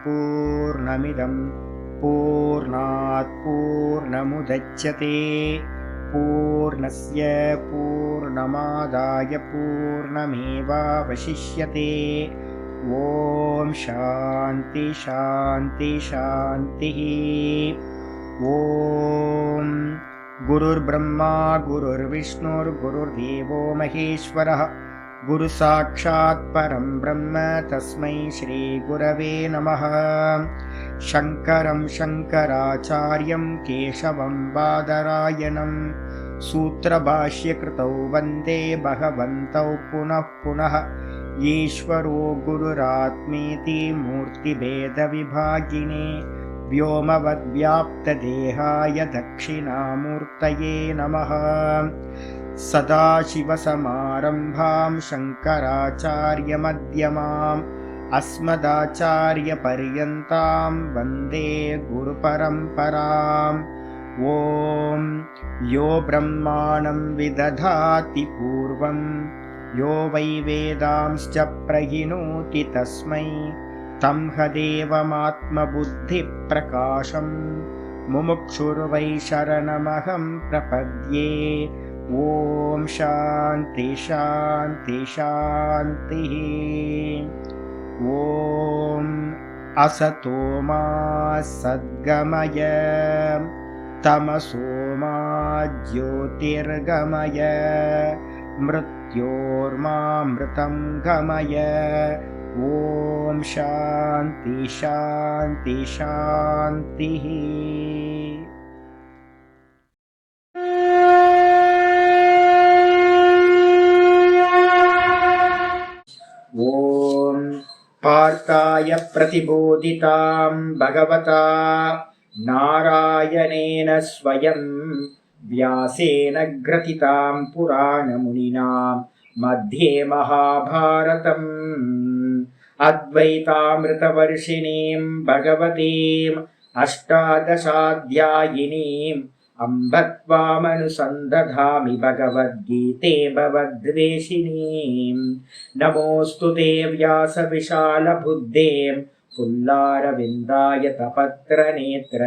पूर्णमिदं पूर्णात् पूर्णमुदच्यते पूर्णस्य पूर्णमादाय पूर्णमेवावशिष्यते। ॐ शान्ति शान्ति शान्तिः। ॐ गुरुर्ब्रह्मा गुरुर्विष्णुर्गुरुर्देवो महेश्वरः गुरुसाक्षात् परं ब्रह्म तस्मै श्रीगुरवे नमः। शङ्करं शङ्कराचार्यं केशवं बादरायणं सूत्रभाष्यकृतौ वन्दे भगवन्तौ पुनः पुनः। ईश्वरो गुरुरात्मेति मूर्तिभेदविभागिने व्योमवद्व्याप्तदेहाय दक्षिणामूर्तये नमः। सदाशिवसमारम्भां शङ्कराचार्यमध्यमाम् अस्मदाचार्यपर्यन्तां वन्दे गुरुपरम्पराम्। ॐ यो ब्रह्माणं विदधाति पूर्वं यो वै वेदांश्च प्रहिणोति तस्मै तं हदेवमात्मबुद्धिप्रकाशं मुमुक्षुर्वै शरणमहं प्रपद्ये। ॐ शान्ति शान्ति शान्तिः। ॐ असतो मा सद्गमय तमसो मा ज्योतिर्गमय मृत्योर्मामृतं गमय। ॐ शान्ति शान्ति शान्तिः। ॐ पार्थाय प्रतिबोधितां भगवता नारायणेन स्वयं व्यासेन ग्रथितां पुराणमुनिना मध्ये महाभारतम् अद्वैतामृतवर्षिणीं भगवतीम् अष्टादशाध्यायिनीम् अम्ब त्वामनुसन्दधामि भगवद्गीते भवद्वेषिणीम्। नमोऽस्तु ते व्यासविशालबुद्धे पुल्लारविन्दाय तपत्रनेत्र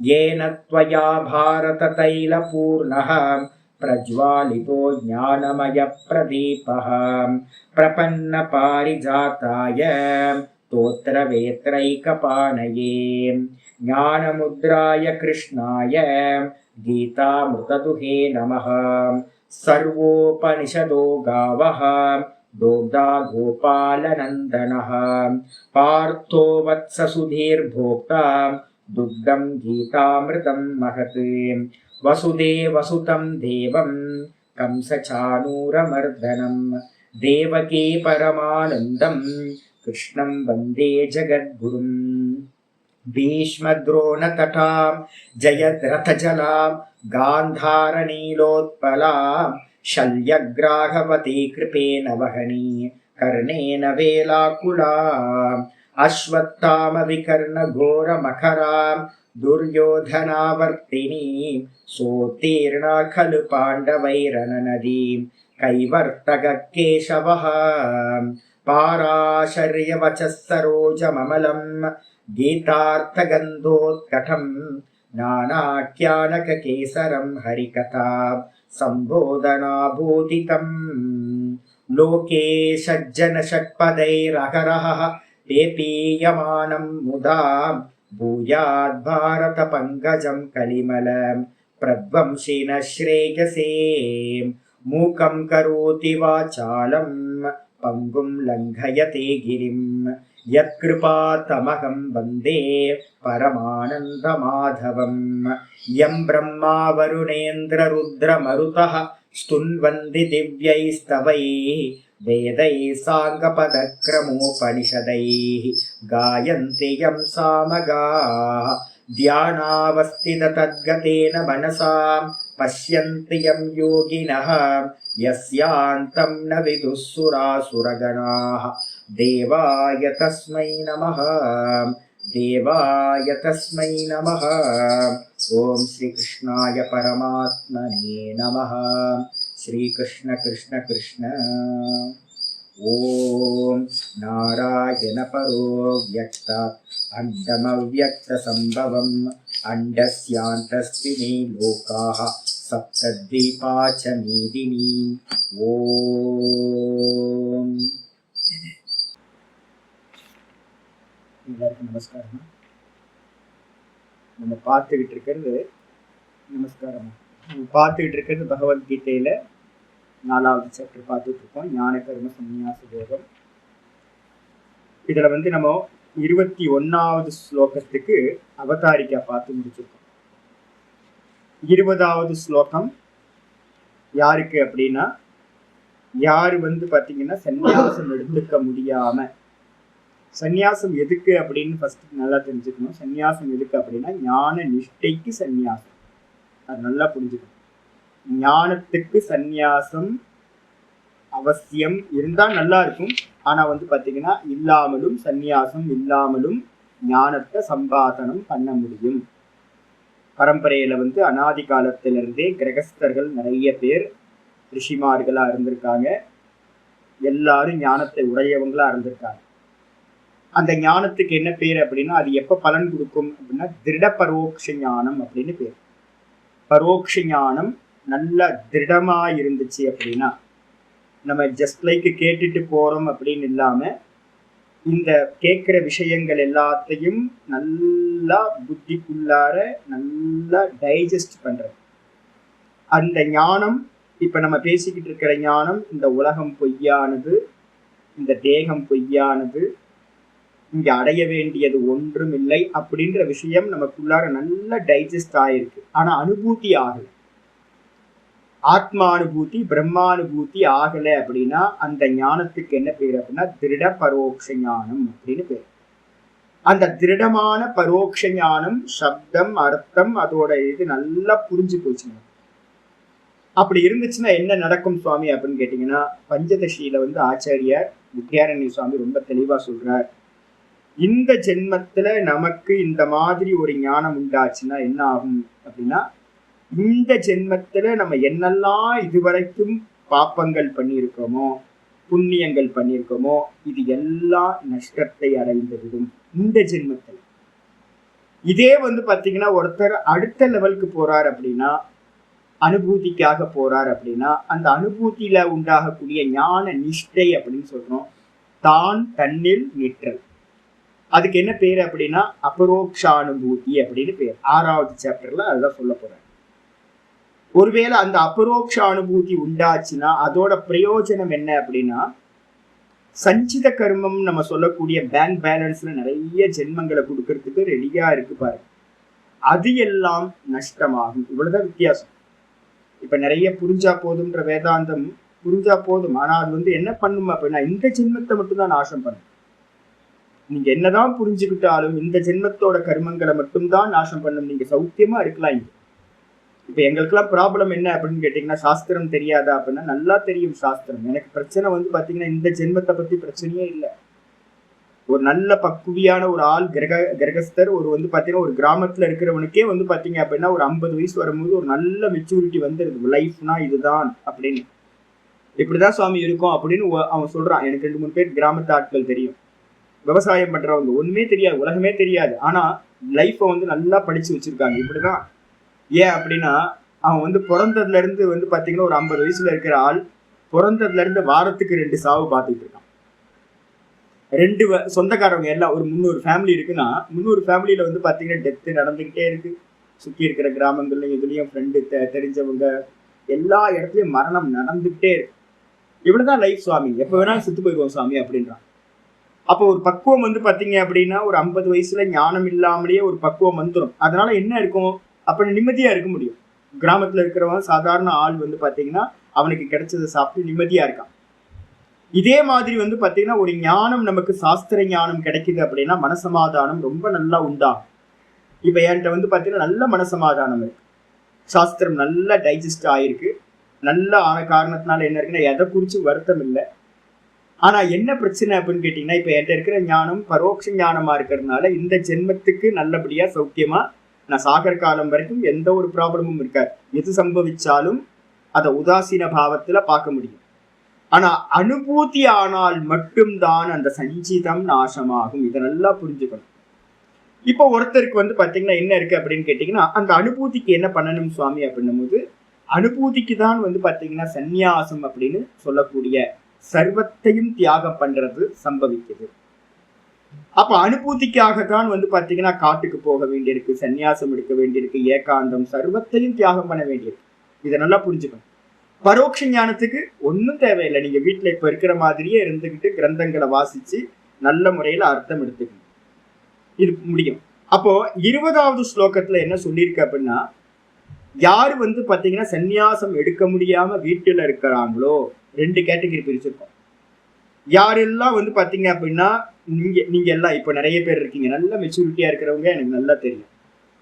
येन त्वया भारततैलपूर्णः प्रज्वालितो ज्ञानमयप्रदीपः प्रपन्नपारिजाताय स्तोत्रवेत्रैकपाणये ज्ञानमुद्राय कृष्णाय गीतामृतदुहे नमः। सर्वोपनिषदो गावः दोग्धा गोपालनन्दनः पार्थो वत्ससुधीर्भोक्ता दुग्धं गीतामृतं महत्। वसुदेवसुतं देवं कंसचाणूरमर्दनं देवकी परमानन्दं कृष्णं वन्दे जगद्गुरुम्। भीष्मद्रोणतटां जयद्रथजलां गान्धारनीलोत्पलां शल्यग्राहवती कृपेण वहनी कर्णेन वेलाकुलाम् अश्वत्थामविकर्णघोरमखरां दुर्योधनावर्तिनीं सोत्तीर्णा खलु पाण्डवैरननदीं कैवर्तककेशवः पाराशर्यवचः सरोजममलं गीतार्थगन्धोत्कटं नानाख्यानककेसरं हरिकथा सम्बोधनाभूतितम्। लोके सज्जनषट्पदैरहरः पेपीयमानं मुदा भूयाद्भारतपङ्कजं कलिमलं प्रध्वंसिनः श्रेयसे। मूकं करोति वाचालं पङ्गुं लङ्घयते गिरिं यत्कृपातमहं वन्दे परमानन्दमाधवम्। यं ब्रह्मा वरुणेन्द्ररुद्रमरुतः स्तुन्वन्ति दिव्यैस्तवैः वेदैः साङ्गपदक्रमोपनिषदैः गायन्ति यं सामगाः ध्यानावस्थिततद्गतेन मनसा पश्यन्ति यं योगिनः यस्यान्तं न विदुः सुरासुरगणाः। देवाय तस्मै नमः देवाय तस्मै नमः। ॐ श्रीकृष्णाय परमात्मने नमः। श्रीकृष्ण कृष्ण कृष्ण। ஓம் நாராயண பரோ வியக்தாத் அண்டமவ்யக்த சம்பவம் அண்டஸ்யாந்தஸ்தினி லோகாஹ சப்தத்வீபா ச மீதினி. ஓம். எல்லாருக்கும் நமஸ்காரம். நம்ம பார்த்துக்கிட்டு இருக்கிறது பகவத்கீதையில 4வது சாப்டர் பார்த்துட்டு இருக்கோம், ஞான கர்ம சந்நியாச யோகம். இதுல நம்ம 21வது ஸ்லோகத்துக்கு அவதாரிக்கா பார்த்து முடிச்சிருக்கோம். 20வது ஸ்லோகம் யாருக்கு அப்படின்னா, யாரு பாத்தீங்கன்னா சந்நியாசம் எடுத்துக்க முடியாம, சந்நியாசம் எதுக்கு அப்படின்னு ஃபர்ஸ்ட் நல்லா தெரிஞ்சுக்கணும். சந்நியாசம் எதுக்கு அப்படின்னா ஞான நிஷ்டைக்கு சந்நியாசம், அது நல்லா புரிஞ்சுக்கணும். ஞானத்துக்கு சந்நியாசம் அவசியம் இருந்தால் நல்லா இருக்கும். ஆனா பாத்தீங்கன்னா இல்லாமலும், சந்நியாசம் இல்லாமலும் ஞானத்தை சம்பாதனம் பண்ண முடியும். பரம்பரையில அனாதி காலத்திலிருந்தே கிரகஸ்தர்கள் நிறைய பேர் ரிஷிமார்களா இருந்திருக்காங்க. எல்லாரும் ஞானத்தை உடையவங்களா இருந்திருக்காங்க. அந்த ஞானத்துக்கு என்ன பேர் அப்படின்னா, அது எப்ப பலன் கொடுக்கும் அப்படின்னா திருட பரோட்ச ஞானம் அப்படின்னு பேர். பரோட்ச ஞானம் நல்ல திருடமா இருந்துச்சு அப்படின்னா, நம்ம ஜஸ்ட் லைக் கேட்டுட்டு போறோம் அப்படின்னு இல்லாம இந்த கேட்கிற விஷயங்கள் எல்லாத்தையும் நல்லா புத்திக்குள்ளார நல்லா டைஜஸ்ட் பண்றது அந்த ஞானம். இப்ப நம்ம பேசிக்கிட்டு இருக்கிற ஞானம், இந்த உலகம் பொய்யானது, இந்த தேகம் பொய்யானது, இங்க அடைய வேண்டியது ஒன்றும் இல்லை அப்படின்ற விஷயம் நமக்குள்ளார நல்லா டைஜஸ்ட் ஆயிருக்கு. ஆனா அனுபூதி ஆகல, ஆத்மானுபூதி பிரம்மானுபூதி ஆகல அப்படின்னா அந்த ஞானத்துக்கு என்ன பேர் அப்படின்னா திருட பரோட்ச ஞானம் அப்படின்னு பேர். அந்த திருடமான பரோட்ச ஞானம் சப்தம் அர்த்தம் அதோட இது நல்லா புரிஞ்சு போச்சுங்க. அப்படி இருந்துச்சுன்னா என்ன நடக்கும் சுவாமி அப்படின்னு கேட்டீங்கன்னா, பஞ்சதசியில ஆச்சாரியார் வித்யாரண்ய சுவாமி ரொம்ப தெளிவா சொல்றார். இந்த ஜென்மத்துல நமக்கு இந்த மாதிரி ஒரு ஞானம் உண்டாச்சுன்னா என்ன ஆகும் அப்படின்னா, இந்த ஜென்மத்துல நம்ம என்னெல்லாம் இதுவரைக்கும் பாப்பங்கள் பண்ணியிருக்கோமோ, புண்ணியங்கள் பண்ணியிருக்கோமோ, இது எல்லாம் நஷ்டத்தை அடைந்து விடும் இந்த ஜென்மத்துல. இதே பாத்தீங்கன்னா ஒருத்தர் அடுத்த லெவலுக்கு போறார் அப்படின்னா, அனுபூதிக்காக போறார் அப்படின்னா, அந்த அனுபூதியில உண்டாகக்கூடிய ஞான நிஷ்டை அப்படின்னு சொல்றோம், தான் தன்னில் நிற்றல். அதுக்கு என்ன பேர் அப்படின்னா அபரோக்ஷானுபூதி அப்படின்னு பேர். 6வது சாப்டர்ல அதுதான் சொல்ல போறேன். ஒருவேளை அந்த அபரோக்ஷ அனுபூதி உண்டாச்சுன்னா அதோட பிரயோஜனம் என்ன அப்படின்னா, சஞ்சித கர்மம் நம்ம சொல்லக்கூடிய பேங்க் பேலன்ஸ்ல நிறைய ஜென்மங்களை கொடுக்கறதுக்கு ரெடியா இருக்கு பாருங்க, அது எல்லாம் நஷ்டமாகும். இவ்வளவுதான் வித்தியாசம். இப்ப நிறைய புரிஞ்சா போதும்ன்ற வேதாந்தம் புரிஞ்சா போதும், ஆனா அது என்ன பண்ணும் அப்படின்னா இந்த ஜென்மத்தை மட்டும்தான் நாசம் பண்ணும். நீங்க என்னதான் புரிஞ்சுக்கிட்டாலும் இந்த ஜென்மத்தோட கர்மங்களை மட்டும்தான் நாசம் பண்ணும். நீங்க சௌக்கியமா இருக்கலாம். இப்ப எங்களுக்கெல்லாம் ப்ராப்ளம் என்ன அப்படின்னு கேட்டீங்கன்னா, சாஸ்திரம் தெரியாதா அப்படின்னா நல்லா தெரியும் சாஸ்திரம். எனக்கு பிரச்சனை பாத்தீங்கன்னா இந்த ஜென்மத்தை பத்தி பிரச்சனையே இல்லை. ஒரு நல்ல பக்குவியான ஒரு ஆள் கிரகஸ்தர் ஒரு பாத்தீங்கன்னா ஒரு கிராமத்துல இருக்கிறவனுக்கே பாத்தீங்க அப்படின்னா ஒரு 50 வயசு வரும்போது ஒரு நல்ல மெச்சூரிட்டி வந்துருது. லைஃப்னா இதுதான் அப்படின்னு, இப்படிதான் சுவாமி இருக்கும் அப்படின்னு அவன் சொல்றான். எனக்கு 2-3 பேர் கிராமத்து ஆட்கள் தெரியும், விவசாயம் பண்றவங்க, ஒண்ணுமே தெரியாது, உலகமே தெரியாது, ஆனா லைஃபை நல்லா படிச்சு வச்சிருக்காங்க. இப்படிதான். ஏன் அப்படின்னா அவன் பிறந்ததுல இருந்து பாத்தீங்கன்னா ஒரு 50 வயசுல இருக்கிற ஆள் பிறந்ததுல இருந்து வாரத்துக்கு 2 சாவு பார்த்துட்டு இருக்கான். 2 சொந்தக்காரவங்க எல்லாம் ஒரு 300 ஃபேமிலி இருக்குன்னா 300 ஃபேமிலியில பாத்தீங்கன்னா டெத்து நடந்துகிட்டே இருக்கு. சுத்தி இருக்கிற கிராமங்கள்லயும் இதுலயும் ஃப்ரெண்டு தெரிஞ்சவங்க எல்லா இடத்துலயும் மரணம் நடந்துகிட்டே இருக்கு. இவ்வளவுதான் லைஃப் சுவாமி, எப்ப வேணாலும் செத்து போயிடுவோம் சுவாமி அப்படின்றான். அப்போ ஒரு பக்குவம் பாத்தீங்க அப்படின்னா ஒரு 50 வயசுல ஞானம் இல்லாமலேயே ஒரு பக்குவம் வந்துடும். அதனால என்ன இருக்கும், அப்ப நிம்மதியா இருக்க முடியும். கிராமத்துல இருக்கிறவன் சாதாரண ஆள் பாத்தீங்கன்னா அவனுக்கு கிடைச்சதை சாப்பிட்டு நிம்மதியா இருக்கான். இதே மாதிரி பாத்தீங்கன்னா ஒரு ஞானம் நமக்கு சாஸ்திர ஞானம் கிடைக்குது அப்படின்னா மனசமாதானம் ரொம்ப நல்லா உண்டாகும். இப்ப என்கிட்ட பாத்தீங்கன்னா நல்ல மனசமாதானம் இருக்கு, சாஸ்திரம் நல்லா டைஜஸ்ட் ஆயிருக்கு. நல்லா ஆன காரணத்தினால என்ன இருக்குன்னா எதை குறிச்சு வருத்தம் இல்லை. ஆனா என்ன பிரச்சனை அப்படின்னு கேட்டீங்கன்னா, இப்ப என்கிட்ட இருக்கிற ஞானம் பரோட்ச ஞானமா இருக்கிறதுனால இந்த ஜென்மத்துக்கு நல்லபடியா சௌக்கியமா நான் சாகர காலம் வரைக்கும் எந்த ஒரு ப்ராப்ளமும் இருக்காது. எது சம்பவிச்சாலும் அதை உதாசீன பாவத்துல பார்க்க முடியும். ஆனா அனுபூதி ஆனால் மட்டும்தான் அந்த சஞ்சிதம் நாசமாகும். இதை நல்லா புரிஞ்சுக்கணும். இப்போ ஒருத்தருக்கு பாத்தீங்கன்னா என்ன இருக்கு அப்படின்னு கேட்டீங்கன்னா, அந்த அனுபூதிக்கு என்ன பண்ணணும் சுவாமி அப்படின்னும் போது, அனுபூதிக்கு தான் பாத்தீங்கன்னா சந்நியாசம் அப்படின்னு சொல்லக்கூடிய சர்வத்தையும் தியாகம் பண்றது சம்பவிக்குது. அப்ப அனுபூதிக்காக தான் பாத்தீங்கன்னா காட்டுக்கு போக வேண்டியிருக்கு, சந்நியாசம் எடுக்க வேண்டியிருக்கு, ஏகாந்தம் சர்வத்தையும் தியாகம் பண்ண வேண்டியிருக்கு. இதை நல்லா புரிஞ்சுக்கணும். பரோட்ச ஞானத்துக்கு ஒன்றும் தேவையில்லை. நீங்க வீட்டுல இப்ப இருக்கிற மாதிரியே இருந்துகிட்டு கிரந்தங்களை வாசிச்சு நல்ல முறையில அர்த்தம் எடுத்துக்கணும், இது முடியும். அப்போ 20வது ஸ்லோகத்துல என்ன சொல்லியிருக்கு அப்படின்னா, யாரு பாத்தீங்கன்னா சந்நியாசம் எடுக்க முடியாம வீட்டுல இருக்கிறாங்களோ, 2 கேட்டகரி பிரிச்சிருக்கோம். யாரெல்லாம் பாத்தீங்க அப்படின்னா, நீங்க எல்லாம் இப்ப நிறைய பேர் இருக்கீங்க, நல்ல மெச்சூரிட்டியா இருக்கிறவங்க எனக்கு நல்லா தெரியும்.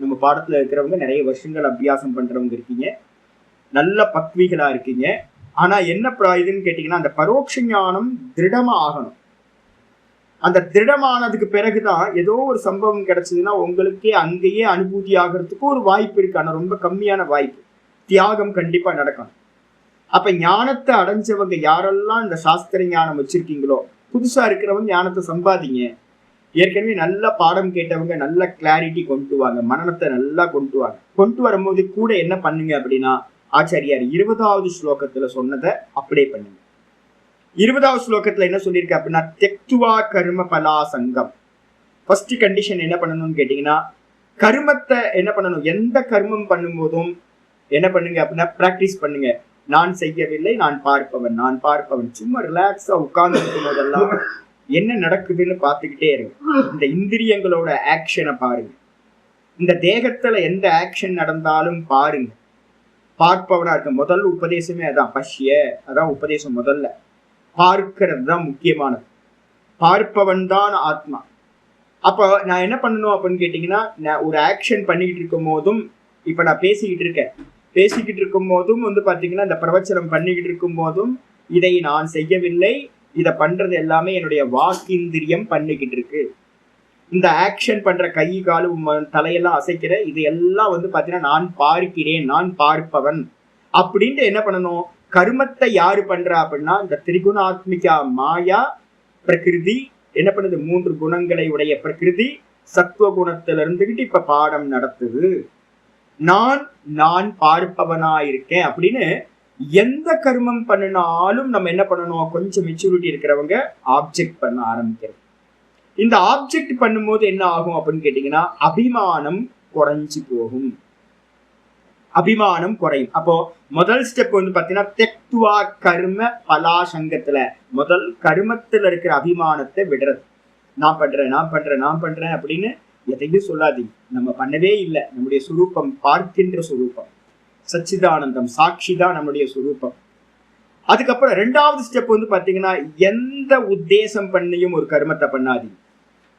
நம்ம பாடத்துல இருக்கிறவங்க நிறைய வருஷங்கள் அபியாசம் பண்றவங்க இருக்கீங்க, நல்ல பக்விகளா இருக்கீங்க. ஆனா என்ன இதுன்னு கேட்டீங்கன்னா, அந்த பரோட்ச ஞானம் திருடமா ஆகணும். அந்த திருடமானதுக்கு பிறகுதான் ஏதோ ஒரு சம்பவம் கிடைச்சதுன்னா உங்களுக்கே அங்கேயே அனுபூதி ஆகிறதுக்கு ஒரு வாய்ப்பு இருக்கு. ஆனா ரொம்ப கம்மியான வாய்ப்பு. தியாகம் கண்டிப்பா நடக்கணும். அப்ப ஞானத்தை அடைஞ்சவங்க யாரெல்லாம் இந்த சாஸ்திர ஞானம் வச்சிருக்கீங்களோ, புதுசா இருக்கிறவங்க ஞானத்தை சம்பாதிங்க. ஏற்கனவே நல்ல பாடம் கேட்டவங்க நல்ல கிளாரிட்டி கொண்டு வாங்க, மனநத்தை நல்லா கொண்டு வாங்க. கொண்டு வரும்போது கூட என்ன பண்ணுங்க அப்படின்னா, ஆச்சாரியார் 20வது ஸ்லோகத்துல சொன்னதை அப்படியே பண்ணுங்க. 20வது ஸ்லோகத்துல என்ன சொல்லியிருக்கு அப்படின்னா, தெக்துவா கர்ம பலா சங்கம். ஃபர்ஸ்ட் கண்டிஷன் என்ன பண்ணணும்னு கேட்டீங்கன்னா, கர்மத்தை என்ன பண்ணணும், எந்த கர்மம் பண்ணும்போதும் என்ன பண்ணுங்க அப்படின்னா பிராக்டிஸ் பண்ணுங்க. நான் செய்யவில்லை, நான் பார்ப்பவன், நான் பார்ப்பவன். சும்மா ரிலாக்ஸா உட்கார்ந்து இருக்கும் போதெல்லாம் என்ன நடக்குதுன்னு பார்த்துக்கிட்டே இருங்க. இந்த இந்திரியங்களோட ஆக்ஷனை பாருங்க. இந்த தேகத்துல எந்த ஆக்ஷன் நடந்தாலும் பாருங்க. பார்ப்பவனா இருக்க. முதல் உபதேசமே அதான், பஷ்ய, அதான் உபதேசம். முதல்ல பார்க்கிறது தான் முக்கியமானது. பார்ப்பவன் தான் ஆத்மா. அப்போ நான் என்ன பண்ணணும் அப்படின்னு கேட்டீங்கன்னா, நான் ஒரு ஆக்ஷன் பண்ணிக்கிட்டு இருக்கும் போதும், இப்ப நான் பேசிக்கிட்டு இருக்கும் போதும் பாத்தீங்கன்னா, இந்த பிரவச்சனம் பண்ணிக்கிட்டு இருக்கும் போதும் இதை நான் செய்யவில்லை, இதை பண்றது எல்லாமே என்னுடைய வாக்கிந்திரியம் பண்ணிக்கிட்டு இருக்கு. இந்த ஆக்ஷன் பண்ற கை காலு தலையெல்லாம் அசைக்கிற இது எல்லாம் பாத்தீங்கன்னா நான் பார்க்கிறேன், நான் பார்ப்பவன் அப்படின்ட்டு என்ன பண்ணணும். கர்மத்தை யாரு பண்றா அப்படின்னா, இந்த திரிகுணாத்மிகா மாயா பிரகிருதி என்ன பண்ணுது, 3 குணங்களை உடைய பிரகிருதி சத்துவ குணத்துல இருந்துகிட்டு இப்ப பாடம் நடத்துது. நான் பார்ப்பவனா இருக்கேன் அப்படின்னு எந்த கர்மம் பண்ணினாலும் நம்ம என்ன பண்ணணும், கொஞ்சம் மெச்சூரிட்டி இருக்கிறவங்க ஆப்ஜெக்ட் பண்ண ஆரம்பிக்கிறது. இந்த ஆப்ஜெக்ட் பண்ணும்போது என்ன ஆகும் அப்படின்னு கேட்டீங்கன்னா, அபிமானம் குறைஞ்சு போகும், அபிமானம் குறையும். அப்போ முதல் ஸ்டெப் பாத்தீங்கன்னா, தெக்துவா கர்ம பலாசங்கத்துல முதல் கர்மத்துல இருக்கிற அபிமானத்தை விடுறது. நான் பண்றேன் அப்படின்னு எதையும் சொல்லாதீங்க. நம்ம பண்ணவே இல்லை. நம்முடைய சுரூபம் பார்க்கின்ற சுரூபம், சச்சிதானந்தம், சாட்சி தான் நம்முடைய சுரூபம். அதுக்கப்புறம் 2வது ஸ்டெப் பாத்தீங்கன்னா, எந்த உத்தேசம் பண்ணியும் ஒரு கர்மத்தை பண்ணாதீங்க.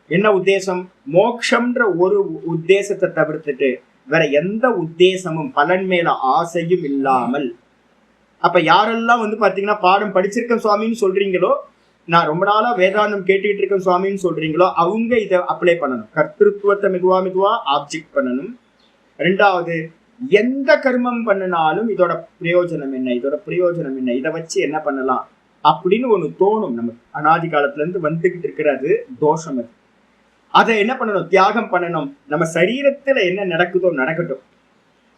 என்ன உத்தேசம், மோட்சம்ன்ற ஒரு உத்தேசத்தை தவிர்த்துட்டு வேற எந்த உத்தேசமும் பலன் மேல ஆசையும் இல்லாமல். அப்ப யாரெல்லாம் பாத்தீங்கன்னா பாடம் படிச்சிருக்கேன் சுவாமின்னு சொல்றீங்களோ, நான் ரொம்ப நாளா வேதாந்தம் கேட்டுக்கிட்டு இருக்கேன் சுவாமின்னு சொல்றீங்களோ, அவங்க இதை அப்ளை பண்ணணும். கர்த்திருவத்தை மெதுவா ஆப்ஜெக்ட் பண்ணணும். 2வது, எந்த கர்மம் பண்ணினாலும் இதோட பிரயோஜனம் என்ன, இதை வச்சு என்ன பண்ணலாம் அப்படின்னு ஒண்ணு தோணும் நமக்கு. அனாதி காலத்துல இருந்து வந்துகிட்டு இருக்கிறது தோஷம். அது அதை என்ன பண்ணணும், தியாகம் பண்ணணும். நம்ம சரீரத்துல என்ன நடக்குதோ நடக்கட்டும்,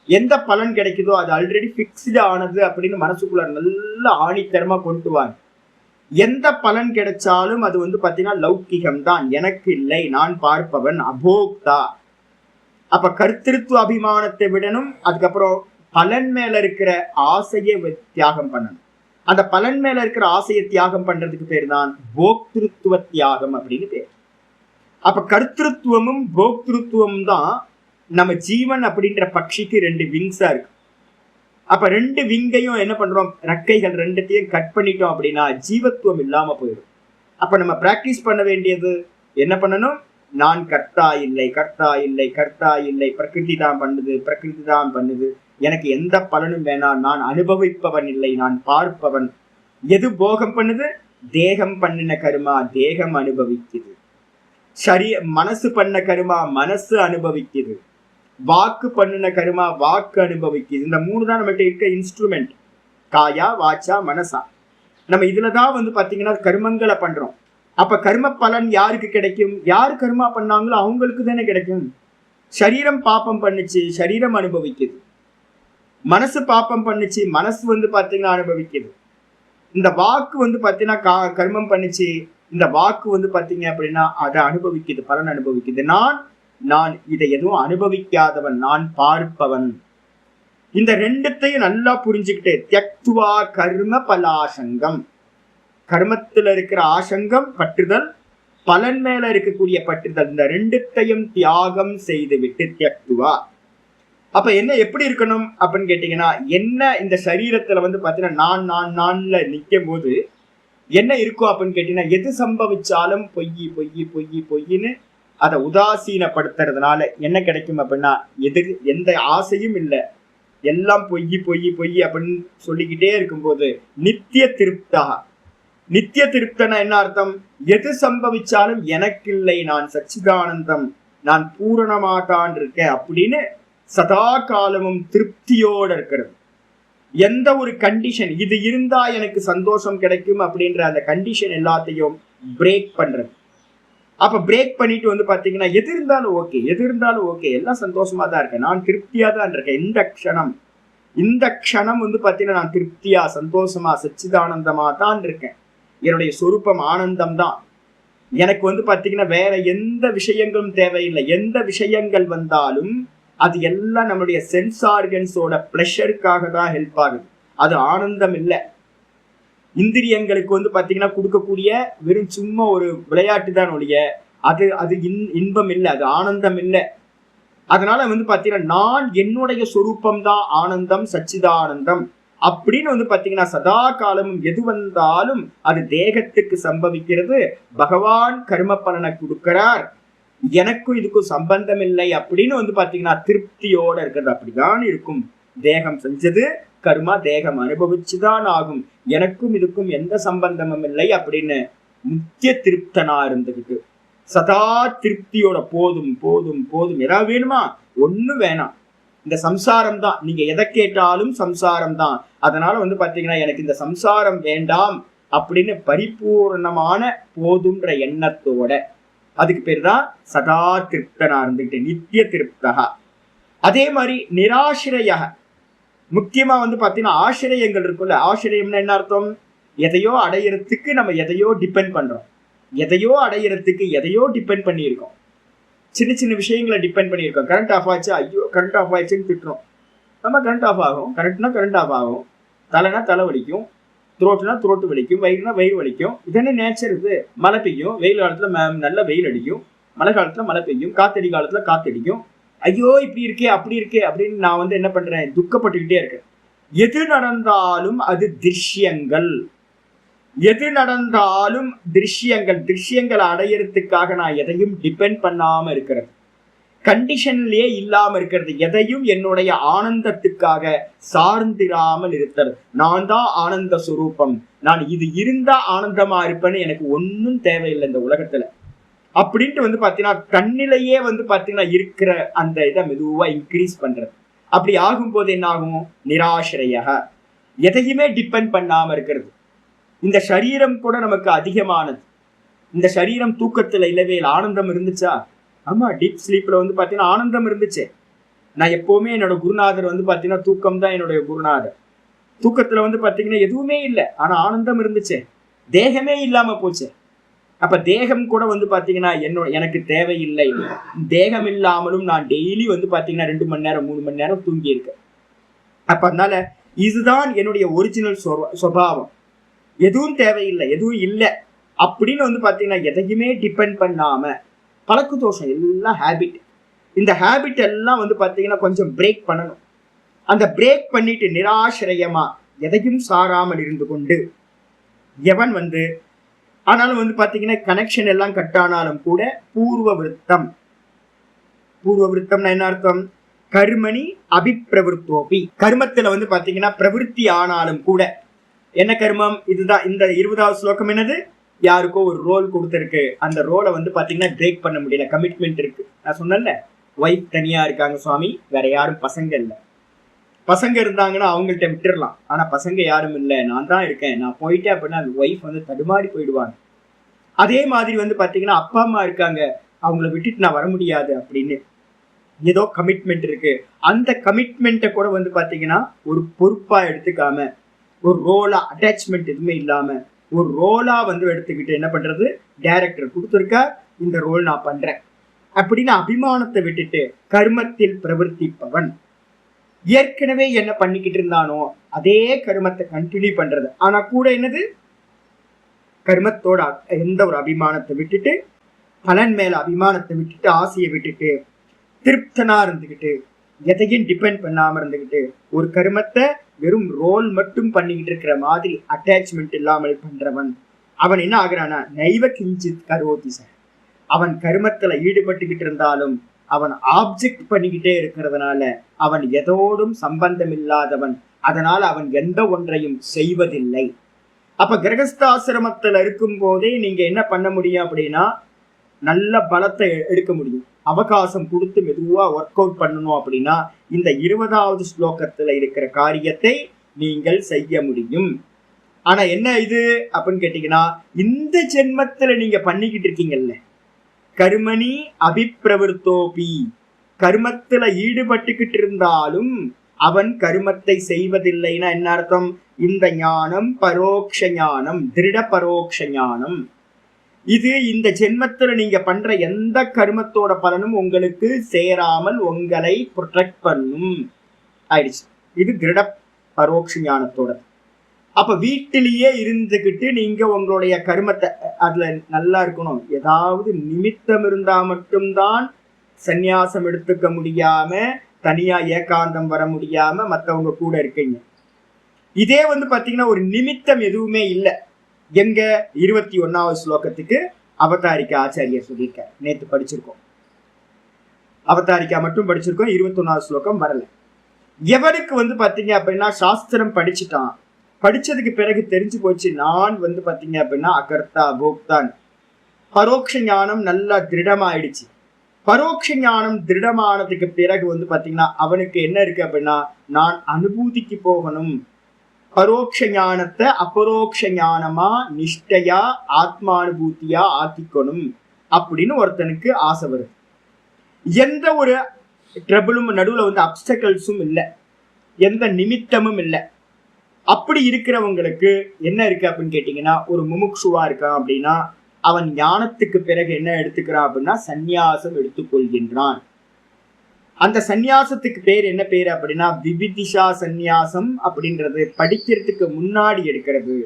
எந்த பலன் கிடைக்குதோ அது ஆல்ரெடி பிக்ஸ்டு ஆனது அப்படின்னு மனசுக்குள்ள நல்ல ஆணித்தரமா கொண்டு வாங்க. எந்த பலன் கிடைச்சாலும் அது பாத்தீங்கன்னா லௌக்கிகம் தான், எனக்கு இல்லை, நான் பார்ப்பவன், அபோக்தா. அப்ப கர்த்திருத்துவ அபிமானத்தை விடணும். அதுக்கப்புறம் பலன் மேல இருக்கிற ஆசையை தியாகம் பண்ணணும். அந்த பலன் மேல இருக்கிற ஆசையை தியாகம் பண்றதுக்கு பேர் தான் போக்திருத்துவ தியாகம் அப்படின்னு பேர். அப்ப கர்த்திருத்துவமும் போக்திருத்துவமும் தான் நம்ம ஜீவன் அப்படின்ற பட்சிக்கு 2 விங்ஸா இருக்கு. அப்ப 2 விங்கையும் என்ன பண்றோம், ரெக்கைகள் 2த்தையும் கட் பண்ணிட்டோம் அப்படின்னா ஜீவத்துவம் இல்லாம போயிடும். அப்ப நம்ம பிராக்டிஸ் பண்ண வேண்டியது என்ன பண்ணணும், நான் கர்த்தா இல்லை, பிரகிருதி தான் பண்ணுது, எனக்கு எந்த பலனும் வேணாம், நான் அனுபவிப்பவன் இல்லை, நான் பார்ப்பவன். எது போகம் பண்ணுது, தேகம் பண்ணின கருமா தேகம் அனுபவிக்குது, மனசு பண்ண கருமா மனசு அனுபவிக்குது, வாக்கு பண்ணின கருமா வாக்கு அனுபவிக்குது. இந்த 3 தான் நம்மகிட்ட இருக்க இன்ஸ்ட்ருமெண்ட், காயா வாச்சா மனசா. நம்ம இதுலதான் வந்து பாத்தீங்கன்னா கர்மங்களை பண்றோம். அப்ப கர்ம பலன் யாருக்கு கிடைக்கும்? யார் கர்மா பண்ணாங்களோ அவங்களுக்கு தானே கிடைக்கும். சரீரம் பாப்பம் பண்ணுச்சு, சரீரம் அனுபவிக்குது. மனசு பாப்பம் பண்ணுச்சு, மனசு வந்து பாத்தீங்கன்னா அனுபவிக்குது. இந்த வாக்கு வந்து பாத்தீங்கன்னா கர்மம் பண்ணுச்சு, இந்த வாக்கு வந்து பாத்தீங்க அப்படின்னா அதை அனுபவிக்குது, பலன் அனுபவிக்குது. நான் இதை எதுவும் அனுபவிக்காதவன், நான் பார்ப்பவன். இந்த ரெண்டுத்தையும் நல்லா புரிஞ்சுக்கிட்டு தியக்துவா கர்ம பலாசங்கம், கர்மத்துல இருக்கிற ஆசங்கம் பற்றுதல், பலன் மேல இருக்கக்கூடிய பற்றுதல், இந்த ரெண்டுத்தையும் தியாகம் செய்து விட்டு தியக்துவா. அப்ப என்ன எப்படி இருக்கணும் அப்படின்னு கேட்டீங்கன்னா, என்ன இந்த சரீரத்துல வந்து பாத்தீங்கன்னா நான்ல நிற்கும் போது என்ன இருக்கும் அப்படின்னு கேட்டீங்கன்னா, எது சம்பவிச்சாலும் பொய் பொய் பொய் பொய்ன்னு அதை உதாசீனப்படுத்துறதுனால என்ன கிடைக்கும் அப்படின்னா, எந்த ஆசையும் இல்லை, எல்லாம் பொய் பொய் பொய் அப்படின்னு சொல்லிக்கிட்டே இருக்கும்போது நித்திய திருப்தா. நித்திய திருப்தனா என்ன அர்த்தம்? எது சம்பவிச்சாலும் எனக்கு இல்லை, நான் சச்சிதானந்தம், நான் பூரணமாதான் இருக்கேன் அப்படின்னு சதா காலமும் திருப்தியோட இருக்கிறது. எந்த ஒரு கண்டிஷன் இது இருந்தா எனக்கு சந்தோஷம் கிடைக்கும் அப்படின்ற அந்த கண்டிஷன் எல்லாத்தையும் பிரேக் பண்றது. அப்ப பிரேக் பண்ணிட்டு வந்து பாத்தீங்கன்னா எது இருந்தாலும் ஓகே, எல்லாம் சந்தோஷமா தான் இருக்கேன், நான் திருப்தியா தான் இருக்கேன். இந்த க்ஷணம் வந்து பாத்தீங்கன்னா நான் திருப்தியா சந்தோஷமா சச்சிதானந்தமா தான் இருக்கேன். என்னுடைய சொரூபம் ஆனந்தம் தான். எனக்கு வந்து பாத்தீங்கன்னா வேற எந்த விஷயங்களும் தேவையில்லை. எந்த விஷயங்கள் வந்தாலும் அது எல்லாம் நம்மளுடைய சென்ஸ் ஆர்கன்ஸோட பிளஷருக்காக தான் ஹெல்ப் ஆகுது. அது ஆனந்தம் இல்லை. இந்திரியங்களுக்கு வந்து பாத்தீங்கன்னா கொடுக்கக்கூடிய வெறும் சும்மா ஒரு விளையாட்டு தான் ஒழிய அது இன்பம் இல்லை, அது ஆனந்தம் இல்லை. அதனால வந்து பாத்தீங்கன்னா நான் என்னுடைய சொரூபம் தான் ஆனந்தம், சச்சிதானந்தம் அப்படின்னு வந்து பாத்தீங்கன்னா சதா காலமும் எது வந்தாலும் அது தேகத்துக்கு சம்பவிக்கிறது. பகவான் கர்ம பலனை கொடுக்கிறார், எனக்கும் இதுக்கும் சம்பந்தம் இல்லை அப்படின்னு வந்து பாத்தீங்கன்னா திருப்தியோட இருக்கிறது. அப்படிதான் இருக்கும். தேகம் செஞ்சது கர்மா, தேகம் அனுபவிச்சுதான் ஆகும், எனக்கும் இதுக்கும் எந்த சம்பந்தமும் இல்லை அப்படின்னு நித்திய திருப்தனா இருந்துகிட்டு சதா திருப்தியோட போதும் போதும் போதும், ஏதாவது வேணுமா? ஒண்ணு வேணாம், இந்த சம்சாரம் தான், நீங்க எதை கேட்டாலும் சம்சாரம் தான், அதனால வந்து பாத்தீங்கன்னா எனக்கு இந்த சம்சாரம் வேண்டாம் அப்படின்னு பரிபூர்ணமான போதுன்ற எண்ணத்தோட, அதுக்கு பேர் தான் சதா திருப்தனா இருந்துகிட்டு நித்திய திருப்தகா. அதே மாதிரி நிராசிரிய, முக்கியமா வந்து பாத்தீங்கன்னா ஆசிரியங்கள் இருக்குல்ல. ஆசிரியம்னா என்ன அர்த்தம்? எதையோ அடையிறதுக்கு நம்ம எதையோ டிபெண்ட் பண்றோம், எதையோ அடையிறதுக்கு எதையோ டிபெண்ட் பண்ணியிருக்கோம். சின்ன சின்ன விஷயங்களை டிபெண்ட் பண்ணியிருக்கோம். கரண்ட் ஆஃப் ஆச்சு, ஐயோ கரண்ட் ஆஃப் ஆயிடுச்சுன்னு திட்டுறோம். நம்ம கரண்ட் ஆஃப் ஆகும், கரண்ட்னா கரண்ட் ஆஃப் ஆகும், தலைனா தலை வலிக்கும், த்ரோட்டுனா த்ரோட்டு வலிக்கும், வயிறுனா வயிறு வலிக்கும். இதென்ன நேச்சர் இது. மழை பெய்யும், வெயில் காலத்துல நல்ல வெயில் அடிக்கும், மழை காலத்துல மழை பெய்யும், காத்தடி காலத்துல காத்தடிக்கும். ஐயோ இப்படி இருக்கே அப்படி இருக்கே அப்படின்னு நான் வந்து என்ன பண்றேன், துக்கப்பட்டுக்கிட்டே இருக்கேன். எது நடந்தாலும் அது திருஷ்யங்கள், எது நடந்தாலும் திருஷ்யங்களை அடையறதுக்காக நான் எதையும் டிபெண்ட் பண்ணாம இருக்கிறது, கண்டிஷன்லயே இல்லாம இருக்கிறது, எதையும் என்னுடைய ஆனந்தத்துக்காக சார்ந்திராமல் இருக்கிறது. நான் தான் ஆனந்த சுரூபம், நான் இது இருந்தா ஆனந்தமா இருப்பேன்னு எனக்கு ஒன்னும் தேவையில்லை இந்த உலகத்துல அப்படின்ட்டு வந்து பாத்தீங்கன்னா தன்னிலையே வந்து பாத்தீங்கன்னா இருக்கிற அந்த இதை மெதுவா இன்க்ரீஸ் பண்றது. அப்படி ஆகும்போது என்ன ஆகும்? நிராசிரிய, எதையுமே டிபெண்ட் பண்ணாம இருக்கிறது. இந்த சரீரம் கூட நமக்கு அதிகமானது. இந்த சரீரம் தூக்கத்துல இல்லவே ஆனந்தம் இருந்துச்சா? ஆமா, டீப் ஸ்லீப்ல வந்து பாத்தீங்கன்னா ஆனந்தம் இருந்துச்சு. நான் எப்பவுமே என்னோட குருநாதர் வந்து பாத்தீங்கன்னா தூக்கம் தான் என்னுடைய குருநாதர். தூக்கத்துல வந்து பாத்தீங்கன்னா எதுவுமே இல்லை, ஆனா ஆனந்தம் இருந்துச்சு. தேகமே இல்லாம போச்சு. அப்ப தேகம் கூட வந்து பாத்தீங்கன்னா எனக்கு தேவையில்லை. தேகம் இல்லாமலும் நான் டெய்லி வந்து பாத்தீங்கன்னா 2 மணி நேரம் 3 மணி நேரம் தூங்கி இருக்கேன். அப்ப அதனால இதுதான் என்னுடைய ஒரிஜினல் சுபாவம். எதுவும் தேவையில்லை, எதுவும் இல்லை அப்படின்னு வந்து பாத்தீங்கன்னா எதையுமே டிபெண்ட் பண்ணாம, பழக்க தோஷம் எல்லாம் ஹேபிட். இந்த ஹேபிட் எல்லாம் வந்து பாத்தீங்கன்னா கொஞ்சம் பிரேக் பண்ணணும். அந்த பிரேக் பண்ணிட்டு நிராசிரியமா எதையும் சாராமல் இருந்து கொண்டு எவன் வந்து ஆனாலும் வந்து பாத்தீங்கன்னா கனெக்ஷன் எல்லாம் கட் ஆனாலும் கூட பூர்வ விருத்தம்னா என்ன அர்த்தம்? கர்மணி அபிப்பிரவருத்தோபி, கர்மத்துல வந்து பாத்தீங்கன்னா பிரவருத்தி ஆனாலும் கூட என்ன கர்மம்? இதுதான் இந்த 20வது ஸ்லோகம். என்னது? யாருக்கோ ஒரு ரோல் கொடுத்துருக்கு, அந்த ரோலை வந்து பாத்தீங்கன்னா பிரேக் பண்ண முடியல, கமிட்மெண்ட் இருக்கு. நான் சொன்னேன்ல, ஒய்ஃப் தனியா இருக்காங்க சுவாமி, வேற யாரும் பசங்க இல்லை, பசங்க இருந்தாங்கன்னா அவங்கள்ட்ட விட்டுடலாம். ஆனா பசங்க யாரும் இல்லை, நான் தான் இருக்கேன், நான் போயிட்டேன் அப்படின்னா ஒய்ஃப் வந்து தடுமாறி போயிடுவாங்க. அதே மாதிரி வந்து பாத்தீங்கன்னா அப்பா அம்மா இருக்காங்க, அவங்கள விட்டுட்டு நான் வர முடியாது அப்படின்னு ஏதோ கமிட்மெண்ட் இருக்கு. அந்த கமிட்மெண்ட்டை கூட வந்து பாத்தீங்கன்னா ஒரு பொறுப்பா எடுத்துக்காம, ஒரு ரோலா அட்டாச்மெண்ட் எதுவுமே இல்லாம ஒரு ரோலா வந்து எடுத்துக்கிட்டு என்ன பண்றது, டைரக்டர் கொடுத்துருக்கா இந்த ரோல் நான் பண்றேன் அப்படின்னு அபிமானத்தை விட்டுட்டு கர்மத்தில் பிரவர்த்திப்பவன் ஏற்கனவே என்ன பண்ணிக்கிட்டு இருந்தானோ அதே கர்மத்தை கண்டினியூ பண்றது. ஆனா கூட என்னது, கர்மத்தோட எந்த ஒரு அபிமானத்தை விட்டுட்டு, பலன் மேல அபிமானத்தை விட்டுட்டு, ஆசையை விட்டுட்டு, திருப்தனா இருந்துகிட்டு, எதையும் டிபெண்ட் பண்ணாம இருந்துகிட்டு, ஒரு கர்மத்தை வெறும் ரோல் மட்டும் பண்ணிக்கிட்டு இருக்கிற மாதிரி அட்டாச்மெண்ட் இல்லாமல் பண்றவன் அவன் என்ன ஆகுறானா, நைவ கிஞ்சித் கரோதி சார். அவன் கர்மத்துல ஈடுபட்டுக்கிட்டு இருந்தாலும் அவன் ஆப்ஜெக்ட் பண்ணிக்கிட்டே இருக்கிறதுனால அவன் எதோடும் சம்பந்தம் இல்லாதவன். அதனால அவன் எந்த ஒன்றையும் செய்வதில்லை. அப்ப கிரகஸ்தாசிரமத்துல இருக்கும் போதே நீங்க என்ன பண்ண முடியும் அப்படின்னா, நல்ல பலத்தை எடுக்க முடியும். அவகாசம் கொடுத்து மெதுவா ஒர்க் அவுட் பண்ணணும் அப்படின்னா இந்த 20வது ஸ்லோகத்துல இருக்கிற காரியத்தை நீங்கள் செய்ய முடியும். ஆனா என்ன இது அப்படின்னு கேட்டீங்கன்னா, இந்த ஜென்மத்துல நீங்க பண்ணிக்கிட்டு இருக்கீங்கல்ல, கர்மணி அபிப்பிரவருத்தோபி, கர்மத்துல ஈடுபட்டுக்கிட்டு இருந்தாலும் அவன் கர்மத்தை செய்வதில்லைன்னா என்ன அர்த்தம், இந்த ஞானம் பரோக்ஷ ஞானம், திருட பரோக்ஷ ஞானம். இது இந்த ஜென்மத்துல நீங்க பண்ற எந்த கர்மத்தோட பலனும் உங்களுக்கு சேராமல் உங்களை ப்ரொடெக்ட் பண்ணும் ஆயிடுச்சு. இது திருட பரோக்ஷ ஞானத்தோட. அப்ப வீட்டிலேயே இருந்துகிட்டு நீங்க உங்களுடைய கர்மத்தை அதுல நல்லா இருக்கணும். ஏதாவது நிமித்தம் இருந்தா மட்டும்தான் சந்நியாசம் எடுத்துக்க முடியாம, தனியா ஏகாந்தம் வர முடியாம மற்றவங்க கூட இருக்கீங்க. இதே வந்து பாத்தீங்கன்னா ஒரு நிமித்தம் எதுவுமே இல்லை. எங்க 21வது ஸ்லோகத்துக்கு அவதாரிக்கா ஆச்சாரியர் சொல்லியிருக்கார். நேற்று படிச்சிருக்கோம், அவதாரிக்கா மட்டும் படிச்சிருக்கோம், 21வது ஸ்லோகம் வரல. எவனுக்கு வந்து பாத்தீங்க அப்படின்னா சாஸ்திரம் படிச்சுட்டான், படிச்சதுக்கு பிறகு தெரிஞ்சு போச்சு நான் வந்து பாத்தீங்க அப்படின்னா அகர்த்தா போக்தான், பரோட்ச ஞானம் நல்லா திருடமாயிடுச்சு. பரோட்ச ஞானம் திருடமானதுக்கு பிறகு வந்து பாத்தீங்கன்னா அவனுக்கு என்ன இருக்கு அப்படின்னா, நான் அனுபூதிக்கு போகணும், பரோட்ச ஞானத்தை அபரோக்ஷ ஞானமா நிஷ்டையா ஆத்மானுபூத்தியா ஆக்கிக்கணும் அப்படின்னு ஒருத்தனுக்கு ஆசை வருது. எந்த ஒரு ட்ரபிளும் நடுவுல வந்து அப்டக்கல்ஸும் இல்லை, எந்த நிமித்தமும் இல்லை. அப்படி இருக்கிறவங்களுக்கு என்ன இருக்கு அப்படின்னு கேட்டீங்கன்னா, ஒரு முமுட்சுவா இருக்கான் அப்படின்னா அவன் ஞானத்துக்கு பிறகு என்ன எடுத்துக்கிறான் அப்படின்னா சந்நியாசம் எடுத்துக்கொள்கின்றான். அந்த சந்நியாசத்துக்கு பேர் என்ன பேர் அப்படின்னா விவிதிஷா சந்நியாசம் அப்படின்றது. படிக்கிறதுக்கு முன்னாடி எடுக்கிறது.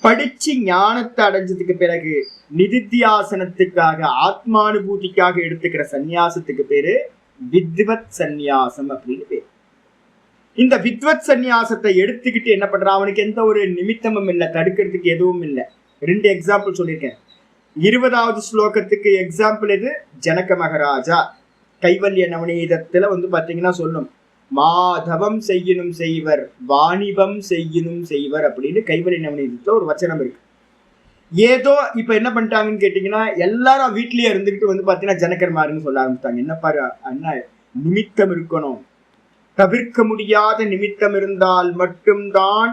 படிச்சு ஞானத்தை அடைஞ்சதுக்கு பிறகு நிதித்தியாசனத்துக்காக ஆத்மானுபூதிக்காக எடுத்துக்கிற சந்நியாசத்துக்கு பேரு வித்வத் சந்நியாசம் அப்படின்னு பேர். இந்த வித்வத் சந்நியாசத்தை எடுத்துக்கிட்டு என்ன பண்றான், அவனுக்கு எந்த ஒரு நிமித்தமும் இல்லை, தடுக்கிறதுக்கு எதுவும் இல்லை. 2 எக்ஸாம்பிள் சொல்லியிருக்கேன். 20வது ஸ்லோகத்துக்கு எக்ஸாம்பிள் எது, ஜனக மகாராஜா கைவல்ய நவநீதத்துல வந்து பாத்தீங்கன்னா சொல்லும், மாதவம் செய்யணும் செய்வர் வாணிபம் செய்யணும் செய்வர் அப்படின்னு கைவல்ய நவநீதத்துல ஒரு வச்சனம் இருக்கு. ஏதோ இப்ப என்ன பண்ணிட்டாங்கன்னு கேட்டீங்கன்னா, எல்லாரும் வீட்லயே இருந்துகிட்டு வந்து பாத்தீங்கன்னா ஜனகர்மாருன்னு சொல்ல ஆரம்பித்தாங்க. என்ன பாரு அண்ணா, நிமித்தம் இருக்கணும், தவிர்க்க முடியாத நிமித்தம் இருந்தால் மட்டும்தான்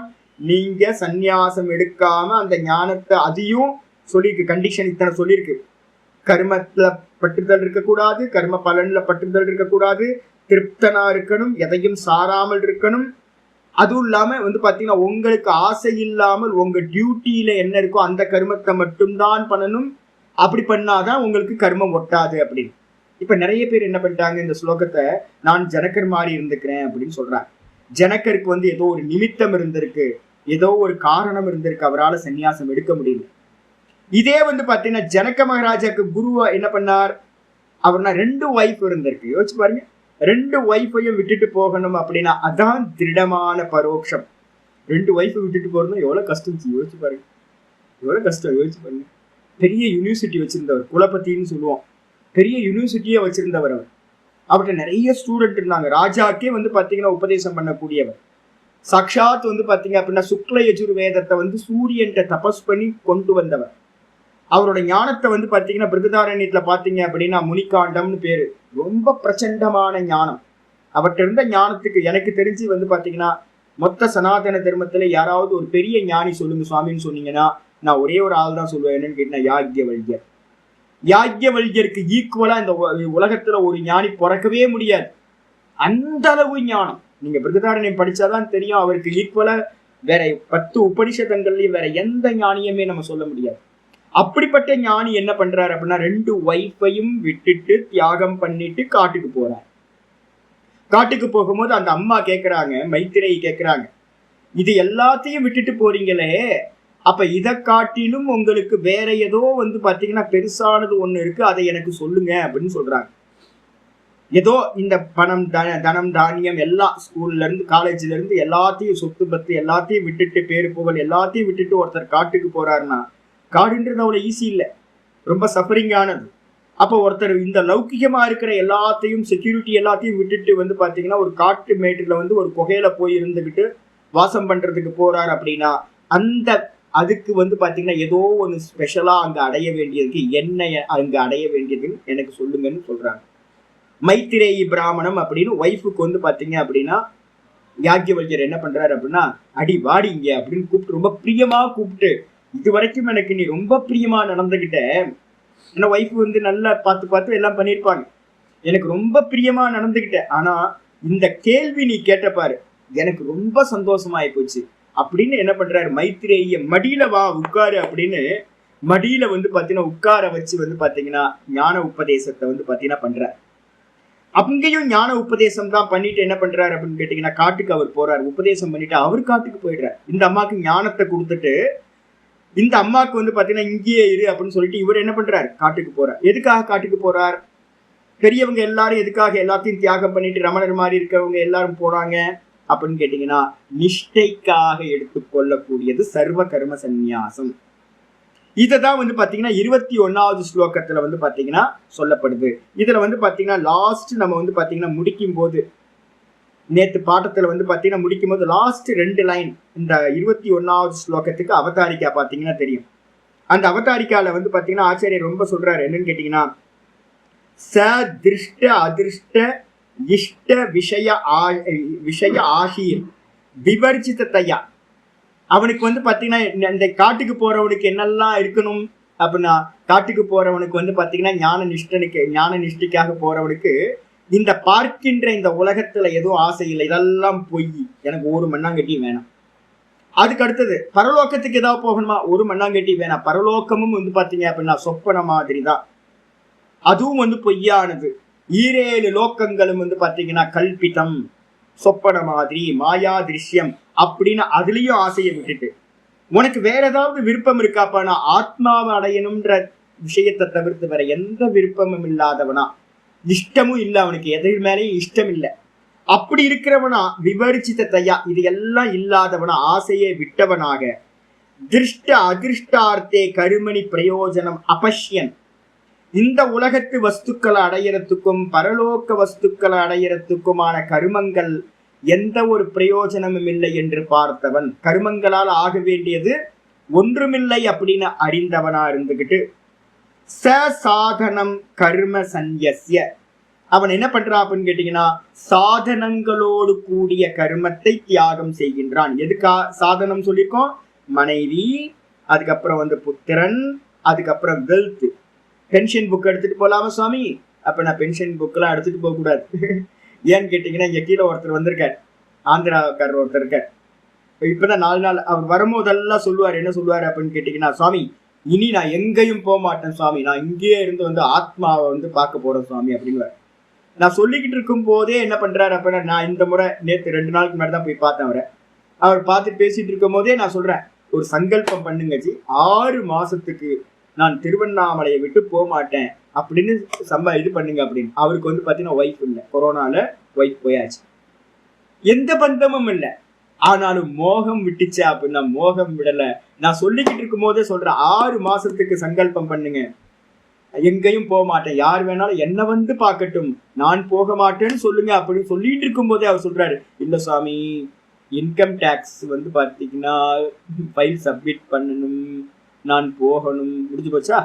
நீங்க சந்நியாசம் எடுக்காம அந்த ஞானத்தை, அதையும் சொல்லியிருக்கு, கண்டிஷன் இத்தனை சொல்லியிருக்கு. கர்மத்துல பற்றுதல் இருக்கக்கூடாது, கர்ம பலன்ல பற்றுதல் இருக்கக்கூடாது, திருப்தனா இருக்கணும், எதையும் சாராமல் இருக்கணும். அதுவும் இல்லாம வந்து பாத்தீங்கன்னா உங்களுக்கு ஆசை இல்லாமல் உங்க டியூட்டியில என்ன இருக்கோ அந்த கர்மத்தை மட்டும்தான் பண்ணணும். அப்படி பண்ணாதான் உங்களுக்கு கர்மம் ஒட்டாது அப்படின்னு. இப்ப நிறைய பேர் என்ன பண்ணிட்டாங்க, இந்த ஸ்லோகத்தை நான் ஜனகர் மாதிரி இருந்துக்கிறேன் அப்படின்னு சொல்றாங்க. ஜனகருக்கு வந்து ஏதோ ஒரு நிமித்தம் இருந்திருக்கு, ஏதோ ஒரு காரணம் இருந்திருக்கு, அவரால் சன்னியாசம் எடுக்க முடியல. இதே வந்து பாத்தீங்கன்னா ஜனக மகாராஜாக்கு குருவா என்ன பண்ணார், அவர்னா 2 ஒய்ஃப் இருந்திருக்கு. யோசிச்சு பாருங்க, 2 ஒய்ஃபையும் விட்டுட்டு போகணும் அப்படின்னா அதான் திருடமான பரோட்சம். 2 ஒய்ஃபை விட்டுட்டு போறதும் எவ்வளவு கஷ்டம், யோசிச்சு பாருங்க, எவ்வளவு கஷ்டம் யோசிச்சு பாருங்க. பெரிய யூனிவர்சிட்டி வச்சிருந்தவர், குலபத்தின்னு சொல்லுவோம், பெரிய யூனிவர்சிட்டியை வச்சிருந்தவர். அவர் அவர்கிட்ட நிறைய ஸ்டூடெண்ட் இருந்தாங்க. ராஜாக்கே வந்து பாத்தீங்கன்னா உபதேசம் பண்ணக்கூடியவர். சாட்சாத் வந்து பாத்தீங்க அப்படின்னா சுக்ல யஜுர்வேதத்தை வந்து சூரியன்ட்ட தபஸ் பண்ணி கொண்டு வந்தவர். அவரோட ஞானத்தை வந்து பாத்தீங்கன்னா பிருகதாரண்யத்துல பாத்தீங்க அப்படின்னா முனிகாண்டம்னு பேரு. ரொம்ப பிரச்சண்டமான ஞானம். அவர்கிட்ட இருந்த ஞானத்துக்கு எனக்கு தெரிஞ்சு வந்து பாத்தீங்கன்னா மொத்த சனாதன தர்மத்துல யாராவது ஒரு பெரிய ஞானி சொல்லுங்க சுவாமின்னு சொன்னீங்கன்னா நான் ஒரே ஒரு ஆள் தான் சொல்லுவேன். என்னன்னு கேட்டீங்கன்னா யாக்ஞவல்யர். யாக்ஞவல்யருக்கு ஈக்குவலா இந்த உலகத்துல ஒரு ஞானி பிறக்கவே முடியாது. அந்த அளவு ஞானம். நீங்க பிருகதாரண்யம் படிச்சாதான் தெரியும். அவருக்கு ஈக்குவலா வேற 10 உபனிஷதங்கள்லயும் வேற எந்த ஞானியுமே நம்ம சொல்ல முடியாது. அப்படிப்பட்ட ஞானி என்ன பண்றாரு அப்படின்னா 2 ஒய்ஃபையும் விட்டுட்டு தியாகம் பண்ணிட்டு காட்டுக்கு போறாரு. காட்டுக்கு போகும்போது அந்த அம்மா கேட்கிறாங்க, மைத்திரேயி கேட்கிறாங்க, இது எல்லாத்தையும் விட்டுட்டு போறீங்களே, அப்ப இதை காட்டிலும் உங்களுக்கு வேற ஏதோ வந்து பாத்தீங்கன்னா பெருசானது ஒண்ணு இருக்கு, அதை எனக்கு சொல்லுங்க அப்படின்னு சொல்றாங்க. ஏதோ இந்த பணம் தனம் தானியம் எல்லாம் ஸ்கூல்ல இருந்து காலேஜ்ல இருந்து எல்லாத்தையும் சொத்து பத்து எல்லாத்தையும் விட்டுட்டு பேரு புகழ் எல்லாத்தையும் விட்டுட்டு ஒருத்தர் காட்டுக்கு போறாருன்னா காடுன்றது அவ்வளவு ஈஸி இல்லை, ரொம்ப சஃபரிங்கானது. அப்போ ஒருத்தர் இந்த லௌகிகமா இருக்கிற எல்லாத்தையும் செக்யூரிட்டி எல்லாத்தையும் விட்டுட்டு வந்து பாத்தீங்கன்னா ஒரு காட்டு மேட்டுல வந்து ஒரு குகையில போய் இருந்துகிட்டு வாசம் பண்றதுக்கு போறாரு அப்படின்னா அந்த அதுக்கு வந்து பாத்தீங்கன்னா ஏதோ ஒன்று ஸ்பெஷலா அங்க அடைய வேண்டியதுக்கு என்ன அங்க அடைய வேண்டியதுன்னு எனக்கு சொல்லுங்கன்னு சொல்றாங்க. மைத்திரேயி பிராமணம் அப்படின்னு ஒய்ஃபுக்கு வந்து பாத்தீங்க அப்படின்னா யாக்ஞவல்யர் என்ன பண்றாரு அப்படின்னா அடி வாடிங்க அப்படின்னு கூப்பிட்டு ரொம்ப பிரியமா கூப்பிட்டு, இது வரைக்கும் எனக்கு நீ ரொம்ப பிரியமா நடந்துகிட்ட, என்ன ஒய்ஃப் வந்து நல்லா பார்த்து பார்த்து எல்லாம் பண்ணியிருப்பாங்க, எனக்கு ரொம்ப பிரியமா நடந்துகிட்ட, ஆனா இந்த கேள்வி நீ கேட்ட பாரு எனக்கு ரொம்ப சந்தோஷமாயி போச்சு அப்படின்னு என்ன பண்றாரு, மைத்திரேய மடியில வா உட்காரு அப்படின்னு மடியில வந்து பாத்தீங்கன்னா உட்கார வச்சு வந்து பாத்தீங்கன்னா ஞான உபதேசத்தை வந்து பாத்தீங்கன்னா பண்றாரு. அங்கேயும் ஞான உபதேசம் தான் பண்ணிட்டு என்ன பண்றாரு அப்படின்னு கேட்டீங்கன்னா காட்டுக்கு அவர் போறாரு. உபதேசம் பண்ணிட்டு அவர் காட்டுக்கு போயிடுறாரு. இந்த அம்மாவுக்கு ஞானத்தை கொடுத்துட்டு இந்த அம்மாவுக்கு வந்து பாத்தீங்கன்னா இங்கேயே இரு அப்படின்னு சொல்லிட்டு இவர் என்ன பண்றாரு, காட்டுக்கு போறார். எதுக்காக காட்டுக்கு போறார்? பெரியவங்க எல்லாரும் எதுக்காக எல்லாத்தையும் தியாகம் பண்ணிட்டு ரமணர் மாதிரி இருக்கிறவங்க எல்லாரும் போறாங்க அப்படின்னு கேட்டீங்கன்னா நிஷ்டைக்காக எடுத்துக்கொள்ளக்கூடியது சர்வ கர்ம சந்நியாசம். இததான் வந்து பாத்தீங்கன்னா 21வது ஸ்லோகத்துல வந்து பாத்தீங்கன்னா சொல்லப்படுது. இதுல வந்து பாத்தீங்கன்னா லாஸ்ட் நம்ம வந்து பாத்தீங்கன்னா முடிக்கும் போது நேத்து பாட்டத்துல வந்து பாத்தீங்கன்னா முடிக்கும் போது லாஸ்ட் 2 லைன் இந்த 21வது ஸ்லோகத்துக்கு அவதாரிக்கா பாத்தீங்கன்னா தெரியும். அந்த அவதாரிக்கால வந்து பாத்தீங்கன்னா ஆச்சாரியர் ரொம்ப சொல்றாரு, என்னன்னு கேட்டீங்கன்னா ச திருஷ்ட அதிருஷ்ட இஷ்ட விஷய ஆஷீர் விவர்ஜிதத்தையா. அவனுக்கு வந்து பாத்தீங்கன்னா இந்த காட்டுக்கு போறவனுக்கு என்னெல்லாம் இருக்கணும் அப்படின்னா, காட்டுக்கு போறவனுக்கு வந்து பாத்தீங்கன்னா ஞான நிஷ்டைக்காக போறவனுக்கு இந்த பார்க்கின்ற இந்த உலகத்துல எதுவும் ஆசை இல்லை, இதெல்லாம் பொய், எனக்கு ஒரு மண்ணாங்கட்டி வேணாம். அதுக்கு அடுத்தது பரலோகத்துக்கு ஏதாவது போகணுமா, ஒரு மண்ணாங்கட்டி வேணாம். பரலோகமும் வந்து பாத்தீங்க அப்படின்னா சொப்பன மாதிரி தான், அதுவும் வந்து பொய்யானது. 7 லோக்கங்களும் வந்து பாத்தீங்கன்னா கல்பிதம், சொப்பன மாதிரி, மாயா திருஷ்யம் அப்படின்னு அதுலயும் ஆசையை விட்டுட்டு உனக்கு வேற ஏதாவது விருப்பம் இருக்காப்பா, நான் ஆத்மாவை அடையணும்ன்ற விஷயத்தை தவிர்த்து வேற எந்த விருப்பமும் இல்லாதவனா, இஷ்டமும் இல்லை அவனுக்கு, எதிர் மேலேயும் இஷ்டம் இல்லை, அப்படி இருக்கிறவனா விவரிச்சித்தையா இது எல்லாம் இல்லாதவனா ஆசையை விட்டவனாக திருஷ்ட அதிருஷ்டார்த்தே கருமணி பிரயோஜனம் அபஷ்யன், இந்த உலகத்து வஸ்துக்களை அடையறதுக்கும் பரலோக வஸ்துக்களை அடையறதுக்குமான கருமங்கள் எந்த ஒரு பிரயோஜனமும் இல்லை என்று பார்த்தவன், கருமங்களால் ஆக வேண்டியது ஒன்றுமில்லை அப்படின்னு அறிந்தவனா இருந்துகிட்டு சாதனம் கர்ம சந்நியஸ்ய, அவன் என்ன பண்றான் அப்படின்னு கேட்டீங்கன்னா சாதனங்களோடு கூடிய கர்மத்தை தியாகம் செய்கின்றான். எதுக்கா சாதனம் சொல்லியிருக்கோம்? மனைவி, அதுக்கப்புறம் வந்து புத்திரன், அதுக்கப்புறம் வெல்த். பென்ஷன் புக் எடுத்துட்டு போலாமா சுவாமி? அப்ப நான் பென்ஷன் புக்கெல்லாம் எடுத்துட்டு போக கூடாது. ஏன்னு கேட்டீங்கன்னா இங்க கீழே ஒருத்தர் வந்திருக்காரு, ஆந்திராக்காரர் ஒருத்தர் இருக்கார். இப்பதான் 4 நாள் அவர் வரும்போதெல்லாம் சொல்லுவார், என்ன சொல்லுவாரு அப்படின்னு கேட்டீங்கன்னா, சுவாமி இனி நான் எங்கேயும் போக மாட்டேன் சுவாமி, நான் இங்கேயே இருந்து வந்து ஆத்மாவை வந்து பார்க்க போறேன் சுவாமி அப்படிங்குவார். நான் சொல்லிக்கிட்டு இருக்கும் போதே என்ன பண்றாரு அப்படின்னா, நான் இந்த முறை நேற்று 2 நாளுக்கு முன்னாடி தான் போய் பார்த்தேன் அவரை. அவர் பார்த்து பேசிட்டு இருக்கும் போதே நான் சொல்றேன், ஒரு சங்கல்பம் பண்ணுங்கச்சி, 6 மாசத்துக்கு நான் திருவண்ணாமலையை விட்டு போக மாட்டேன் அப்படின்னு இது பண்ணுங்க அப்படின்னு. அவருக்கு வந்து பாத்தீங்கன்னா ஒய்ஃப் இல்லை, கொரோனால ஒய்ஃப் போயாச்சு, எந்த பந்தமும் இல்லை, ஆனாலும் மோகம் விட்டுச்சு அப்படின்னா மோகம் விடல. நான் சொல்லிக்கிட்டு இருக்கும் போதே சொல்றேன், 6 மாசத்துக்கு சங்கல்பம் பண்ணுங்க, எங்கேயும் போக மாட்டேன், யார் வேணாலும் என்ன வந்து பார்க்கட்டும், நான் போக மாட்டேன்னு சொல்லுங்க அப்படின்னு சொல்லிட்டு இருக்கும் போதே அவர் சொல்றாரு, இல்ல சுவாமி இன்கம் டேக்ஸ் வந்து பாத்தீங்கன்னா ஃபைல் சப்மிட் பண்ணணும், நான் போகணும். முடிஞ்சு போச்சா?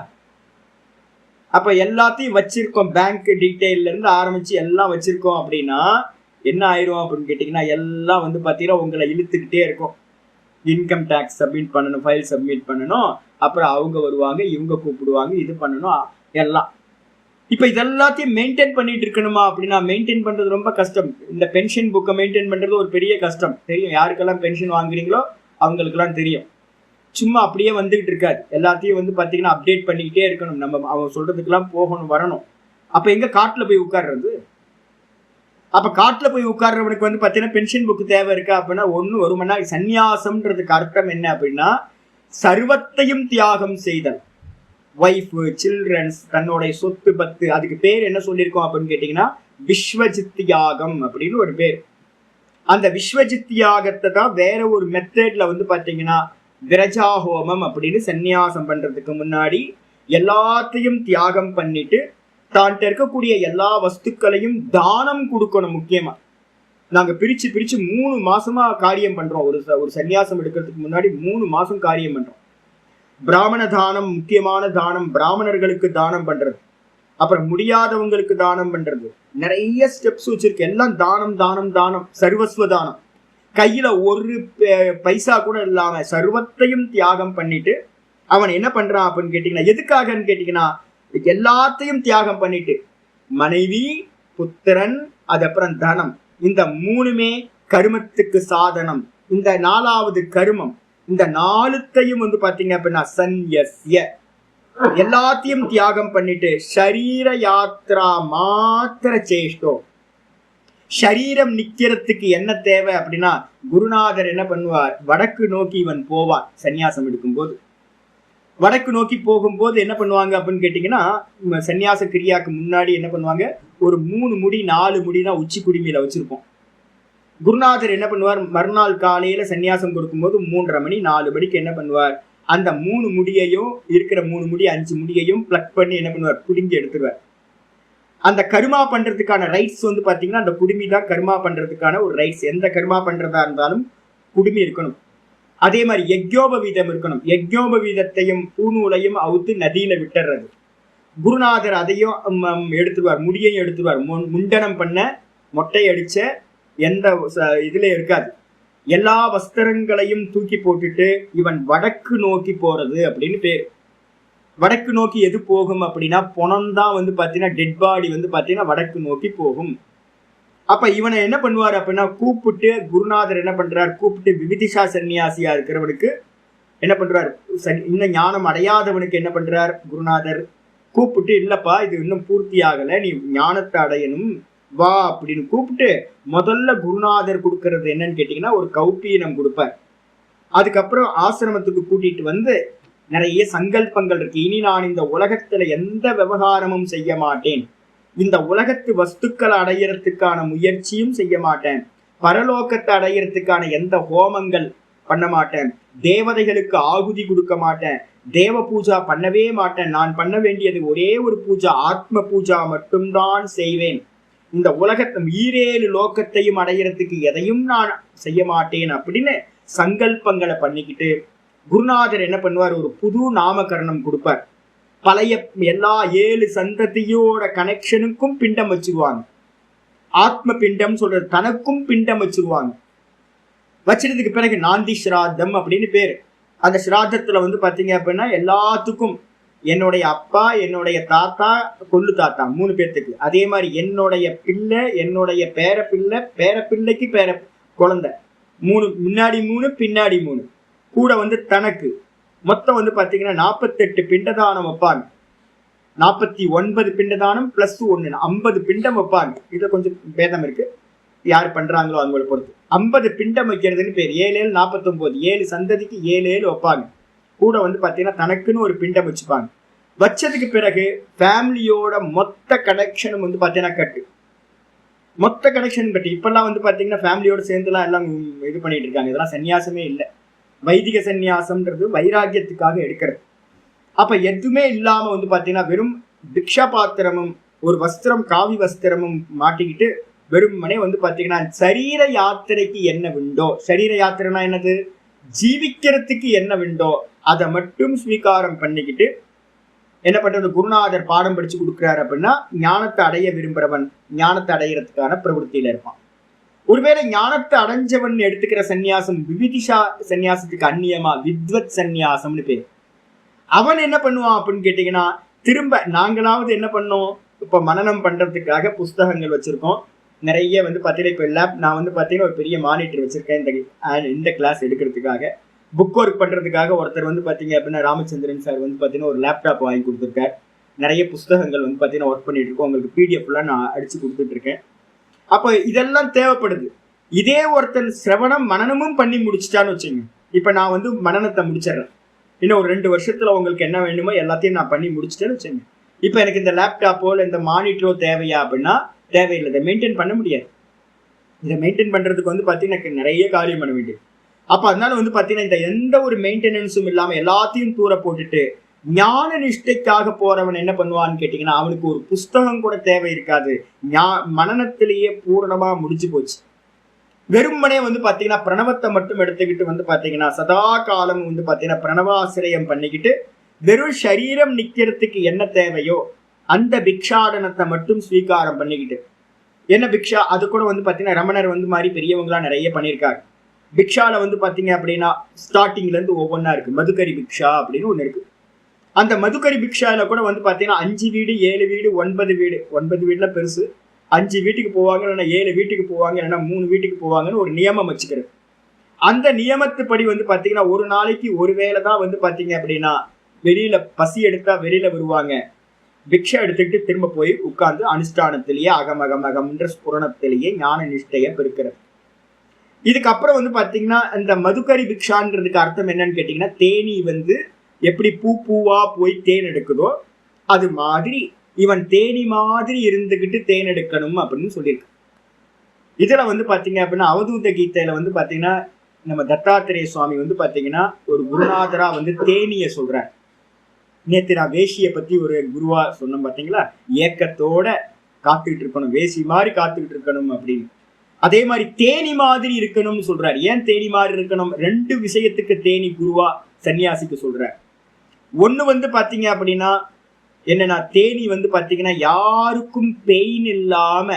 அப்ப எல்லாத்தையும் வச்சிருக்கோம், பேங்க் டீட்டெயில்ல இருந்து ஆரம்பிச்சு எல்லாம் வச்சிருக்கோம் அப்படின்னா என்ன ஆயிரும் அப்படின்னு கேட்டீங்கன்னா எல்லாம் வந்து பாத்தீங்கன்னா உங்களை இழுத்துக்கிட்டே இருக்கும். இன்கம் டேக்ஸ் சப்மிட் பண்ணணும், ஃபைல் சப்மிட் பண்ணணும், அப்புறம் அவங்க வருவாங்க, இவங்க கூப்பிடுவாங்க, இது பண்ணணும் எல்லாம். இப்ப இதெல்லாத்தையும் மெயின்டைன் பண்ணிட்டு இருக்கணுமா அப்படின்னா மெயின்டைன் பண்றது ரொம்ப கஷ்டம். இந்த பென்ஷன் புக்கை மெயின்டைன் பண்றது ஒரு பெரிய கஷ்டம். தெரியும், யாருக்கெல்லாம் பென்ஷன் வாங்குறீங்களோ அவங்களுக்கெல்லாம் தெரியும். சும்மா அப்படியே வந்துகிட்டு இருக்காது. எல்லாத்தையும் வந்து பாத்தீங்கன்னா அப்டேட் பண்ணிக்கிட்டே இருக்கணும். நம்ம அவங்க சொல்றதுக்கெல்லாம் போகணும், வரணும். அப்ப எங்க காட்டுல போய் உட்கார்றது? அப்ப காட்டுல போய் உட்கார்றவனுக்கு வந்து பாத்தீங்கன்னா பென்ஷன் புக்கு தேவை இருக்கா அப்படின்னா ஒண்ணு வருமானா. சந்நியாசம்ன்றதுக்கு அர்த்தம் என்ன அப்படின்னா சர்வத்தையும் தியாகம் செய்தல். ஒய்ஃப், சில்ட்ரன்ஸ், தன்னுடைய சொத்து பத்து, அதுக்கு பேர் என்ன சொல்லியிருக்கோம் அப்படின்னு கேட்டீங்கன்னா விஸ்வஜித் யாகம் அப்படின்னு ஒரு பேர். அந்த விஸ்வஜித் யாகத்தை தான் வேற ஒரு மெத்தட்ல வந்து பாத்தீங்கன்னா விரஜா ஹோமம் அப்படின்னு சந்நியாசம் பண்றதுக்கு முன்னாடி எல்லாத்தையும் தியாகம் பண்ணிட்டு தான் இருக்கக்கூடிய எல்லா வஸ்துக்களையும் தானம் கொடுக்கணும். முக்கியமா நாங்க பிரிச்சு 3 மாசமா காரியம் பண்றோம். ஒரு சன்னியாசம் எடுக்கிறதுக்கு முன்னாடி 3 மாசம் காரியம் பண்றோம். பிராமண தானம், முக்கியமான தானம், பிராமணர்களுக்கு தானம் பண்றது, அப்புறம் முடியாதவங்களுக்கு தானம் பண்றது, நிறைய ஸ்டெப்ஸ் வச்சிருக்கு. எல்லாம் தானம் தானம் தானம், சர்வஸ்வ தானம். கையில ஒரு பைசா கூட இல்லாம சர்வத்தையும் தியாகம் பண்ணிட்டு அவன் என்ன பண்றான் அப்படின்னு கேட்டீங்கன்னா எதுக்காகன்னு கேட்டீங்கன்னா எல்லாத்தையும் தியாகம் பண்ணிட்டு மனைவி, புத்திரன், அது அப்புறம் தனம், இந்த 3மே கருமத்துக்கு சாதனம். இந்த 4வது கருமம். இந்த 4த்தையும் வந்து பாத்தீங்க அப்படின்னா சன்யஸ்ய எல்லாத்தையும் தியாகம் பண்ணிட்டு ஷரீர யாத்ரா மாத்திர சேஷ்டோ. ஷரீரம் நிக்கிறதுக்கு என்ன தேவை அப்படின்னா குருநாதர் என்ன பண்ணுவார், வடக்கு நோக்கி இவன் போவான். சன்னியாசம் எடுக்கும்போது வடக்கு நோக்கி போகும்போது என்ன பண்ணுவாங்க அப்படின்னு கேட்டீங்கன்னா சன்னியாச கிரியாக்கு முன்னாடி என்ன பண்ணுவாங்க, ஒரு 3 முடி 4 முடி தான் உச்சி குடிமையில வச்சிருப்போம். குருநாதர் என்ன பண்ணுவார், மறுநாள் காலையில சன்னியாசம் கொடுக்கும்போது 3:30 மணி 4 மணிக்கு என்ன பண்ணுவார், அந்த 3 முடியையும் இருக்கிற 3 முடி 5 முடியையும் பிளக் பண்ணி என்ன பண்ணுவார், குடுங்கி எடுத்துருவார். அந்த கருமா பண்றதுக்கான ரைட்ஸ் வந்து பாத்தீங்கன்னா அந்த குடுமி தான் கருமா பண்றதுக்கான ஒரு ரைட்ஸ். எந்த கருமா பண்றதா இருந்தாலும் குடுமி இருக்கணும். அதே மாதிரி யஜ்யோபவீதம் இருக்கணும். யஜ்யோபவீதத்தையும் பூநூலையும் அவுத்து நதியில விட்டுறது. குருநாதர் அதையும் எடுத்துருவார், முடியையும் எடுத்துருவார். முண்டனம் பண்ண மொட்டை அடிச்ச எந்த இதுல இருக்காது. எல்லா வஸ்திரங்களையும் தூக்கி போட்டுட்டு இவன் வடக்கு நோக்கி போறது அப்படின்னு பேர். வடக்கு நோக்கி எது போகும் அப்படின்னா பொணம்தான் வந்து பாத்தீங்கன்னா டெட் பாடி வந்து பாத்தீங்கன்னா வடக்கு நோக்கி போகும். அப்ப இவனை என்ன பண்ணுவார் அப்படின்னா கூப்பிட்டு குருநாதர் என்ன பண்றார், கூப்பிட்டு விவிதிஷா சன்னியாசியா இருக்கிறவனுக்கு என்ன பண்றார், இன்னும் ஞானம் அடையாதவனுக்கு என்ன பண்றார் குருநாதர் கூப்பிட்டு, இல்லப்பா இது இன்னும் பூர்த்தி ஆகல, நீ ஞானத்தை அடையணும் வா அப்படின்னு கூப்பிட்டு முதல்ல குருநாதர் கொடுக்கறது என்னன்னு கேட்டீங்கன்னா ஒரு கௌப்பீனம் கொடுப்பார். அதுக்கப்புறம் ஆசிரமத்துக்கு கூட்டிட்டு வந்து நிறைய சங்கல்பங்கள் இருக்கு. இனி நான் இந்த உலகத்துல எந்த விவகாரமும் செய்ய மாட்டேன், இந்த உலகத்து வஸ்துக்களை அடையறதுக்கான முயற்சியும் செய்ய மாட்டேன், பரலோகத்தை அடையறதுக்கான எந்த ஹோமங்கள் பண்ண மாட்டேன், தேவதைகளுக்கு ஆகுதி கொடுக்க மாட்டேன், தேவ பூஜா பண்ணவே மாட்டேன், நான் பண்ண வேண்டியது ஒரே ஒரு பூஜா, ஆத்ம பூஜா மட்டும்தான் செய்வேன், இந்த உலகத்தை 7 லோகத்தையும் அடையறதுக்கு எதையும் நான் செய்ய மாட்டேன் அப்படின்னு சங்கல்பங்களை பண்ணிக்கிட்டு குருநாதர் என்ன பண்ணுவார், ஒரு புது நாமகரணம் கொடுப்பார். பழைய எல்லா 7 சந்ததியோட கனெக்ஷனுக்கும் பிண்டம் வச்சிருவாங்க. ஆத்ம பிண்டம் சொல்றது, தனக்கும் பிண்டம் வச்சிருவாங்க. வச்சிருந்ததுக்கு பிறகு நாந்தி ஸ்ராத்தம் அப்படின்னு பேரு. அந்த ஸ்ராத்தத்துல வந்து பாத்தீங்க அப்படின்னா எல்லாத்துக்கும் என்னுடைய அப்பா, என்னுடைய தாத்தா, கொள்ளு தாத்தா 3 பேர்த்துக்கு, அதே மாதிரி என்னுடைய பிள்ளை, என்னுடைய பேர பிள்ளை, பேர பிள்ளைக்கு பேர குழந்தை, 3 முன்னாடி 3 பின்னாடி 3 கூட வந்து தனக்கு மொத்தம் வந்து பாத்தீங்கன்னா 48 பிண்டதானம் வைப்பாங்க. 49 பிண்டதானம் பிளஸ் 1 50 பிண்டம் வைப்பாங்க. இதுல கொஞ்சம் பேதம் இருக்கு, யார் பண்றாங்களோ அவங்கள பொறுத்து. 50 பிண்டம் வைக்கிறதுன்னு பேர். 7 7 49, 7 சந்ததிக்கு 7 7 வைப்பாங்க. கூட வந்து பாத்தீங்கன்னா தனக்குன்னு ஒரு பிண்டம் வச்சுப்பாங்க. வச்சதுக்கு பிறகு ஃபேமிலியோட மொத்த கனெக்ஷனும் வந்து பாத்தீங்கன்னா கட்டு, மொத்த கனெக்ஷன் கட்டு. இப்பெல்லாம் வந்து பாத்தீங்கன்னா ஃபேமிலியோட சேர்ந்துலாம் எல்லாம் இது பண்ணிட்டு இருக்காங்க. இதெல்லாம் சன்னியாசமே இல்லை. வைதிக சன்னியாசம்ன்றது வைராக்கியத்துக்காக எடுக்கிறது. அப்ப எதுவுமே இல்லாம வந்து பாத்தீங்கன்னா வெறும் பிக்ஷா பாத்திரமும் ஒரு வஸ்திரம், காவி வஸ்திரமும் மாட்டிக்கிட்டு வெறுமனே வந்து பாத்தீங்கன்னா சரீர யாத்திரைக்கு என்ன விண்டோ, சரீர யாத்திரைனா என்னது, ஜீவிக்கிறதுக்கு என்ன விண்டோ அதை மட்டும் ஸ்வீகாரம் பண்ணிக்கிட்டு என்ன பண்றது, குருநாதர் பாடம் படிச்சு கொடுக்குறாரு அப்படின்னா ஞானத்தை அடைய விரும்புறவன் ஞானத்தை அடையிறதுக்கான பிரவருத்தியில இருப்பான். ஒருவேளை ஞானத்தை அடைஞ்சவன் எடுத்துக்கிற சந்நியாசம் விவிதிஷா சந்நியாசத்துக்கு அந்நியமா வித்வத் சந்நியாசம்னு பேர். அவன் என்ன பண்ணுவான் அப்படின்னு கேட்டீங்கன்னா, திரும்ப நாங்களாவது என்ன பண்ணோம், இப்ப மனனம் பண்றதுக்காக புஸ்தகங்கள் வச்சிருக்கோம் நிறைய. பாத்தீங்கன்னா இப்ப நான் பாத்தீங்கன்னா ஒரு பெரிய மானிட்டர் வச்சிருக்கேன் இந்த கிளாஸ் எடுக்கிறதுக்காக. புக் ஒர்க் பண்றதுக்காக ஒருத்தர் பாத்தீங்க அப்படின்னா ராமச்சந்திரன் சார் பாத்தீங்கன்னா ஒரு லேப்டாப் வாங்கி கொடுத்துருக்காரு. நிறைய புஸ்தகங்கள் பாத்தீங்கன்னா ஒர்க் பண்ணிட்டு இருக்கோம். உங்களுக்கு PDF நான் அடிச்சு கொடுத்துட்டு இருக்கேன். அப்ப இதெல்லாம் தேவைப்படுது. இதே ஒருத்தன் சிரவணம் மனனமும் பண்ணி முடிச்சுட்டான்னு வச்சுங்க. இப்ப நான் மனனத்தை முடிச்சிடறேன், இன்னும் ஒரு 2 வருஷத்துல உங்களுக்கு என்ன வேணுமோ எல்லாத்தையும் நான் பண்ணி முடிச்சுட்டேன்னு வச்சுங்க. இப்ப எனக்கு இந்த லேப்டாப்போ இல்லை இந்த மானிட்டரோ தேவையா அப்படின்னா தேவையில்லை. இதை மெயின்டைன் பண்ண முடியாது. இதை மெயின்டைன் பண்றதுக்கு பாத்தீங்கன்னா நிறைய காரியம் பண்ண வேண்டியது. அப்ப அதனால பாத்தீங்கன்னா இந்த எந்த ஒரு மெயின்டெனன்ஸும் இல்லாம எல்லாத்தையும் தூர போட்டுட்டு ஞான நிஷ்டைக்காக போறவன் என்ன பண்ணுவான்னு கேட்டீங்கன்னா, அவனுக்கு ஒரு புஸ்தகம் கூட தேவை இருக்காது. மனனத்திலேயே பூரணமா முடிஞ்சு போச்சு. வெறுமனே பாத்தீங்கன்னா பிரணவத்தை மட்டும் எடுத்துக்கிட்டு பாத்தீங்கன்னா சதா காலம் பாத்தீங்கன்னா பிரணவாசிரியம் பண்ணிக்கிட்டு வெறும் சரீரம் நிக்கிறதுக்கு என்ன தேவையோ அந்த பிக்ஷாடனத்தை மட்டும் ஸ்வீகாரம் பண்ணிக்கிட்டு, என்ன பிக்ஷா அது கூட பாத்தீங்கன்னா ரமணர் மாதிரி பெரியவங்களா நிறைய பண்ணியிருக்காங்க. பிக்ஷால பாத்தீங்க அப்படின்னா ஸ்டார்டிங்ல இருந்து ஒவ்வொன்றா இருக்கு. மதுக்கரி பிக்ஷா அப்படின்னு ஒண்ணு இருக்கு. அந்த மதுக்கரி பிக்ஷால கூட பாத்தீங்கன்னா 5 வீடு 7 வீடு 9 வீடு, 9 வீடுல பெருசு, 5 வீட்டுக்கு போவாங்க, இல்லைன்னா 7 வீட்டுக்கு போவாங்க, இல்லைன்னா 3 வீட்டுக்கு போவாங்கன்னு ஒரு நியமம் வச்சுக்கிறது. அந்த நியமத்துப்படி பாத்தீங்கன்னா ஒரு நாளைக்கு ஒரு வேளை தான் பாத்தீங்க அப்படின்னா வெளியில பசி எடுத்தா வெளியில வருவாங்க. பிக்ஷை எடுத்துக்கிட்டு திரும்ப போய் உட்கார்ந்து அனுஷ்டானத்திலேயே அகமகமகம்ன்ற ஸ்புரணத்திலேயே ஞான நிஷ்டையை பெருக்கிறது. இதுக்கப்புறம் பாத்தீங்கன்னா இந்த மதுக்கரி பிக்ஷான்றதுக்கு அர்த்தம் என்னன்னு கேட்டீங்கன்னா, தேனி எப்படி பூவா போய் தேன் எடுக்குதோ அது மாதிரி இவன் தேனி மாதிரி இருந்துகிட்டு தேன் எடுக்கணும் அப்படின்னு சொல்லியிருக்கு. இதுல பாத்தீங்க அப்படின்னா அவதூத கீதையில பாத்தீங்கன்னா நம்ம தத்தாத்திரேய சுவாமி பாத்தீங்கன்னா ஒரு குருநாதரா தேனிய சொல்றார். நேத்து நான் வேஷியை பத்தி ஒரு குருவா சொன்னோம் பாத்தீங்களா, ஏக்கத்தோட காத்துக்கிட்டு இருக்கணும், வேசி மாதிரி காத்துக்கிட்டு இருக்கணும் அப்படின்னு. அதே மாதிரி தேனி மாதிரி இருக்கணும்னு சொல்றாரு. ஏன் தேனி மாதிரி இருக்கணும்? 2 விஷயத்துக்கு தேனி குருவா சன்னியாசிக்கு சொல்றார். ஒண்ணு பாத்தீங்க அப்படின்னா என்னன்னா, தேனி பாத்தீங்கன்னா யாருக்கும் பெயின் இல்லாம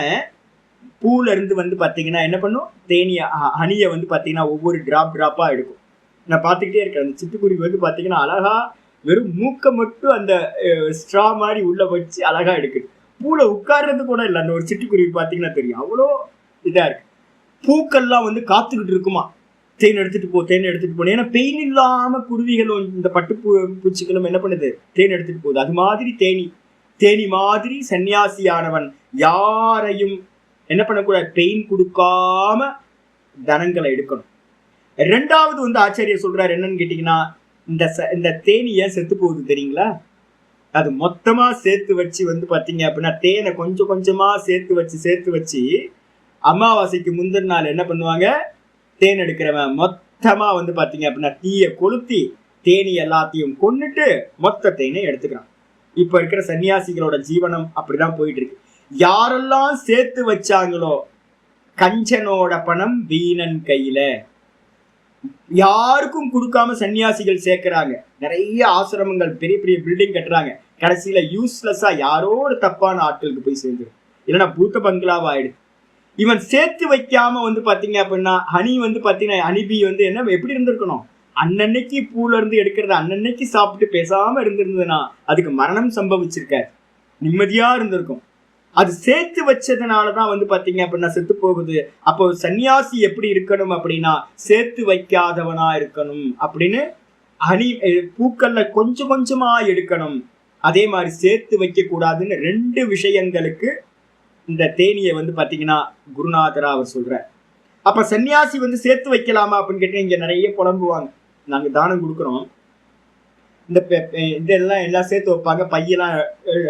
பூல இருந்து பாத்தீங்கன்னா என்ன பண்ணும், தேனிய ஹனிய பாத்தீங்கன்னா ஒவ்வொரு டிராப்பா எடுக்கும். நான் பார்த்துக்கிட்டே இருக்கேன். அந்த சிட்டுக்குருவி பாத்தீங்கன்னா அழகா வெறும் மூக்க மட்டும் அந்த ஸ்ட்ரா மாதிரி உள்ள வச்சு அழகா எடுக்குது. பூல உட்கார்றது கூட இல்லை. அந்த ஒரு சிட்டுக்குருவி பாத்தீங்கன்னா தெரியும், அவ்வளோ இதா இருக்கு. பூக்கள்லாம் காத்துக்கிட்டு இருக்குமா, தேன் எடுத்துட்டு போ. ஏன்னா பெயின் இல்லாம குருவிகளும் இந்த பட்டு பூச்சிகளும் என்ன பண்ணுது, தேன் எடுத்துட்டு போகுது. அது மாதிரி தேனி மாதிரி சன்னியாசியானவன் யாரையும் என்ன பண்ணக்கூடாது, பெயின் கொடுக்காம தனங்களை எடுக்கணும். 2வது ஆச்சாரியர் சொல்றாரு என்னன்னு கேட்டீங்கன்னா, இந்த தேனி ஏன் செத்து போகுது தெரியுங்களா? அது மொத்தமா சேர்த்து வச்சு பாத்தீங்க அப்படின்னா தேனை கொஞ்சம் கொஞ்சமா சேர்த்து வச்சு அமாவாசைக்கு முந்தின நாள் என்ன பண்ணுவாங்க, தேன் எடுக்கிறவன் மொத்தமா பாத்தீங்க அப்படின்னா தீய கொளுத்தி தேனி எல்லாத்தையும் கொன்னுட்டு மொத்த தேனை எடுத்துக்கிறான். இப்ப இருக்கிற சன்னியாசிகளோட ஜீவனம் அப்படிதான் போயிட்டு இருக்கு. யாரெல்லாம் சேர்த்து வச்சாங்களோ கஞ்சனோட பணம் வீணன் கையில, யாருக்கும் கொடுக்காம சன்னியாசிகள் சேர்க்கிறாங்க. நிறைய ஆசிரமங்கள் பெரிய பெரிய பில்டிங் கட்டுறாங்க. கடைசியில யூஸ்லெஸ்ஸா யாரோ ஒரு தப்பான ஆட்களுக்கு போய் சேர்ந்து, இல்லைன்னா பூத்த பங்களாவா ஆயிடுது. இவன் சேர்த்து வைக்காம பாத்தீங்க அப்படின்னா ஹனி பாத்தீங்கன்னா ஹனிபி என்ன எப்படி இருந்திருக்கணும், அன்னன்னைக்கு பூல இருந்து எடுக்கிறது அன்னன்னைக்கு சாப்பிட்டு பேசாம இருந்திருந்ததுன்னா அதுக்கு மரணம் சம்பவிச்சிருக்காது, நிம்மதியா இருந்திருக்கும். அது சேர்த்து வச்சதுனாலதான் பாத்தீங்க அப்படின்னா செத்து போகுது. அப்போ சன்னியாசி எப்படி இருக்கணும் அப்படின்னா சேர்த்து வைக்காதவனா இருக்கணும் அப்படின்னு பூக்கள்ல கொஞ்சம் கொஞ்சமா எடுக்கணும். அதே மாதிரி சேர்த்து வைக்க கூடாதுன்னு 2 விஷயங்களுக்கு இந்த தேனியை பாத்தீங்கன்னா குருநாதரா அவர் சொல்றார். அப்ப சன்னியாசி சேர்த்து வைக்கலாமா அப்படின்னு கேட்டு இங்க நிறைய புலம்புவாங்க. நாங்க தானம் கொடுக்குறோம், இதெல்லாம் எல்லாம் சேர்த்து வைப்பாங்க, பையெல்லாம்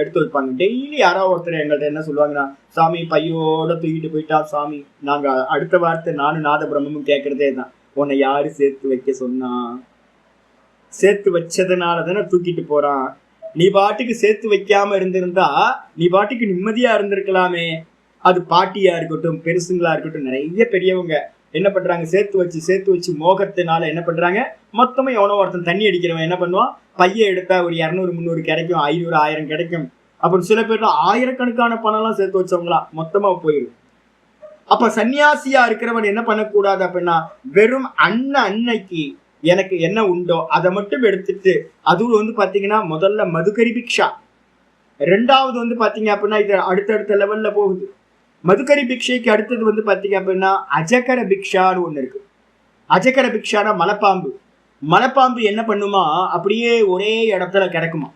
எடுத்து வைப்பாங்க. டெய்லி யாராவது ஒருத்தர் எங்கள்கிட்ட என்ன சொல்லுவாங்கன்னா, சாமி பையோட தூக்கிட்டு போயிட்டா சாமி. நாங்க அடுத்த வார்த்தை நானும் நாத பிரம்மமும் கேட்கறதே தான், உன்னை யாரு சேர்த்து வைக்க சொன்னா? சேர்த்து வச்சதுனால தானே தூக்கிட்டு போறான். நீ பாட்டுக்கு சேர்த்து வைக்காம இருந்திருந்தா நீ பாட்டுக்கு நிம்மதியா இருந்திருக்கலாமே. அது பாட்டியா இருக்கட்டும், பெருசுங்களா இருக்கட்டும், நிறைய பெரியவங்க என்ன பண்றாங்க, சேர்த்து வச்சு மோகத்தினால என்ன பண்றாங்க, மொத்தமா எவனோ ஒருத்தன் தண்ணி அடிக்கிறவன் என்ன பண்ணுவான், பைய எடுத்தா ஒரு 200-300 கிடைக்கும், 500-1000 கிடைக்கும். அப்புறம் சில பேர்லாம் ஆயிரக்கணக்கான பணம் எல்லாம் சேர்த்து வச்சவங்களா மொத்தமா போயிடும். அப்ப சன்னியாசியா இருக்கிறவன் என்ன பண்ணக்கூடாது அப்படின்னா, வெறும் அன்னைக்கு எனக்கு என்ன உண்டோ அதை மட்டும் எடுத்துட்டு, அதுவும் வந்து பாத்தீங்கன்னா முதல்ல மதுகரி பிக்ஷா, ரெண்டாவது வந்து பாத்தீங்க அப்படின்னா இது அடுத்தடுத்த லெவல்ல போகுது. மதுகரி பிக்ஷைக்கு அடுத்தது வந்து பாத்தீங்க அப்படின்னா அஜகர பிக்ஷான்னு ஒண்ணு இருக்கு. அஜகர பிக்ஷானா மலைப்பாம்பு. மலைப்பாம்பு என்ன பண்ணுமா, அப்படியே ஒரே இடத்துல கிடக்குமா.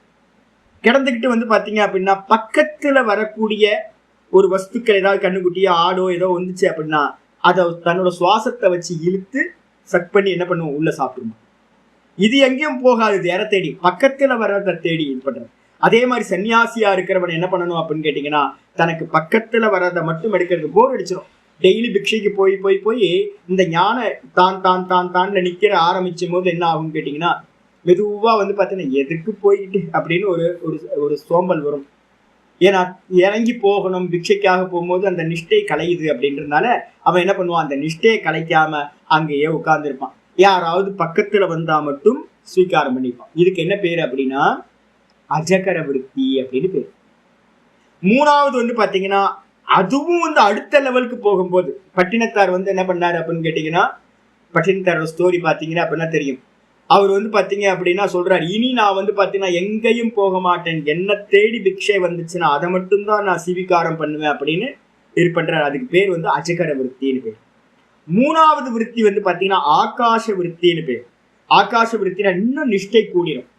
கிடந்துக்கிட்டு வந்து பாத்தீங்க அப்படின்னா பக்கத்துல வரக்கூடிய ஒரு வஸ்துக்கள், ஏதாவது கண்ணுக்குட்டியோ ஆடோ ஏதோ வந்துச்சு அப்படின்னா அதை தன்னோட சுவாசத்தை வச்சு இழுத்து சக் பண்ணி என்ன பண்ணுவோம், உள்ள சாப்பிடுமா. இது எங்கேயும் போகாது, வேற தேடி பக்கத்துல வர்றதை தேடி இது பண்றது. அதே மாதிரி சன்னியாசியா இருக்கிறவன் என்ன பண்ணணும் அப்படின்னு கேட்டீங்கன்னா, தனக்கு பக்கத்துல வர்றதை மட்டும் எடுக்கிறது. போர் அடிச்சிடும். டெய்லி பிக்ஷைக்கு போய் போய் போய் இந்த ஞான தான் தான் தான் தான்ல நிக்கிற ஆரம்பிச்சும் போது என்ன ஆகும்னு கேட்டீங்கன்னா, மெதுவா வந்து பார்த்தீங்கன்னா எதுக்கு போயிட்டு அப்படின்னு ஒரு சோம்பல் வரும். ஏன்னா இறங்கி போகணும், பிக்ஷைக்காக போகும்போது அந்த நிஷ்டை கலையுது அப்படின்றதுனால அவன் என்ன பண்ணுவான், அந்த நிஷ்டையை கலைக்காம அங்கேயே உட்கார்ந்துருப்பான். யாராவது பக்கத்துல வந்தா மட்டும் ஸ்வீகாரம் பண்ணிப்பான். இதுக்கு என்ன பேரு அப்படின்னா அஜகர விருத்தி அப்படின்னு பேரு. மூணாவது வந்து பாத்தீங்கன்னா, அதுவும் வந்து அடுத்த லெவலுக்கு போகும்போது பட்டினத்தார் வந்து என்ன பண்ணாரு அப்படின்னு கேட்டீங்கன்னா, பட்டினத்தாரோட ஸ்டோரி பாத்தீங்கன்னா அப்படின்னா தெரியும். அவர் வந்து பாத்தீங்க அப்படின்னா சொல்றாரு, இனி நான் வந்து பாத்தீங்கன்னா எங்கேயும் போக மாட்டேன், என்ன தேடி பிக்ஷை வந்துச்சுன்னா அதை மட்டும்தான் நான் சிவிகாரம் பண்ணுவேன் அப்படின்னு இது பண்றாரு. அதுக்கு பேர் வந்து அஜகர விருத்தின்னு பேர். மூணாவது விருத்தி வந்து பாத்தீங்கன்னா ஆகாச விருத்தின்னு பேர். ஆகாச விருத்தினா இன்னும் நிஷ்டை கூடிடும்.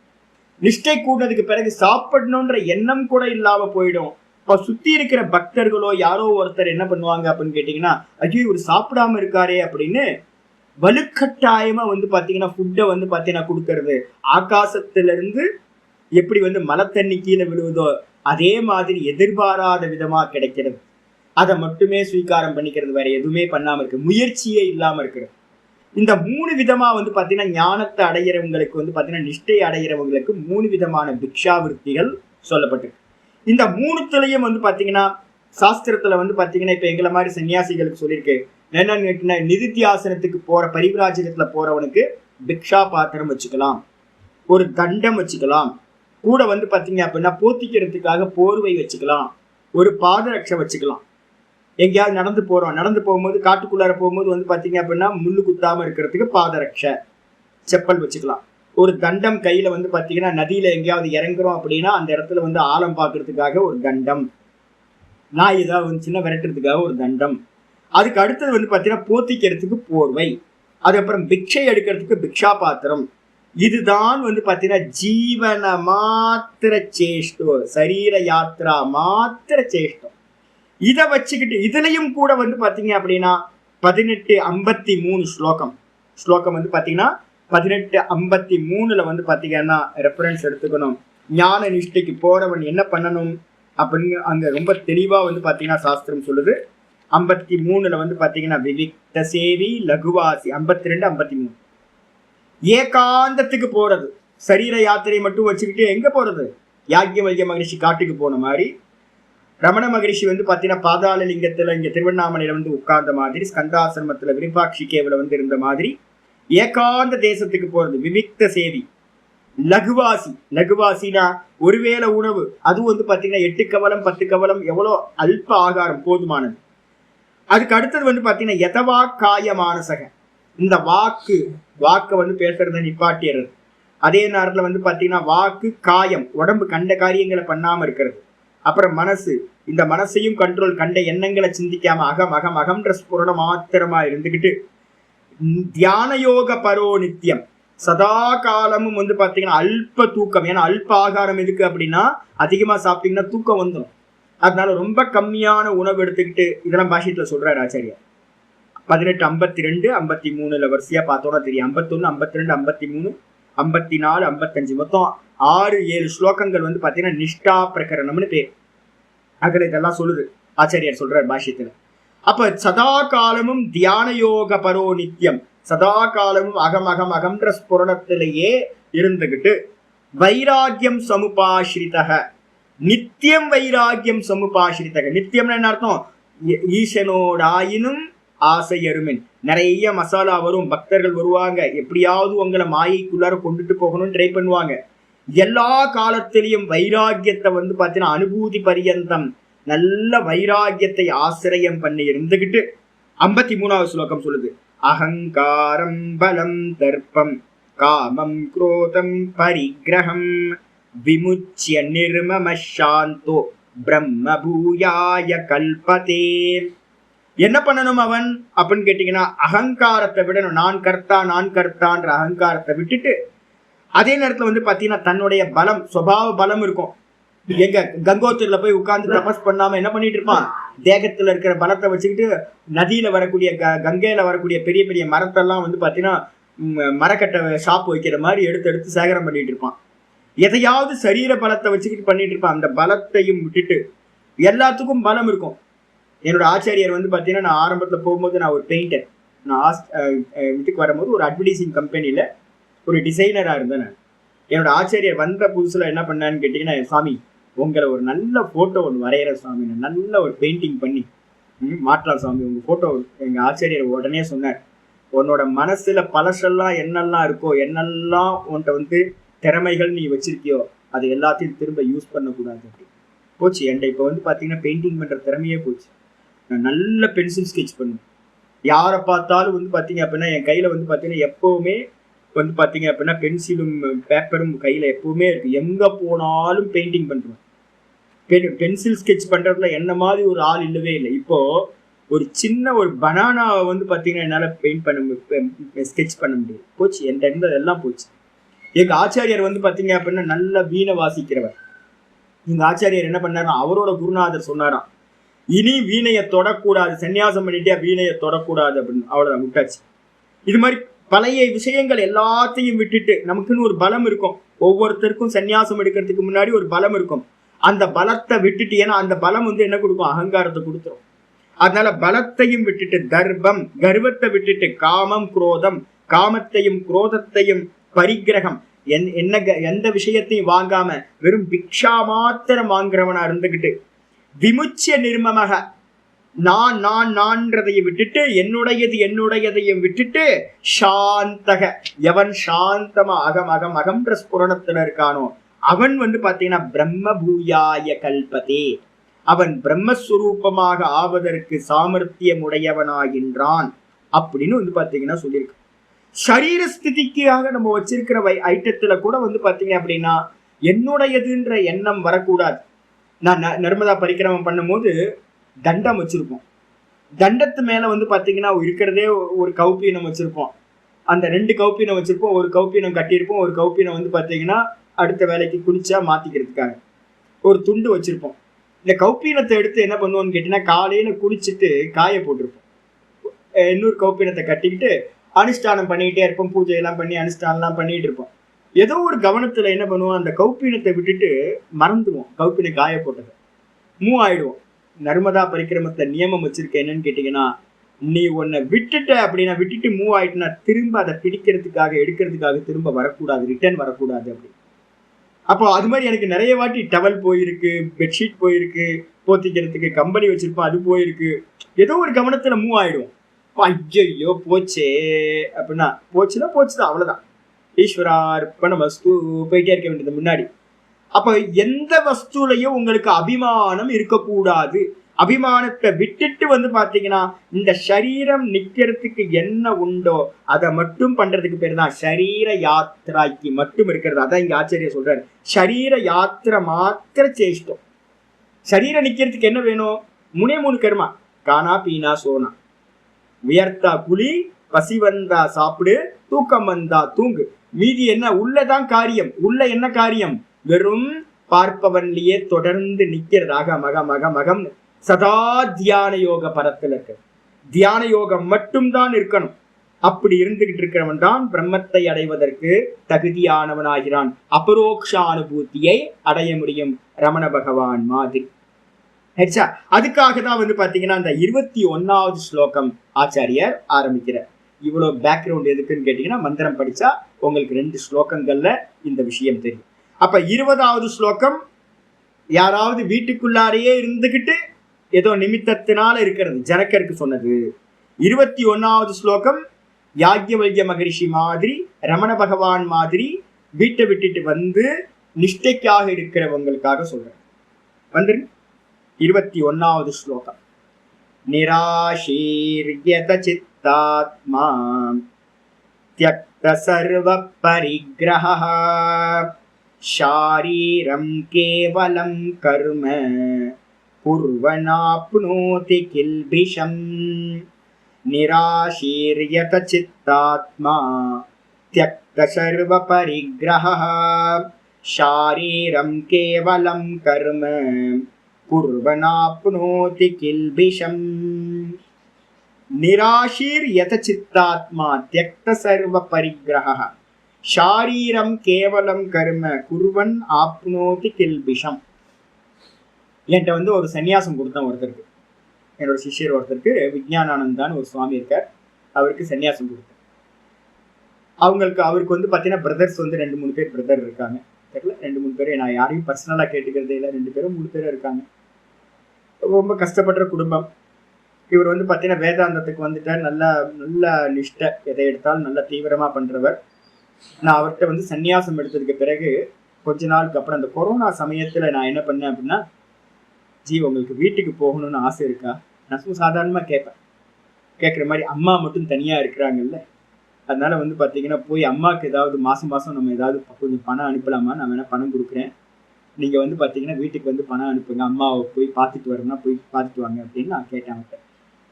நிஷ்டை கூடினதுக்கு பிறகு சாப்பிடணுன்ற எண்ணம் கூட இல்லாம போயிடும். இப்ப சுத்தி இருக்கிற பக்தர்களோ யாரோ ஒருத்தர் என்ன பண்ணுவாங்க அப்படின்னு கேட்டீங்கன்னா, ஐயோ இவர் சாப்பிடாம இருக்காரே அப்படின்னு வலுக்கட்டாயமா வந்து பாத்தீங்கன்னா ஃபுட்டை வந்து பாத்தீங்கன்னா கொடுக்கறது. ஆகாசத்திலிருந்து எப்படி வந்து மழை தண்ணி கீழே விழுவதோ அதே மாதிரி எதிர்பாராத விதமா கிடைக்கிறது. அதை மட்டுமே ஸ்வீகாரம் பண்ணிக்கிறது, வேற எதுவுமே பண்ணாம இருக்கு, முயற்சியே இல்லாம இருக்கிறது. இந்த மூணு விதமா வந்து பாத்தீங்கன்னா ஞானத்தை அடையிறவங்களுக்கு வந்து பாத்தீங்கன்னா நிஷ்டை அடையிறவங்களுக்கு மூணு விதமான பிக்ஷாவிருத்திகள் சொல்லப்பட்டிருக்கு. இந்த மூணுத்துலயும் வந்து பாத்தீங்கன்னா சாஸ்திரத்துல வந்து பாத்தீங்கன்னா இப்ப எங்களை மாதிரி சன்னியாசிகளுக்கு சொல்லியிருக்கு என்னன்னு, நிதித்தியாசனத்துக்கு போற பரிவிராஜகத்துல போறவனுக்கு பிக்ஷா பாத்திரம் வச்சுக்கலாம், ஒரு தண்டம் வச்சுக்கலாம், கூட வந்து பாத்தீங்க அப்படின்னா போத்திக்கிறதுக்காக போர்வை வச்சுக்கலாம், ஒரு பாதரட்சை வச்சுக்கலாம். எங்கேயாவது நடந்து போறோம், நடந்து போகும்போது காட்டுக்குள்ளார போகும்போது வந்து பாத்தீங்க அப்படின்னா முள்ளு குத்தாம இருக்கிறதுக்கு பாதரட்சை செப்பல் வச்சுக்கலாம். ஒரு தண்டம் கையில வந்து பாத்தீங்கன்னா நதியில எங்கேயாவது இறங்குறோம் அப்படின்னா அந்த இடத்துல வந்து ஆழம் பார்க்கறதுக்காக ஒரு தண்டம், நாய் ஏதாவது வந்துச்சுன்னா விரட்டுறதுக்காக ஒரு தண்டம். அதுக்கு அடுத்தது வந்து பாத்தீங்கன்னா போத்திக்கிறதுக்கு போர்வை, அதுக்கப்புறம் பிக்ஷை எடுக்கிறதுக்கு பிக்ஷா பாத்திரம். இதுதான் வந்து பாத்தீங்கன்னா ஜீவன மாத்திர சேஷ்டோ, சரீர யாத்ரா மாத்திர சேஷ்டம். இதை வச்சுக்கிட்டு இதுலயும் கூட வந்து பாத்தீங்க அப்படின்னா 1853 ஸ்லோகம் வந்து பாத்தீங்கன்னா 1853 வந்து பாத்தீங்கன்னா ரெஃபரன்ஸ் எடுத்துக்கணும். ஞான நிஷ்டைக்கு போறவன் என்ன பண்ணணும் அப்படின்னு அங்க ரொம்ப தெளிவா வந்து பாத்தீங்கன்னா சாஸ்திரம் சொல்லுது. 53 வந்து பாத்தீங்கன்னா விவிக்த சேவி லகுவாசி, 52 53 ஏகாந்தத்துக்கு போறது. சரீர யாத்திரை மட்டும் வச்சுக்கிட்டு எங்க போறது, யாக்ஞவல்ய மகரிஷி காட்டுக்கு போன மாதிரி, ரமண மகரிஷி வந்து பாத்தீங்கன்னா பாதாள லிங்கத்துல இங்க திருவண்ணாமலையில வந்து உட்கார்ந்த மாதிரி, ஸ்கந்தாசிரமத்துல விருபாட்சி கேவல வந்து இருந்த மாதிரி ஏகாந்த தேசத்துக்கு போறது விவிக்த சேவி. லகுவாசி, லகுவாசினா ஒருவேளை உணவு, அதுவும் வந்து பாத்தீங்கன்னா 8 கவலம் 10 கவலம் எவ்வளோ அல்ப ஆகாரம் போதுமானது. அதுக்கு அடுத்தது வந்து பாத்தீங்கன்னா எதவா காய மானசக, இந்த வாக்கை வந்து பேசுறத நிப்பாட்டிடுறது. அதே நேரத்துல வந்து பாத்தீங்கன்னா வாக்கு காயம், உடம்பு கண்ட காரியங்களை பண்ணாம இருக்கிறது. அப்புறம் மனசு, இந்த மனசையும் கண்ட்ரோல், கண்ட எண்ணங்களை சிந்திக்காம அகம் அகம் அகம்ன்ற ஸ்புரண மாத்திரமா இருந்துகிட்டு தியான யோக பரோ நித்தியம், சதா காலமும் வந்து பாத்தீங்கன்னா அல்ப தூக்கம். ஏன்னா அல்ப ஆகாரம் எதுக்கு அப்படின்னா அதிகமா சாப்பிட்டீங்கன்னா தூக்கம் வந்துடும். அதனால ரொம்ப கம்மியான உணவு எடுத்துக்கிட்டு, இதெல்லாம் பாஷியத்துல சொல்றாரு ஆச்சாரியா. 1852 53 வரிசையா பார்த்தோம்னா தெரியும். 51 52 53 54 55 மொத்தம் 6-7 ஸ்லோகங்கள் வந்து பாத்தீங்கன்னா நிஷ்டா பிரகரணம்னு பேர். அதுல இதெல்லாம் சொல்லுது ஆச்சாரியார் சொல்றாரு பாஷ்யத்துல. அப்ப சதா காலமும் தியான யோக பரோ நித்தியம், சதா காலமும் அகம் அகம் அகம்ன்ற ஸ்புரணத்திலேயே இருந்துகிட்டு வைராக்கியம் சமுபாஸ்ரிதக, நித்தியம் வைராக்கியம் சமுபாஸ்ரிதக. நித்தியம்னு என்ன அர்த்தம், ஈசனோடாயினும் ஆசை அருமின். நிறைய மசாலா வரும், பக்தர்கள் வருவாங்க, எப்படியாவது உங்களை மாயைக்குள்ளார கொண்டுட்டு போகணும்னு ட்ரை பண்ணுவாங்க. எல்லா காலத்திலையும் வைராக்கியத்தை வந்து பாத்தீங்கன்னா அனுபூதி பரியந்தம் நல்ல வைராக்கியத்தை ஆசிரியம் பண்ணி இருந்துகிட்டு 53வது ஸ்லோகம் சொல்லுது, அகங்காரம் பலம் தர்ப்பம் காமம் குரோதம் பரிகிரகம் விமுச்சிய நிர்மம சாந்தோ பிரம்ம பூயாய கல்பதே. என்ன பண்ணணும் அவன் அப்படின்னு கேட்டீங்கன்னா, அகங்காரத்தை விடணும். நான் கர்த்தான்ற அகங்காரத்தை விட்டுட்டு, அதே நேரத்துல வந்து பாத்தீங்கன்னா தன்னுடைய பலம், சுபாவ பலம் இருக்கும். எங்க கங்கோத்திரில போய் உட்கார்ந்து தபஸ் பண்ணாம என்ன பண்ணிட்டு இருப்பான், தேகத்துல இருக்கிற பலத்தை வச்சுக்கிட்டு நதியில வரக்கூடிய கங்கையில வரக்கூடிய பெரிய பெரிய மரத்தெல்லாம் வந்து பாத்தீங்கன்னா மரக்கட்டை ஷாப் வைக்கிற மாதிரி எடுத்து எடுத்து சேகரம் பண்ணிட்டு இருப்பான். எதையாவது சரீர பலத்தை வச்சுக்கிட்டு பண்ணிட்டு இருப்பான். அந்த பலத்தையும் விட்டுட்டு, எல்லாத்துக்கும் பலம் இருக்கும். என்னோட ஆச்சாரியர் வந்து பாத்தீங்கன்னா, நான் ஆரம்பத்துல போகும்போது நான் ஒரு பெயிண்டர், நான் வீட்டுக்கு வரும்போது ஒரு அட்வர்டைசிங் கம்பெனியில ஒரு டிசைனரா இருந்தேன். நான் என்னோட ஆச்சாரியர் வந்த புதுசுல என்ன பண்ணான்னு கேட்டீங்கன்னா, சுவாமி உங்களை ஒரு நல்ல போட்டோ ஒன்று வரைகிற சுவாமி, நல்ல ஒரு பெயிண்டிங் பண்ணி மாட்டலாம் சுவாமி உங்க போட்டோ. எங்க ஆச்சாரியர் உடனே சொன்னார், உன்னோட மனசுல பழசெல்லாம் என்னெல்லாம் இருக்கோ, என்னெல்லாம் உன்கிட்ட வந்து திறமைகள் நீ வச்சிருக்கியோ, அது எல்லாத்தையும் திரும்ப யூஸ் பண்ணக்கூடாது அப்படி போச்சு. என்கிட்ட இப்போ வந்து பார்த்தீங்கன்னா பெயிண்டிங் பண்ணுற திறமையே போச்சு. நான் நல்ல பென்சில் ஸ்கெட்ச் பண்ணுவேன். யாரை பார்த்தாலும் வந்து பார்த்தீங்க அப்படின்னா என் கையில் வந்து பார்த்தீங்கன்னா எப்போவுமே வந்து பார்த்தீங்க அப்படின்னா பென்சிலும் பேப்பரும் கையில் எப்போவுமே இருக்குது. எங்கே போனாலும் பெயிண்டிங் பண்ணுவேன். பென்சில் ஸ்கெட்ச் பண்ணுறதுல என்ன மாதிரி ஒரு ஆள் இல்லவே இல்லை. இப்போது ஒரு சின்ன ஒரு பனானாவை வந்து பார்த்தீங்கன்னா என்னால் பெயிண்ட் பண்ண ஸ்கெட்ச் பண்ண முடியாது. போச்சு, என்கிட்ட இருந்ததெல்லாம் போச்சு. எங்கள் ஆச்சாரியர் வந்து பார்த்தீங்க அப்படின்னா நல்ல வீணை வாசிக்கிறவர். எங்கள் ஆச்சாரியர் என்ன பண்ணாரா, அவரோட குருநாதர் சொன்னாராம், இனி வீணையை தொடக்கூடாது, சன்னியாசம் பண்ணிட்டே வீணையை தொடக்கூடாது அப்படின்னு. அவ்வளோதான், விட்டாச்சு. இது மாதிரி பழைய விஷயங்கள் எல்லாத்தையும் விட்டுட்டு, நமக்குன்னு ஒரு பலம் இருக்கும். ஒவ்வொருத்தருக்கும் சன்னியாசம் எடுக்கிறதுக்கு முன்னாடி ஒரு பலம் இருக்கும். அந்த பலத்தை விட்டுட்டு, ஏன்னா அந்த பலம் வந்து என்ன கொடுக்கும், அகங்காரத்தை கொடுத்துரும். அதனால பலத்தையும் விட்டுட்டு, தர்ப்பம் கர்வத்தை விட்டுட்டு, காமம் குரோதம் காமத்தையும் குரோதத்தையும் பரிகிரகம் எந்த விஷயத்தையும் வாங்காம வெறும் பிக்ஷா மாத்திரம் வாங்குறவனா இருந்துகிட்டு, விமுச்சிய நிர்மமாக நான்றதையும் விட்டுட்டு, என்னுடையதையும் விட்டுட்டு, சாந்தக எவன் சாந்தமா அகம் அகம் அகம்ன்ற ஸ்புரணத்துல இருக்கானோ அவன் வந்து பாத்தீங்கன்னா பிரம்ம பூயாய கல்பதே, அவன் பிரம்மஸ்வரூபமாக ஆவதற்கு சாமர்த்தியம் உடையவனாகின்றான் அப்படின்னு வந்து பாத்தீங்கன்னா சொல்லியிருக்கு. சரீர ஸ்திதிக்காக நம்ம வச்சிருக்கிற ஐட்டத்துல கூட வந்து பாத்தீங்க அப்படின்னா என்னுடையதுன்ற எண்ணம் வரக்கூடாது. நான் நர்மதா பரிக்கிரமம் பண்ணும்போது தண்டம் வச்சிருப்போம். தண்டத்து மேல வந்து பாத்தீங்கன்னா இருக்கிறதே ஒரு கௌப்பீனம் வச்சிருப்போம். அந்த 2 கௌப்பீனம் வச்சிருப்போம். ஒரு கௌப்பீனம் கட்டியிருப்போம், ஒரு கௌப்பீனம் வந்து பாத்தீங்கன்னா அடுத்த வேலைக்கு குளிச்சா மாத்திக்கிறதுக்காக ஒரு துண்டு வச்சிருப்போம். இந்த கௌப்பீனத்தை எடுத்து என்ன பண்ணுவோம்னு கேட்டீங்கன்னா, காலையில குளிச்சுட்டு காய போட்டிருப்போம். இன்னொரு கௌப்பீனத்தை கட்டிக்கிட்டு அனுஷ்டானம் பண்ணிக்கிட்டே இருப்போம். பூஜையெல்லாம் பண்ணி அனுஷ்டானம்லாம் பண்ணிட்டு இருப்போம். ஏதோ ஒரு கவனத்துல என்ன பண்ணுவோம், அந்த கௌப்பீனத்தை விட்டுட்டு மறந்துடுவோம். கௌப்பீனை காய போட்டதை மூவ் ஆயிடுவோம். நர்மதா பரிக்கிரமத்தை நியமம் வச்சிருக்க என்னன்னு கேட்டீங்கன்னா, நீ உன்னை விட்டுட்ட அப்படின்னா, விட்டுட்டு மூவ் ஆயிட்டுனா திரும்ப அதை பிடிக்கிறதுக்காக எடுக்கிறதுக்காக திரும்ப வரக்கூடாது, ரிட்டர்ன் வரக்கூடாது அப்படி. அப்போ அது மாதிரி எனக்கு நிறைய வாட்டி டவல் போயிருக்கு, பெட்ஷீட் போயிருக்கு, போத்திக்கிறதுக்கு கம்பெனி வச்சிருப்போம், அது போயிருக்கு. ஏதோ ஒரு கவனத்துல மூவ் ஆயிடுவோம். ஐயோ போச்சே அப்படின்னா, போச்சுன்னா போச்சுதான், அவ்வளவுதான். ஈஸ்வரார்ப்பணமஸ்து போயிட்டே இருக்க வேண்டியது முன்னாடி. அப்ப எந்த வஸ்துலையும் உங்களுக்கு அபிமானம் இருக்கக்கூடாது. அபிமானத்தை விட்டுட்டு வந்து பாத்தீங்கன்னா, இந்த சரீரம் நிக்கிறதுக்கு என்ன உண்டோ அதை மட்டும் பண்றதுக்கு பேர் தான் சரீர யாத்திராய்க்கு மட்டும் இருக்கிறது. அதான் இங்க ஆச்சரிய சொல்றாரு, சரீர யாத்திரை மாத்திர சேஷ்டம். சரீரம் நிக்கிறதுக்கு என்ன வேணும், 3 கர்மா, கானா பீனா சோனா. உயர்த்தா குழி, பசி வந்தா சாப்பிடு, தூக்கம் வந்தா தூங்கு. மீதி என்ன, உள்ளதான் காரியம். உள்ள என்ன காரியம், வெறும் பார்ப்பவன்லயே தொடர்ந்து நிக்கிறது. அகம் அகம் அகம் அகம் சதா தியான யோக பரத்தில் இருக்கு. தியான யோகம் மட்டும்தான் இருக்கணும். அப்படி இருந்துகிட்டு இருக்கிறவன் தான் பிரம்மத்தை அடைவதற்கு தகுதியானவனாகிறான். அபரோக்ஷ அனுபூதியை அடைய முடியும் ரமண பகவான் மாதிரி. அதுக்காக தான் வந்து பாத்தீங்கன்னா அந்த 21வது ஸ்லோகம் ஆச்சாரியர் ஆரம்பிக்கிறார். இவ்வளவு பேக்ரவுண்ட் எதுக்குன்னு கேட்டீங்கன்னா, மந்திரம் படிச்சா உங்களுக்கு 2 ஸ்லோகங்கள்ல இந்த விஷயம் தெரியும். அப்ப 20வது ஸ்லோகம் யாராவது வீட்டுக்குள்ளாரையே இருந்துகிட்டு ஏதோ நிமித்தத்தினால இருக்கிறது, ஜனக்கருக்கு சொன்னது. 21வது ஸ்லோகம் யாக்ஞவல்ய மகரிஷி மாதிரி, ரமண பகவான் மாதிரி வீட்டை விட்டுட்டு வந்து நிஷ்டைக்காக இருக்கிறவங்களுக்காக சொல்றேன். வந்துருங்க 21வது ஸ்லோகம். நிராசீர்யத சித்தாத்மா த்யக்த சர்வ பரிக்ரஹः ஷாரீரம் கேவலம் கர்ம குர்வனாப்னோதி கில்பிஷம். நிராசீர்யத சித்தாத்மா த்யக்த சர்வ பரிக்ரஹः ஷாரீரம் கேவலம் கர்ம குர்வனாப்னோதி கில்பிஷம். நிராசீர்யத சித்தாத்மா த்யக்த சர்வ பரிக்ரஹः ஷாரீரம் கேவலம் கர்ம குர்வன் ஆப்னோதி கில்பிஷம். என்கிட்ட வந்து ஒரு சன்னியாசம் கொடுத்தேன் ஒருத்தருக்கு, என்னோட சிஷ்யர் ஒருத்தருக்கு, விஜயானந்தான்னு ஒரு சுவாமி இருக்கார், அவருக்கு சன்னியாசம் கொடுத்தேன். அவருக்கு வந்து பார்த்தீங்கன்னா பிரதர்ஸ் வந்து 2-3 பேர் பிரதர் இருக்காங்க. தெரியல 2-3 பேர், நான் யாரையும் பர்சனலாக கேட்டுக்கிறதே இல்லை. 2 பேரும் 3 பேரும் இருக்காங்க. ரொம்ப கஷ்டப்படுற குடும்பம். இவர் வந்து பார்த்தீங்கன்னா வேதாந்தத்துக்கு வந்துட்டார். நல்ல நிஷ்டை, எதை எடுத்தாலும் நல்ல தீவிரமாக பண்ணுறவர். நான் அவர்கிட்ட வந்து சன்னியாசம் எடுத்ததுக்கு பிறகு கொஞ்ச நாளுக்கு அப்புறம் அந்த கொரோனா சமயத்தில் நான் என்ன பண்ணேன் அப்படின்னா, உங்களுக்கு வீட்டுக்கு போகணும்னு ஆசை இருக்கா? நான் சாதாரணமாக கேட்குற மாதிரி, அம்மா மட்டும் தனியாக இருக்கிறாங்கல்ல, அதனால வந்து பார்த்தீங்கன்னா போய் அம்மாவுக்கு ஏதாவது மாதம் நம்ம ஏதாவது கொஞ்சம் பணம் அனுப்பலாமா, நான் வேணால் பணம் கொடுக்குறேன், நீங்கள் வந்து பார்த்தீங்கன்னா வீட்டுக்கு வந்து பணம் அனுப்புங்க, அம்மாவை போய் பார்த்துட்டு வரணும்னா போய் பார்த்துட்டு வாங்க அப்படின்னு நான் கேட்டேன் அவர்கிட்ட.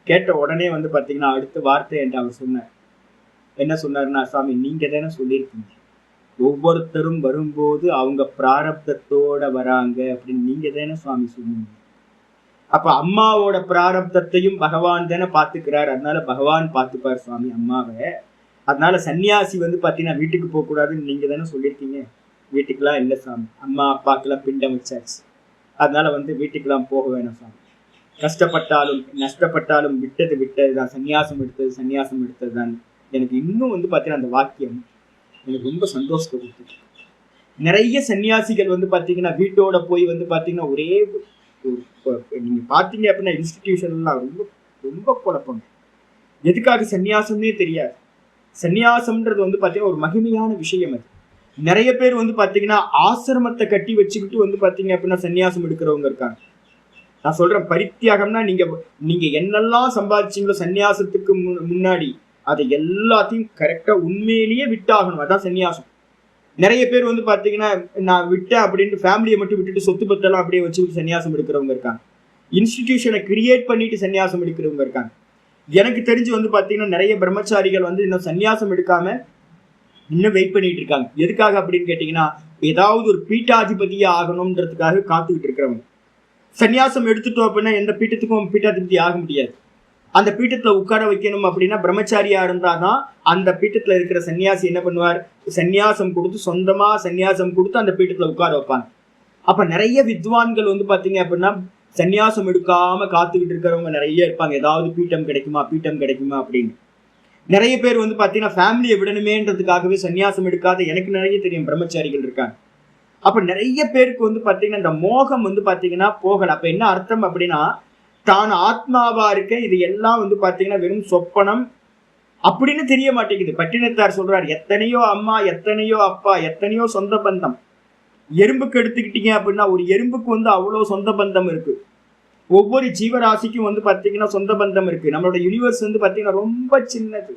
கேட்ட உடனே வந்து பார்த்தீங்கன்னா அடுத்த வார்த்தை என்கிட்ட அவர் சொன்னார். என்ன சொன்னாருன்னா, சுவாமி நீங்கள் தானே சொல்லியிருக்கீங்க ஒவ்வொருத்தரும் வரும்போது அவங்க பிராரப்தத்தோட வராங்க அப்படின்னு நீங்கள் தானே சுவாமி சொன்னீங்க. அப்ப அம்மாவோட பிராரப்தத்தையும் பகவான் தானே பார்த்துக்கிறார், அதனால பகவான் பார்த்துப்பார் சுவாமி அம்மாவை. அதனால சன்னியாசி வந்து பார்த்தீங்கன்னா வீட்டுக்கு போகக்கூடாதுன்னு நீங்க தானே சொல்லியிருக்கீங்க. வீட்டுக்கெல்லாம் இல்லை சுவாமி, அம்மா அப்பாக்கெல்லாம் பிண்டம் வச்சாச்சு, அதனால வந்து வீட்டுக்கெல்லாம் போக வேணும் சுவாமி. கஷ்டப்பட்டாலும் நஷ்டப்பட்டாலும் விட்டது தான், சன்னியாசம் எடுத்தது தான். எனக்கு இன்னும் வந்து பார்த்தீங்கன்னா அந்த வாக்கியம் எனக்கு ரொம்ப சந்தோஷத்தை கொடுத்துருக்கு. நிறைய சன்னியாசிகள் வந்து பார்த்தீங்கன்னா வீட்டோட போய் வந்து பார்த்தீங்கன்னா ஒரே நீங்க பார்த்தீங்க அப்படின்னா இன்ஸ்டிடியூஷன்லாம் ரொம்ப ரொம்ப குழப்பம். எதுக்காக சன்னியாசம்னே தெரியாது. சன்னியாசம்ன்றது வந்து பார்த்தீங்கன்னா ஒரு மகிமையான விஷயம். அது நிறைய பேர் வந்து பார்த்தீங்கன்னா ஆசிரமத்தை கட்டி வச்சுக்கிட்டு வந்து பார்த்தீங்க அப்படின்னா சன்னியாசம் எடுக்கிறவங்க இருக்காங்க. நான் சொல்றேன், பரித்தியாகம்னா நீங்க என்னெல்லாம் சம்பாதிச்சீங்களோ சன்னியாசத்துக்கு முன்னாடி அதை எல்லாத்தையும் கரெக்டா உண்மையிலேயே விட்டாகணும், அதான் சன்னியாசம். நிறைய பேர் வந்து பார்த்தீங்கன்னா நான் விட்டேன் அப்படின்ட்டு ஃபேமிலியை மட்டும் விட்டுட்டு சொத்து பத்தெல்லாம் அப்படியே வச்சுக்கிட்டு சன்னியாசம் எடுக்கிறவங்க இருக்காங்க. இன்ஸ்டிடியூஷனை கிரியேட் பண்ணிட்டு சன்னியாசம் எடுக்கிறவங்க இருக்காங்க. எனக்கு தெரிஞ்சு வந்து பார்த்தீங்கன்னா நிறைய பிரம்மச்சாரிகள் வந்து இன்னும் சன்னியாசம் எடுக்காம இன்னும் வெயிட் பண்ணிட்டு இருக்காங்க. எதுக்காக அப்படின்னு கேட்டிங்கன்னா, ஏதாவது ஒரு பீட்டாதிபதியா ஆகணும்ன்றதுக்காக காத்துக்கிட்டு இருக்கிறவங்க. சன்னியாசம் எடுத்துட்டோம் அப்படின்னா எந்த பீட்டத்துக்கும் பீட்டாதிபதி ஆக முடியாது. அந்த பீட்டத்துல உட்கார வைக்கணும் அப்படின்னா பிரம்மச்சாரியா இருந்தாதான் அந்த பீட்டத்துல இருக்கிற சன்னியாசி என்ன பண்ணுவார், சன்னியாசம் கொடுத்து சொந்தமா சன்னியாசம் கொடுத்து அந்த பீட்டத்துல உட்கார வைப்பாங்க. அப்ப நிறைய வித்வான்கள் வந்து பாத்தீங்க அப்படின்னா சன்னியாசம் எடுக்காம காத்துக்கிட்டு இருக்கிறவங்க நிறைய இருப்பாங்க. ஏதாவது பீட்டம் கிடைக்குமா அப்படின்னு. நிறைய பேர் வந்து பாத்தீங்கன்னா ஃபேமிலியை விடணுமேன்றதுக்காகவே சன்னியாசம் எடுக்காத எனக்கு நிறைய தெரியும் பிரம்மச்சாரிகள் இருக்காங்க. அப்ப நிறைய பேருக்கு வந்து பாத்தீங்கன்னா இந்த மோகம் வந்து பாத்தீங்கன்னா போகல. அப்ப என்ன அர்த்தம் அப்படின்னா, தான் ஆத்மாவா இருக்க, இது எல்லாம் வந்து பாத்தீங்கன்னா வெறும் சொப்பனம் அப்படின்னு தெரிய மாட்டேங்குது. பட்டினத்தார் சொல்றாரு, எத்தனையோ அம்மா, எத்தனையோ அப்பா, எத்தனையோ சொந்த பந்தம். எறும்புக்கு எடுத்துக்கிட்டீங்க அப்படின்னா ஒரு எறும்புக்கு வந்து அவ்வளவு சொந்த பந்தம் இருக்கு. ஒவ்வொரு ஜீவராசிக்கும் வந்து பாத்தீங்கன்னா சொந்த பந்தம் இருக்கு. நம்மளோட யூனிவர்ஸ் வந்து பாத்தீங்கன்னா ரொம்ப சின்னது,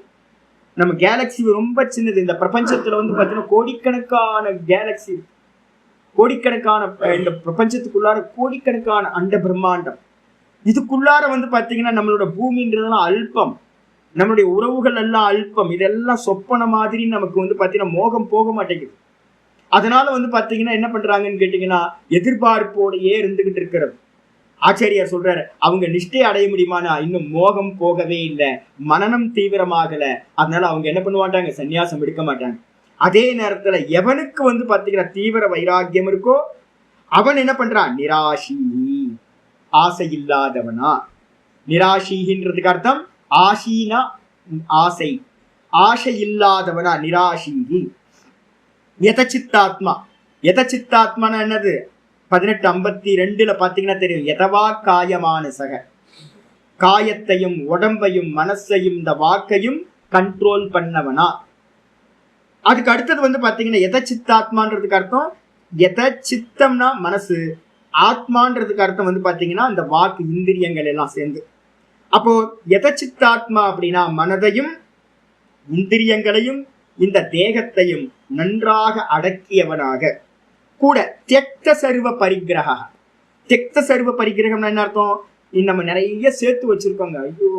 நம்ம கேலக்சி ரொம்ப சின்னது. இந்த பிரபஞ்சத்துல வந்து பாத்தீங்கன்னா கோடிக்கணக்கான கேலக்சி, கோடிக்கணக்கான இந்த பிரபஞ்சத்துக்குள்ளார கோடிக்கணக்கான அண்ட பிரம்மாண்டம். இதுக்குள்ளார வந்து பாத்தீங்கன்னா நம்மளோட பூமின்றதெல்லாம் அல்பம், நம்மளுடைய உறவுகள் எல்லாம் அல்பம். இதெல்லாம் சொப்பன மாதிரி நமக்கு வந்து பாத்தீங்கன்னா மோகம் போக மாட்டேங்குது. அதனால வந்து பாத்தீங்கன்னா என்ன பண்றாங்கன்னு கேட்டீங்கன்னா எதிர்பார்ப்போடையே இருந்துகிட்டு இருக்கிறது. ஆச்சாரியார் சொல்றாரு, அவங்க நிஷ்டை அடைய முடியுமானா இன்னும் மோகம் போகவே இல்லை, மனநம் தீவிரமாகல. அதனால அவங்க என்ன பண்ண மாட்டாங்க, சன்னியாசம் எடுக்க மாட்டாங்க. அதே நேரத்துல எவனுக்கு வந்து பாத்தீங்கன்னா தீவிர வைராக்கியம் இருக்கோ அவன் என்ன பண்றான், நிராஷி, ஆசை இல்லாதவனா. நிராஷின்றதுக்கு அர்த்தம் ஆஷீனா ஆசை, ஆசை இல்லாதவனா நிராஷி. யதசித்தாத்மா, யதசித்தாத்மான என்னது, 1852 பாத்தீங்கன்னா தெரியும். யதவா காயமான சக, காயத்தையும் உடம்பையும் மனசையும் இந்த வாக்கையும் கண்ட்ரோல் பண்ணவனா. அதுக்கு அடுத்தது வந்து பாத்தீங்கன்னா யதசித்தாத்மான்றதுக்கு அர்த்தம், யதசித்தம்னா மனசு, ஆத்மான்றதுக்கு அர்த்தம் வந்து பாத்தீங்கன்னா அந்த வாக்கு இந்திரியங்கள் எல்லாம் சேர்ந்து. அப்போ யதச்சித்தாத்மா அப்படின்னா மனதையும் இந்திரியங்களையும் இந்த தேகத்தையும் நன்றாக அடக்கியவனாக கூட தியக்த சர்வ பரிகிரக. தியக்த சர்வ பரிகிரகம்னா என்ன அர்த்தம்? நம்ம நிறைய சேர்த்து வச்சிருக்கோங்க. ஐயோ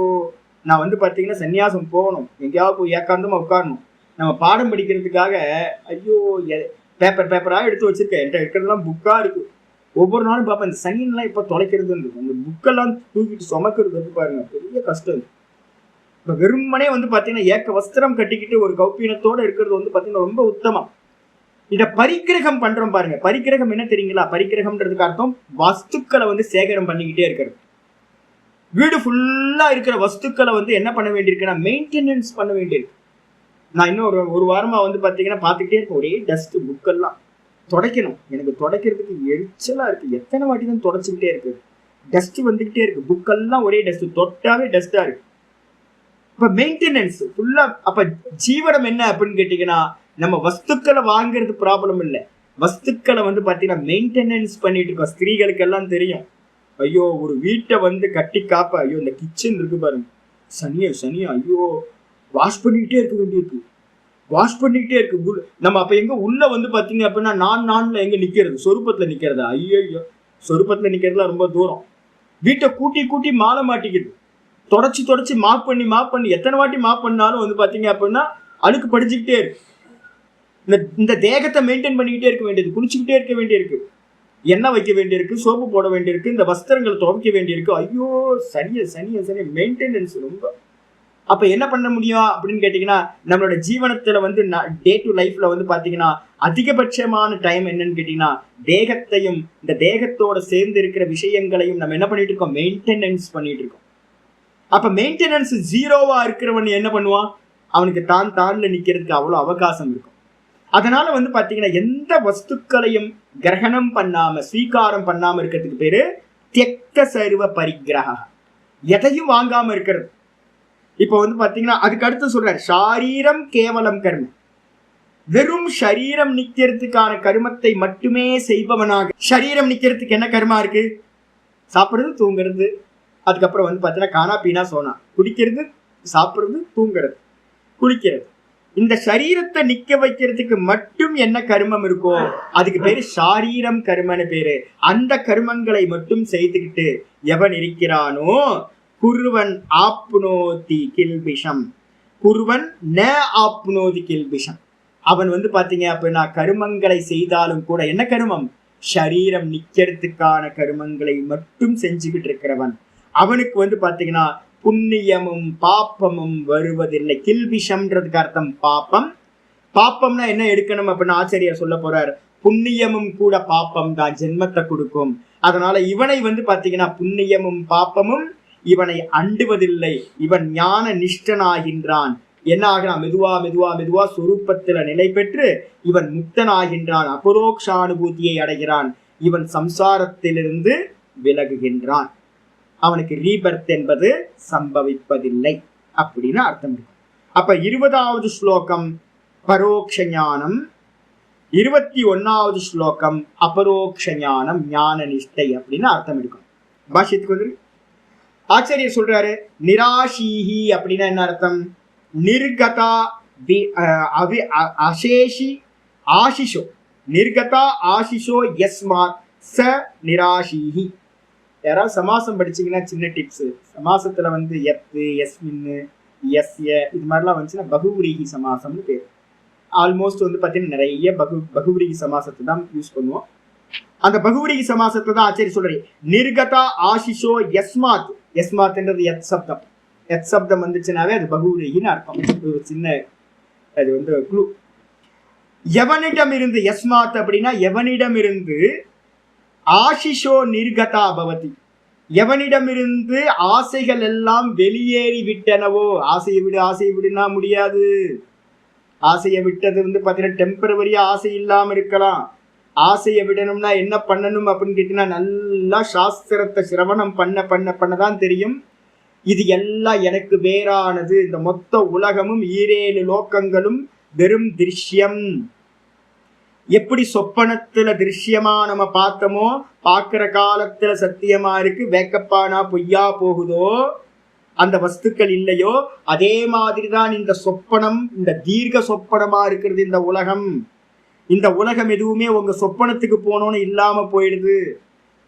நான் வந்து பார்த்தீங்கன்னா சன்னியாசம் போகணும், எங்கேயாவது போய் ஏக்காந்தமா உட்காரணும், நம்ம பாடம் படிக்கிறதுக்காக ஐயோ பேப்பராக எடுத்து வச்சிருக்கேன். என்கிட்ட இருக்கிறதெல்லாம் புக்காக இருக்கு. ஒவ்வொரு நாளும் பார்ப்பேன் இந்த சனின்லாம் இப்போ தொலைக்கிறதுன்னு இருக்கும். அந்த புக்கெல்லாம் தூக்கிட்டு சுமக்கிறது வந்து பாருங்க பெரிய கஷ்டம். இப்போ வெறுமனே வந்து பார்த்தீங்கன்னா ஏக்க வஸ்திரம் கட்டிக்கிட்டு ஒரு கௌப்பீனத்தோடு இருக்கிறது வந்து பார்த்தீங்கன்னா ரொம்ப உத்தமம். இதை பரிகிரகம் பண்றோம் பாருங்க. பரிகிரகம் என்ன தெரியுங்களா? பரிகிரகம்ன்றதுக்கு அர்த்தம் வஸ்துக்களை வந்து சேகரம் பண்ணிக்கிட்டே இருக்கிறது. வீடு ஃபுல்லா இருக்கிற வஸ்துக்களை வந்து என்ன பண்ண வேண்டியிருக்குன்னா மெயின்டெனன்ஸ் பண்ண வேண்டியிருக்கு. நான் இன்னும் ஒரு வாரமா வந்து பார்த்தீங்கன்னா பார்த்துக்கிட்டே இருக்கேன். ஒரே டஸ்ட், புக்கெல்லாம் துடைக்கணும். எனக்கு துடைக்கிறதுக்கு எரிச்சலா இருக்கு. எத்தனை வாட்டி தான் துடைச்சிக்கிட்டே இருக்கு, டஸ்ட் வந்துகிட்டே இருக்கு. புக்கெல்லாம் ஒரே டஸ்ட், தொட்டாவே டஸ்டா இருக்கு. இப்ப மெயின்டெனன்ஸ் ஃபுல்லா. அப்ப ஜீவனம் என்ன அப்படின்னு கேட்டீங்கன்னா, நம்ம வஸ்துக்களை வாங்குறது ப்ராப்ளம் இல்லை, வஸ்துக்களை வந்து பார்த்தீங்கன்னா மெயின்டெனன்ஸ் பண்ணிட்டு இருக்கோம். ஸ்திரீகளுக்கு எல்லாம் தெரியும். ஐயோ ஒரு வீட்டை வந்து கட்டி காப்ப, ஐயோ இந்த கிச்சன் இருக்கு பாருங்க, சனியா ஐயோ வாஷ் பண்ணிக்கிட்டே இருக்க வேண்டியிருக்கு, வாஷ் பண்ணிக்கிட்டே இருக்கு. நம்ம அப்ப எங்க உள்ள வந்து பாத்தீங்க அப்படின்னா நான்ல எங்க நிக்கிறது? சொருப்பத்துல நிக்கிறதா? ஐயோ சொருப்பத்துல நிக்கிறதுலாம் ரொம்ப தூரம். வீட்டை கூட்டி மாலை மாட்டிக்குது. தொடச்சி மாப் பண்ணி எத்தனை வாட்டி மாப் பண்ணாலும் வந்து பாத்தீங்க அப்படின்னா அழுக்கு படிச்சுக்கிட்டே இருக்கு. இந்த தேகத்தை மெயின்டைன் பண்ணிக்கிட்டே இருக்க வேண்டியது, குளிச்சுக்கிட்டே இருக்க வேண்டியிருக்கு, எண்ணெய் வைக்க வேண்டியிருக்கு, சோப்பு போட வேண்டியிருக்கு, இந்த வஸ்திரங்களை துவைக்க வேண்டியிருக்கு. ஐயோ சனிய மெயின்டெனன்ஸ் ரொம்ப. அப்ப என்ன பண்ண முடியும் அப்படின்னு கேட்டீங்கன்னா, நம்மளோட ஜீவனத்துல வந்து டே டு லைஃப்ல வந்து பாத்தீங்கன்னா அதிகபட்சமான டைம் என்னன்னு கேட்டீங்கன்னா தேகத்தையும் இந்த தேகத்தோட சேர்ந்து இருக்கிற விஷயங்களையும் நம்ம என்ன பண்ணிட்டு இருக்கோம்? மெயின்டெனன்ஸ் பண்ணிட்டு இருக்கோம். அப்ப மெயின்டெனன்ஸ் ஜீரோவா இருக்கிறவன் என்ன பண்ணுவான்? அவனுக்கு தான்ல நிக்கிறதுக்கு அவ்வளவு அவகாசம் இருக்கும். அதனால வந்து பாத்தீங்கன்னா எந்த வஸ்துக்களையும் கிரகணம் பண்ணாம ஸ்வீகாரம் பண்ணாம இருக்கிறதுக்கு பேரு தியக்த சர்வ பரிகிரக. எதையும் வாங்காம இருக்கிறது. இப்ப வந்து பாத்தீங்கன்னா அதுக்கு அடுத்து சொல்றாரு ஷாரீரம் கேவலம் கர்மம். வெறும் சரீரம் நிக்கிறதுக்கான கர்மத்தை மட்டுமே செய்பவனாக. சரீரம் நிக்கிறதுக்கு என்ன கர்மா இருக்கு? சாப்பிடுறது, தூங்குறது, அதுக்கப்புறம் வந்து பாத்தீங்கன்னா கானா பீனா சோனா, குடிக்கிறது, சாப்பிடுறது, தூங்குறது, குளிக்கிறது. இந்த சரீரத்தை நிக்க வைக்கிறதுக்கு மட்டும் என்ன கர்மம் இருக்கோ அதுக்கு பேரு ஷாரீரம் கர்மன்னு பேரு. அந்த கர்மங்களை மட்டும் செய்துக்கிட்டு எவன் இருக்கிறானோ குருவன் ஆப்னோதி கில்பிஷம், குருவன் ந ஆப்னோதி கில்பிஷம். அவன் வந்து பாத்தீங்க அப்படின்னா கருமங்களை செய்தாலும் கூட என்ன கருமம்? சரீரம் நிக்கிறதுக்கான கருமங்களை மட்டும் செஞ்சுக்கிட்டு இருக்கிறவன். அவனுக்கு வந்து பாத்தீங்கன்னா புண்ணியமும் பாப்பமும் வருவதில்லை. கில்பிஷம்ன்றதுக்கு அர்த்தம் பாப்பம். பாப்பம்னா என்ன எடுக்கணும் அப்படின்னு ஆச்சரியர் சொல்ல போறார். புண்ணியமும் கூட பாப்பம் தான் ஜென்மத்தை கொடுக்கும். அதனால இவனை வந்து பாத்தீங்கன்னா புண்ணியமும் பாப்பமும் இவனை அண்டுவதில்லை. இவன் ஞான நிஷ்டனாகின்றான். என்ன ஆகிறான்? மெதுவா சொரூபத்துல நிலை பெற்று இவன் முக்தனாகின்றான், அபரோக்ஷானுபூதியை அடைகிறான். இவன் சம்சாரத்திலிருந்து விலகுகின்றான். அவனுக்கு ரீபர்த் என்பது சம்பவிப்பதில்லை அப்படின்னு அர்த்தம் இருக்கும். அப்ப 20வது ஸ்லோகம் பரோக்ஷ ஞானம், 21வது ஸ்லோகம் அபரோக்ஷ ஞானம், ஞான நிஷ்டை அப்படின்னு அர்த்தம் இருக்கும். பாஷ்யத்துக்கு வந்து ஆச்சாரியர் சொல்றாரு நிராஷீஹி அப்படின்னா என்ன அர்த்தம்? நிர்கதா அசேஷி ஆஷிஷோ, நிர்கதா ஆஷிஷோ யஸ்மாத் ச நிராஷீஹி. யாராவது சமாசம் படிச்சீங்கன்னா சின்ன டிப்ஸ். சமாசத்துல வந்து எத்து, எஸ்மின்னு, எஸ்ய இது மாதிரிலாம் வந்துச்சுன்னா பகுவிரீகி சமாசம்னு பேர். ஆல்மோஸ்ட் வந்து பார்த்தீங்கன்னா நிறைய பகுவிரீகி சமாசத்தை தான் யூஸ் பண்ணுவோம். அந்த பகுவிரீகி சமாசத்தை தான் ஆச்சரிய சொல்றேன். நிர்கதா ஆஷிஷோ யஸ்மாத், யஸ்மாத்ன்றது எத் சப்தம். எத் சப்தம் வந்துச்சுனாவே அது பகுவிரீகின்னு அர்த்தம். ஒரு சின்ன அது வந்து குழு. எவனிடம் இருந்து யஸ்மாத் அப்படின்னா எவனிடம் இருந்து ஆஷிஷோ நிர்கதா பவதி, எவனிடமிருந்து ஆசைகள் எல்லாம் வெளியேறி விட்டனவோ. ஆசையை விடுனா முடியாது. ஆசையை விட்டது வந்து பார்த்தீங்கன்னா டெம்பரவரியா ஆசை இல்லாம இருக்கலாம். ஆசையை விடணும்னா என்ன பண்ணணும் அப்படின்னு கேட்டீங்கன்னா நல்லா சாஸ்திரத்தை சிரவணம் பண்ணதான் தெரியும். இது எல்லாம் எனக்கு வேறானது. இந்த மொத்த உலகமும் 7 லோகங்களும் வெறும் திருஷ்யம். எப்படி சொப்பனத்துல திருஷ்யமா நம்ம பார்த்தோமோ, பார்க்கிற காலத்துல சத்தியமா இருக்கு, வேக்கப்பானா பொய்யா போகுதோ, அந்த வஸ்துக்கள் இல்லையோ அதே மாதிரிதான் இந்த சொப்பனம், இந்த தீர்க்க சொப்பனமா இருக்கிறது இந்த உலகம். இந்த உலகம் எதுவுமே உங்க சொப்பனத்துக்கு போனோன்னு இல்லாம போயிடுது,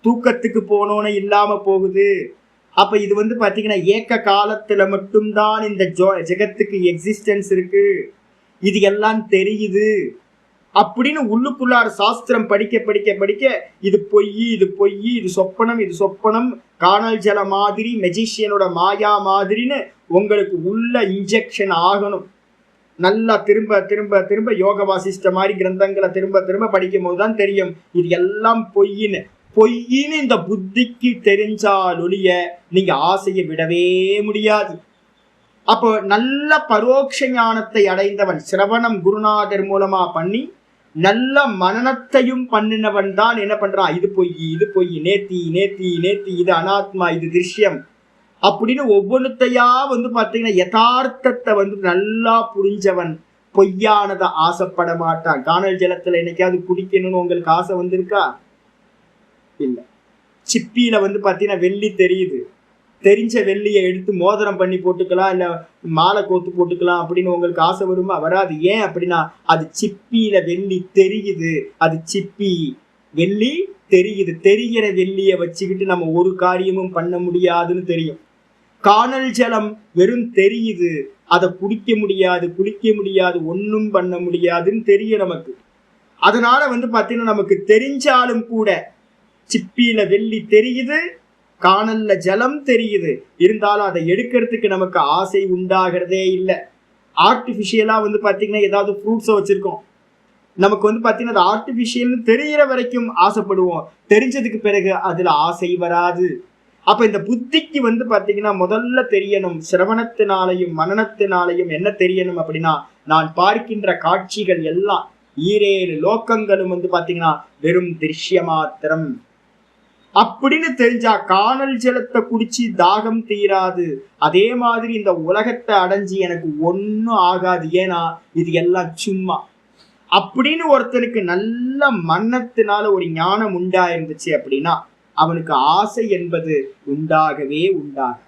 தூக்கத்துக்கு போனோன்னு இல்லாம போகுது. அப்ப இது பாத்தீங்கன்னா ஏக்க காலத்துல மட்டும்தான் இந்த ஜெகத்துக்கு எக்ஸிஸ்டன்ஸ் இருக்கு, இது எல்லாம் தெரியுது அப்படின்னு உள்ளுக்குள்ளார சாஸ்திரம் படிக்க படிக்க படிக்க இது பொய், இது பொய், இது சொப்பனம், இது சொப்பனம், காணல் ஜல மாதிரி, மெஜிஷியனோட மாயா மாதிரின்னு உங்களுக்கு உள்ள இன்ஜெக்ஷன் ஆகணும். நல்லா திரும்ப திரும்ப திரும்ப யோக வாசிஷ்ட மாதிரி கிரந்தங்களை திரும்ப திரும்ப படிக்கும் போதுதான் தெரியும் இது எல்லாம் பொய்ன்னு. பொய்ன்னு இந்த புத்திக்கு தெரிஞ்சாலொழிய நீங்க ஆசையை விடவே முடியாது. அப்போ நல்ல பரோட்ச ஞானத்தை அடைந்தவன், சிரவணம் குருநாதர் மூலமா பண்ணி நல்ல மனனத்தையும் பண்ணினவன் தான் என்ன பண்றான், இது பொய், இது பொய், நேத்தி நேத்தி நேத்தி, இது அனாத்மா, இது திருஷ்யம் அப்படின்னு ஒவ்வொன்றுத்தையா பாத்தீங்கன்னா யதார்த்தத்தை நல்லா புரிஞ்சவன் பொய்யானதை ஆசைப்பட மாட்டான். காணல் ஜலத்துல என்னைக்காவது குடிக்கணும்னு உங்களுக்கு ஆசை வந்திருக்கா? இல்ல. சிப்பியில பாத்தீங்கன்னா வெள்ளி தெரியுது, தெரிஞ்ச வெள்ளியை எடுத்து மோதிரம் பண்ணி போட்டுக்கலாம், இல்ல மாலை கோத்து போட்டுக்கலாம் அப்படின்னு உங்களுக்கு ஆசை வருமா? வராது. ஏன் அப்படின்னா அது சிப்பியில வெள்ளி தெரியுது, அது சிப்பி, வெள்ளி தெரியுது. தெரிகிற வெள்ளியை வச்சுக்கிட்டு நம்ம ஒரு காரியமும் பண்ண முடியாதுன்னு தெரியும். காணல் ஜலம் வெறும் தெரியுது, அதை குடிக்க முடியாது, குளிக்க முடியாது, ஒன்னும் பண்ண முடியாதுன்னு தெரியும் நமக்கு. அதனால பாத்தீங்கன்னா நமக்கு தெரிஞ்சாலும் கூட சிப்பியில வெள்ளி தெரியுது, காணல்ல ஜலம் தெரியுது, இருந்தாலும் அதை எடுக்கிறதுக்கு நமக்கு ஆசை உண்டாகிறதே இல்லை. ஆர்டிபிஷியலா பாத்தீங்கன்னா ஏதாவது ஃப்ரூட்ஸை வச்சிருக்கோம், நமக்கு பாத்தீங்கன்னா அது ஆர்டிபிஷியல்னு தெரிகிற வரைக்கும் ஆசைப்படுவோம், தெரிஞ்சதுக்கு பிறகு அதுல ஆசை வராது. அப்ப இந்த புத்திக்கு பாத்தீங்கன்னா முதல்ல தெரியணும், சிரவணத்தினாலையும் மனனத்தினாலையும் என்ன தெரியணும் அப்படின்னா, நான் பார்க்கின்ற காட்சிகள் எல்லாம் 7 லோக்கங்களும் பாத்தீங்கன்னா வெறும் திருஷ்ய மாத்திரம் அப்படின்னு தெரிஞ்சா காணல் ஜலத்தை குடிச்சு தாகம் தீராது. அதே மாதிரி இந்த உலகத்தை அடைஞ்சி எனக்கு ஒன்னும் ஆகாது, ஏன்னா இது எல்லாம் சும்மா அப்படின்னு ஒருத்தனுக்கு நல்ல மன்னத்தினால ஒரு ஞானம் உண்டா இருந்துச்சு அப்படின்னா அவனுக்கு ஆசை என்பது உண்டாகவே உண்டாகாது.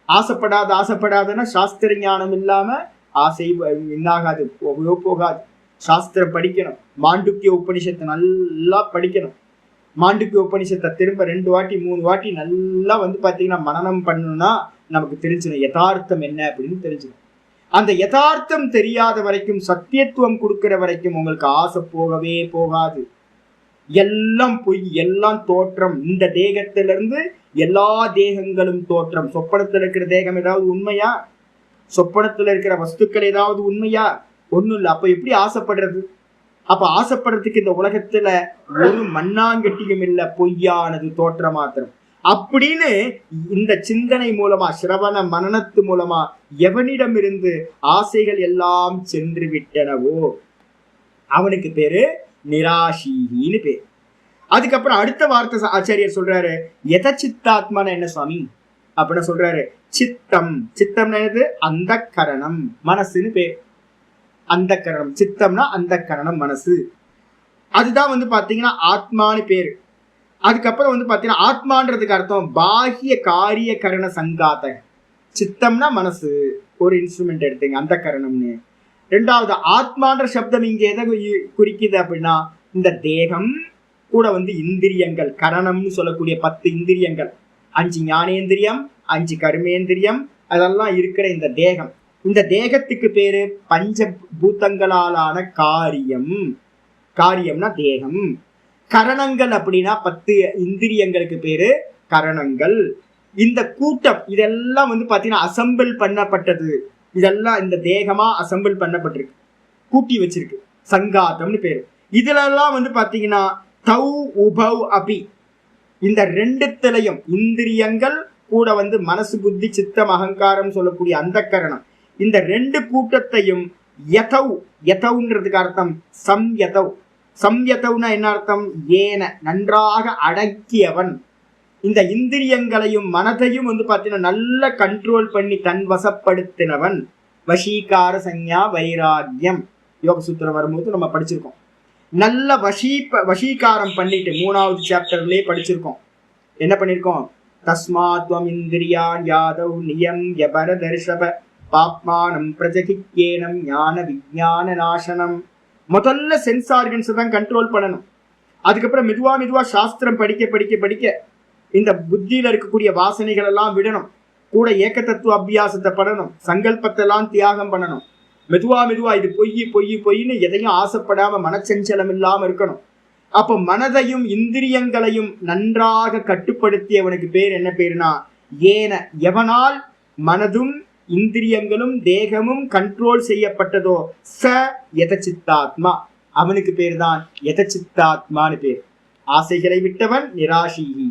ஆசைப்படாதுன்னா சாஸ்திர ஞானம் இல்லாம ஆசை என்னாகாது, போகவே போகாது. சாஸ்திரம் படிக்கணும், மாண்டூக்கிய உபனிஷத்தை நல்லா படிக்கணும். மாண்டூக்கிய உபனிஷத்தை திரும்ப 2 வாட்டி 3 வாட்டி நல்லா பாத்தீங்கன்னா மனனம் பண்ணணும்னா நமக்கு தெரிஞ்சிடும் யதார்த்தம் என்ன அப்படின்னு தெரிஞ்சிடும். அந்த யதார்த்தம் தெரியாத வரைக்கும், சத்தியத்துவம் கொடுக்கிற வரைக்கும் உங்களுக்கு ஆசை போகவே போகாது. எல்லாம் பொய், எல்லாம் தோற்றம். இந்த தேகத்திலிருந்து எல்லா தேகங்களும் தோற்றம். சொப்பனத்துல இருக்கிற தேகம் ஏதாவது உண்மையா? சொப்பனத்துல இருக்கிற வஸ்துக்கள் ஏதாவது உண்மையா? ஒண்ணும் இல்லை. அப்ப எப்படி ஆசைப்படுறது? அப்ப ஆசைப்படுறதுக்கு இந்த உலகத்துல ஒரு மண்ணாங்கட்டியும் இல்லை, பொய்யானது தோற்ற மாத்திரம் அப்படின்னு இந்த சிந்தனை மூலமா, சிரவண மனனத்து மூலமா எவனிடம் இருந்து ஆசைகள் எல்லாம் சென்று விட்டனவோ அவனுக்கு பேரு நிராசீன்னு பேர். அதுக்கப்புறம் அடுத்த வார்த்தை ஆச்சாரியர் சொல்றாரு, எத சித்தாத்மான என்ன சுவாமி அப்படின்னு சொல்றாரு. சித்தம், சித்தம்னா என்னது? அந்த கரணம், மனசுன்னு பேர். அந்த கரணம், சித்தம்னா அந்த கரணம், மனசு. அதுதான் பாத்தீங்கன்னா ஆத்மானு பேரு. அதுக்கப்புறம் பாத்தீங்கன்னா ஆத்மான்றதுக்கு அர்த்தம் பாஹ்ய காரிய கரண சங்காத. சித்தம்னா மனசு, ஒரு இன்ஸ்ட்ருமெண்ட் எடுத்தீங்க அந்த கரணம்னு. ரெண்டாவது ஆத்மான்ற சப்தம் இங்க எதை குறிக்குது அப்படின்னா இந்த தேகம் கூட இந்திரியங்கள், கரணம்னு சொல்லக்கூடிய 10 இந்திரியங்கள், 5 ஞானேந்திரியம், 5 கர்மேந்திரியம், அதெல்லாம் இருக்கிற இந்த தேகம். இந்த தேகத்துக்கு பேரு பஞ்ச பூதங்களாலான காரியம். காரியம்னா தேகம். கரணங்கள் அப்படின்னா 10 இந்திரியங்களுக்கு பேரு கரணங்கள். இந்த கூட்டம் இதெல்லாம் பாத்தீங்கன்னா அசம்பிள் பண்ணப்பட்டது. இதெல்லாம் இந்த தேகமா அசம்பிள் பண்ணப்பட்டிருக்கு, கூட்டி வச்சிருக்கு, சங்காத்தம்னு பேரு. இதுல எல்லாம் பாத்தீங்கன்னா தௌ உபௌ அபி, இந்த 2த்துலயும் இந்திரியங்கள் கூட மனசு புத்தி சித்தம் அகங்காரம் சொல்லக்கூடிய அந்த கரணம், இந்த 2 கூட்டத்தையும் யதௌ, யதௌன்றதுக்கு அர்த்தம் சம்யதௌ. சம்யதௌனா என்ன அர்த்தம்? ஏன, நன்றாக அடக்கியவன். இந்த இந்திரியங்களையும் மனதையும் பாத்தீங்கன்னா நல்ல கண்ட்ரோல் பண்ணி தன் வசப்படுத்தினவன். வசீகார சஞ்ஞா வைராகியம் யோக சூத்திரம் வரும்போது நம்ம படிச்சிருக்கோம். நல்ல வசீகாரம் பண்ணிட்டு 3வது சாப்டர்லயே படிச்சிருக்கோம். என்ன பண்ணிருக்கோம்? தஸ்மாத்வம் இந்திரியான் யாதவ் நியம் யபரதர்ஷப பாப்மானம் பிரஜகிக்கேனம் ஞான விஜான நாசனம். முதல்ல சென்ஸ் ஆர்கன்ஸ் தான் கண்ட்ரோல் பண்ணணும். அதுக்கப்புறம் மெதுவா மெதுவா சாஸ்திரம் படிக்க படிக்க படிக்க இந்த புத்தியில இருக்கக்கூடிய வாசனைகள் எல்லாம் விடணும். கூட ஏக தத்துவ அபியாசத்தை பண்ணணும். சங்கல்பத்தை எல்லாம் தியாகம் பண்ணணும். மெதுவா மெதுவா இது பொய் பொய் பொய்ன்னு எதையும் ஆசைப்படாம மனச்சஞ்சலம் இல்லாம இருக்கணும். அப்போ மனதையும் இந்திரியங்களையும் நன்றாக கட்டுப்படுத்தியவனுக்கு பேர் என்ன பேருனா ஏன, எவனால் மனதும் இந்திரியங்களும் தேகமும் கண்ட்ரோல் செய்யப்பட்டதோ ச யதசித்தாத்மா, அவனுக்கு பேர் தான் யதசித்தாத்மான்னு பேர். ஆசைகளை விட்டவன் நிராஷீஹி,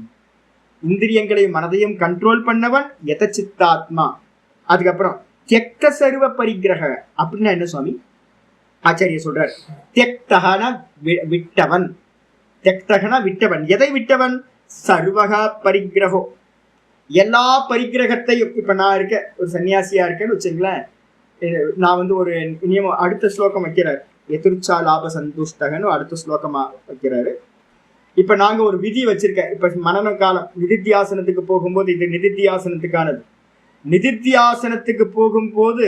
இந்திரியங்களையும் மனதையும் கண்ட்ரோல் பண்ணவன் யதசித்தாத்மா. அதுக்கப்புறம் தியக்த சர்வ பரிகிரக அப்படின்னா என்ன சுவாமி? ஆச்சாரிய சொல்றார், தியக்தகன விட்டவன். தியக்தகன விட்டவன். எதை விட்டவன்? சர்வக பரிகிரகோ, எல்லா பரிகிரகத்தையும். இப்ப நான் இருக்க ஒரு சன்னியாசியா இருக்கேன்னு வச்சுங்களேன், நான் வந்து ஒரு நியமம் அடுத்த ஸ்லோகம் வைக்கிறார், எதிர்ச்சா லாப சந்துஷ்டகன்னு அடுத்த ஸ்லோகமா வைக்கிறாரு. இப்ப நாங்க ஒரு விதி வச்சிருக்கேன். இப்ப மனன காலம் நிதித்தியாசனத்துக்கு போகும்போது, இது நிதித்தியாசனத்துக்கானது. நிதித்தியாசனத்துக்கு போகும்போது